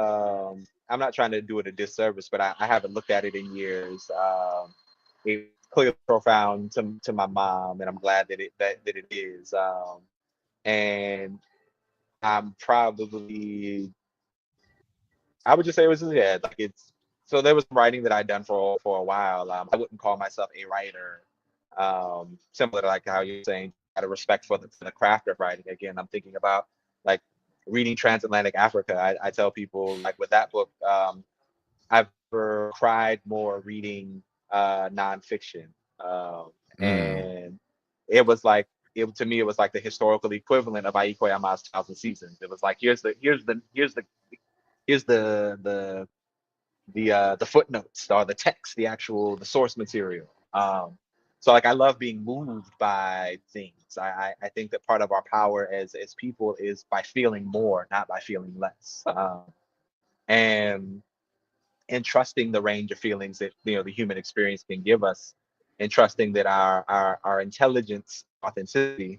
I'm not trying to do it a disservice, but I haven't looked at it in years. It's clearly profound to my mom, and I'm glad that it is. And I'm probably I would just say it was like it's so there was writing that I'd done for a while. I wouldn't call myself a writer. Similar to like how you're saying, out of respect for the craft of writing. Again, I'm thinking about like reading Transatlantic Africa. I tell people like with that book, I've never cried more reading nonfiction. And it was like to me it was like the historical equivalent of Aiko Yama's Thousand Seasons. It was like here's the footnotes or the text, the source material. So like I love being moved by things. I think that part of our power as people is by feeling more, not by feeling less. And trusting the range of feelings that the human experience can give us, and trusting that our intelligence, authenticity,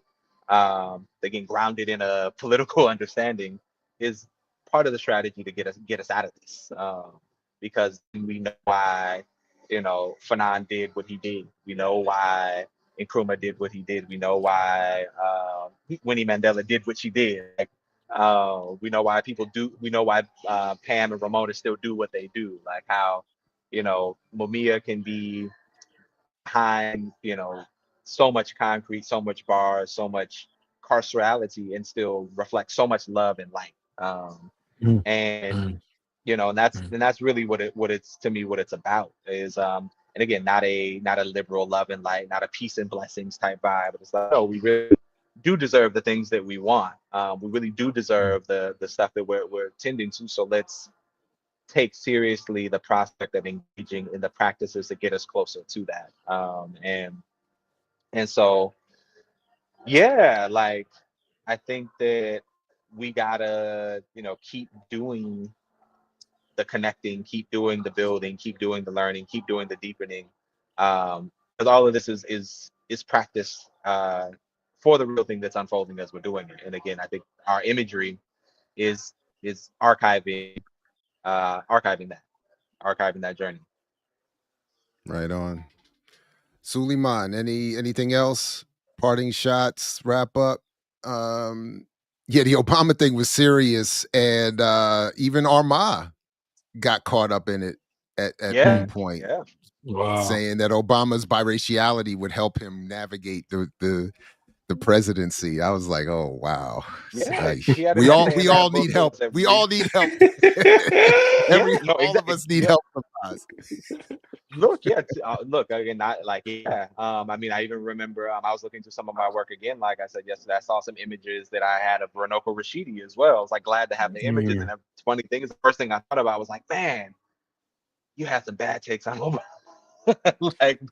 again grounded in a political understanding, is part of the strategy to get us out of this. Because we know why Fanon did what he did. We know why Nkrumah did what he did. We know why Winnie Mandela did what she did. Like, we know why people do. We know why Pam and Ramona still do what they do. Like how, Mumia can be behind, so much concrete, so much bars, so much carcerality, and still reflect so much love and light. Mm, And mm, that's really what it's to me what it's about is and again not a liberal love and light, not a peace and blessings type vibe, but it's like, no, we really do deserve the things that we want. We really do mm. deserve the stuff that we're tending to. So let's take seriously the prospect of engaging in the practices that get us closer to that. And so yeah, like I think that we gotta keep doing the connecting, keep doing the building, keep doing the learning, keep doing the deepening. Because all of this is practice for the real thing that's unfolding as we're doing it. And again, I think our imagery is archiving that journey. Right on. Suleiman, anything else? Parting shots, wrap up. Yeah, the Obama thing was serious, and even Arma got caught up in it at one Yeah, point, yeah, Wow. saying that Obama's biraciality would help him navigate the presidency. I was like, oh wow. yeah. Like, He had a we all essay in we that all book need that help. was a We re- all need help. yeah, no, All of exactly. us need Yeah, help sometimes. look, yeah, look again, not like yeah. I mean, I even remember I was looking through some of my work again. Like I said yesterday, I saw some images that I had of Runoko Rashidi as well. I was like glad to have the images. And Mm, the funny thing is, the first thing I thought about was like, man, you had some bad takes on Obama.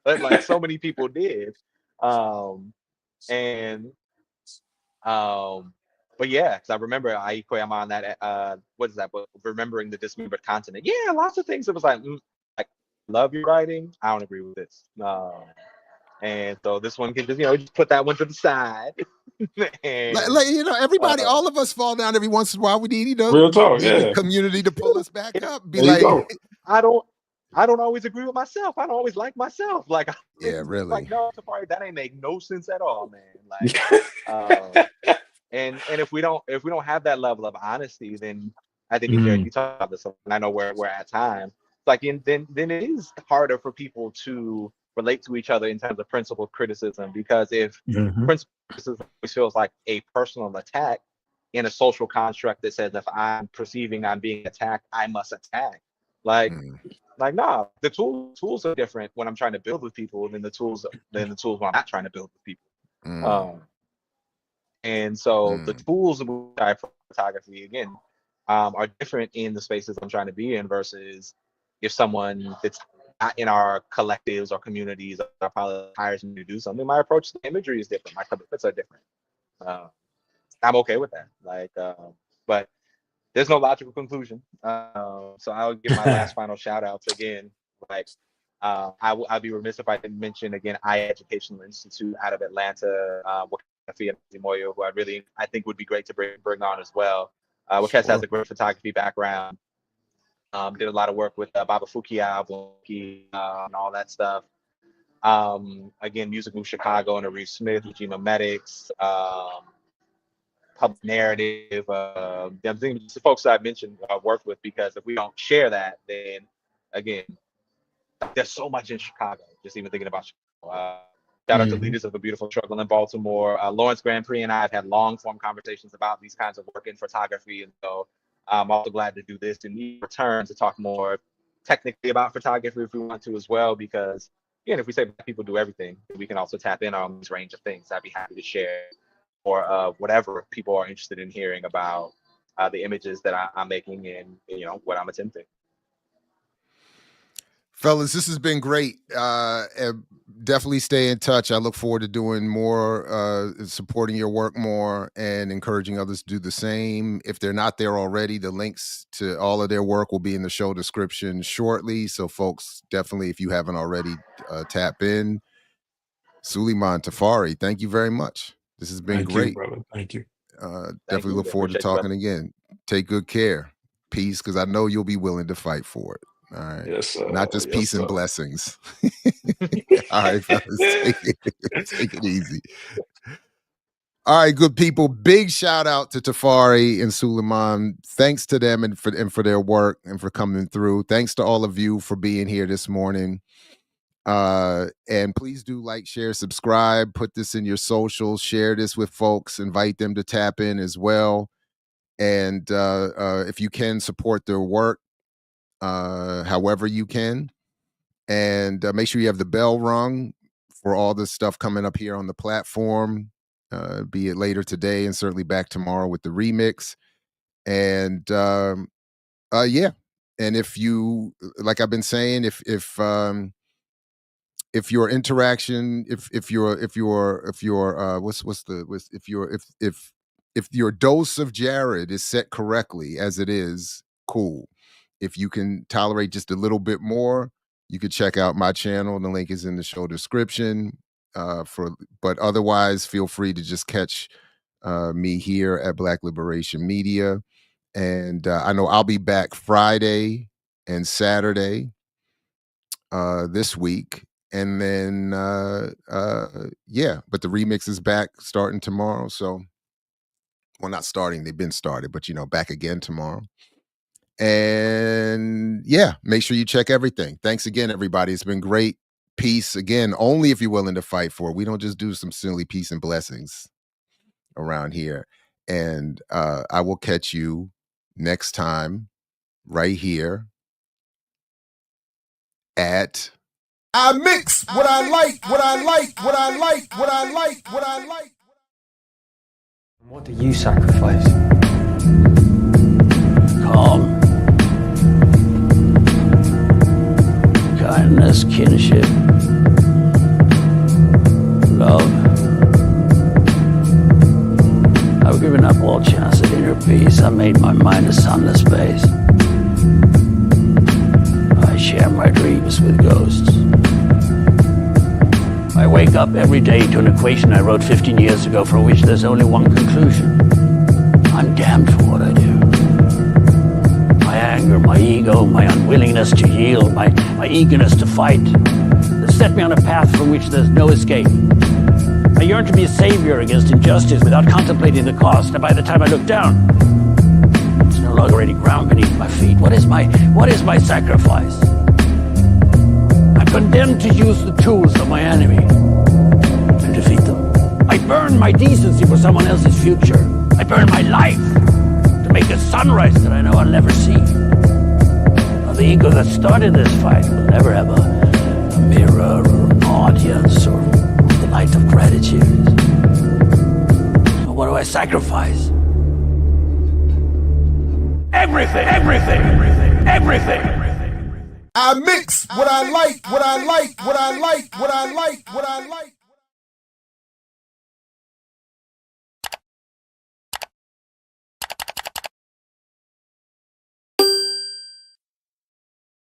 But like so many people did. Um, and um, but yeah, because I remember Aiko on that. What is that book? Remembering the Dismembered Continent. Yeah, lots of things. It was like love your writing. I don't agree with this. And so this one can just put that one to the side. And Everybody, uh, all of us fall down every once in a while. We need, real talk. the Yeah. community to pull us back up. Be There you like, go. I don't I don't always agree with myself. I don't always like myself. Like yeah, it's really. like no, Tafari, that ain't make no sense at all, man. Like um and if we don't have that level of honesty, then I think and Jared, Mm, you talk about this, and I know we're at time. It's like then it is harder for people to relate to each other in terms of principled criticism, because if mhm, principled criticism always feels like a personal attack in a social construct that says if I'm perceiving I'm being attacked, I must attack. Like Mm, nah, the tools are different when I'm trying to build with people than the tools when I'm not trying to build with people. mm, Um, and so the mm. tools of photography, again, are different in the spaces I'm trying to be in versus if someone that's not in our collectives or communities or probably hires me to do something, my approach to the imagery is different. My commitments are different. I'm okay with that. Like, but there's no logical conclusion. So I'll give my last final shout outs again. Like, I'd be remiss if I didn't mention again Educational Institute out of Atlanta, Tafari Melisizwe, who I think would be great to bring on as well. Wakes has a great photography background. Did a lot of work with Baba Fukia, and all that stuff. Again, Music Move Chicago and Arif Smith, Regina Medics, Public Narrative. The folks that I mentioned worked with, because if we don't share that, then again, there's so much in Chicago. Just even thinking about Chicago. Shout out to Leaders of the Beautiful Struggle in Baltimore. Lawrence Grand Prix and I have had long form conversations about these kinds of work in photography, and so I'm also glad to do this in return to talk more technically about photography if we want to as well, because again, if we say Black people do everything, we can also tap in on this range of things. I'd be happy to share, or whatever people are interested in hearing about the images that I'm making and what I'm attempting. Fellas, this has been great. Definitely stay in touch. I look forward to doing more, supporting your work more, and encouraging others to do the same. If they're not there already, the links to all of their work will be in the show description shortly. So folks, definitely, if you haven't already, tap in. Suleiman, Tafari, thank you very much. This has been great. You, brother. Thank you. Definitely look forward to talking again. Take good care. Peace, because I know you'll be willing to fight for it. All right. Yes, sir. Not just peace and blessings. All right, fellas. Take it easy. All right, good people. Big shout out to Tafari and Suleiman. Thanks to them and for their work and for coming through. Thanks to all of you for being here this morning. And please do like, share, subscribe, put this in your socials, share this with folks, invite them to tap in as well. And if you can, support their work however you can. And make sure you have the bell rung for all the stuff coming up here on the platform, be it later today and certainly back tomorrow with the remix. And yeah. And if you, like I've been saying, if your interaction, if your dose of Jared is set correctly as it is, cool. If you can tolerate just a little bit more, you could check out my channel. The link is in the show description. But otherwise, feel free to just catch me here at Black Liberation Media. And I know I'll be back Friday and Saturday this week. And then, yeah, but the remix is back starting tomorrow. So, well, not starting, they've been started, but, back again tomorrow. And yeah, make sure you check everything. Thanks again, everybody. It's been great. Peace again, only if you're willing to fight for it. We don't just do some silly peace and blessings around here. And I will catch you next time right here at I mix what I like, what I like, what I like, what I like, what I like. What do you sacrifice? Calm, kindness, kinship, love. I've given up all chance at inner peace. I made my mind a sunless space. I share my dreams with ghosts. I wake up every day to an equation I wrote 15 years ago for which there's only one conclusion. I'm damned for what I do. My anger, my ego, my unwillingness to yield, my eagerness to fight, that set me on a path from which there's no escape. I yearn to be a savior against injustice without contemplating the cost, and by the time I look down, there's no longer any ground beneath my feet. What is my sacrifice? I'm condemned to use the tools of my enemy and defeat them. I burn my decency for someone else's future. I burn my life to make a sunrise that I know I'll never see. Now, the ego that started this fight will never have a mirror or an audience or the light of gratitude. So what do I sacrifice? Everything, everything, everything, everything. I mix what I like, what I like, what I like, what I like, what I like.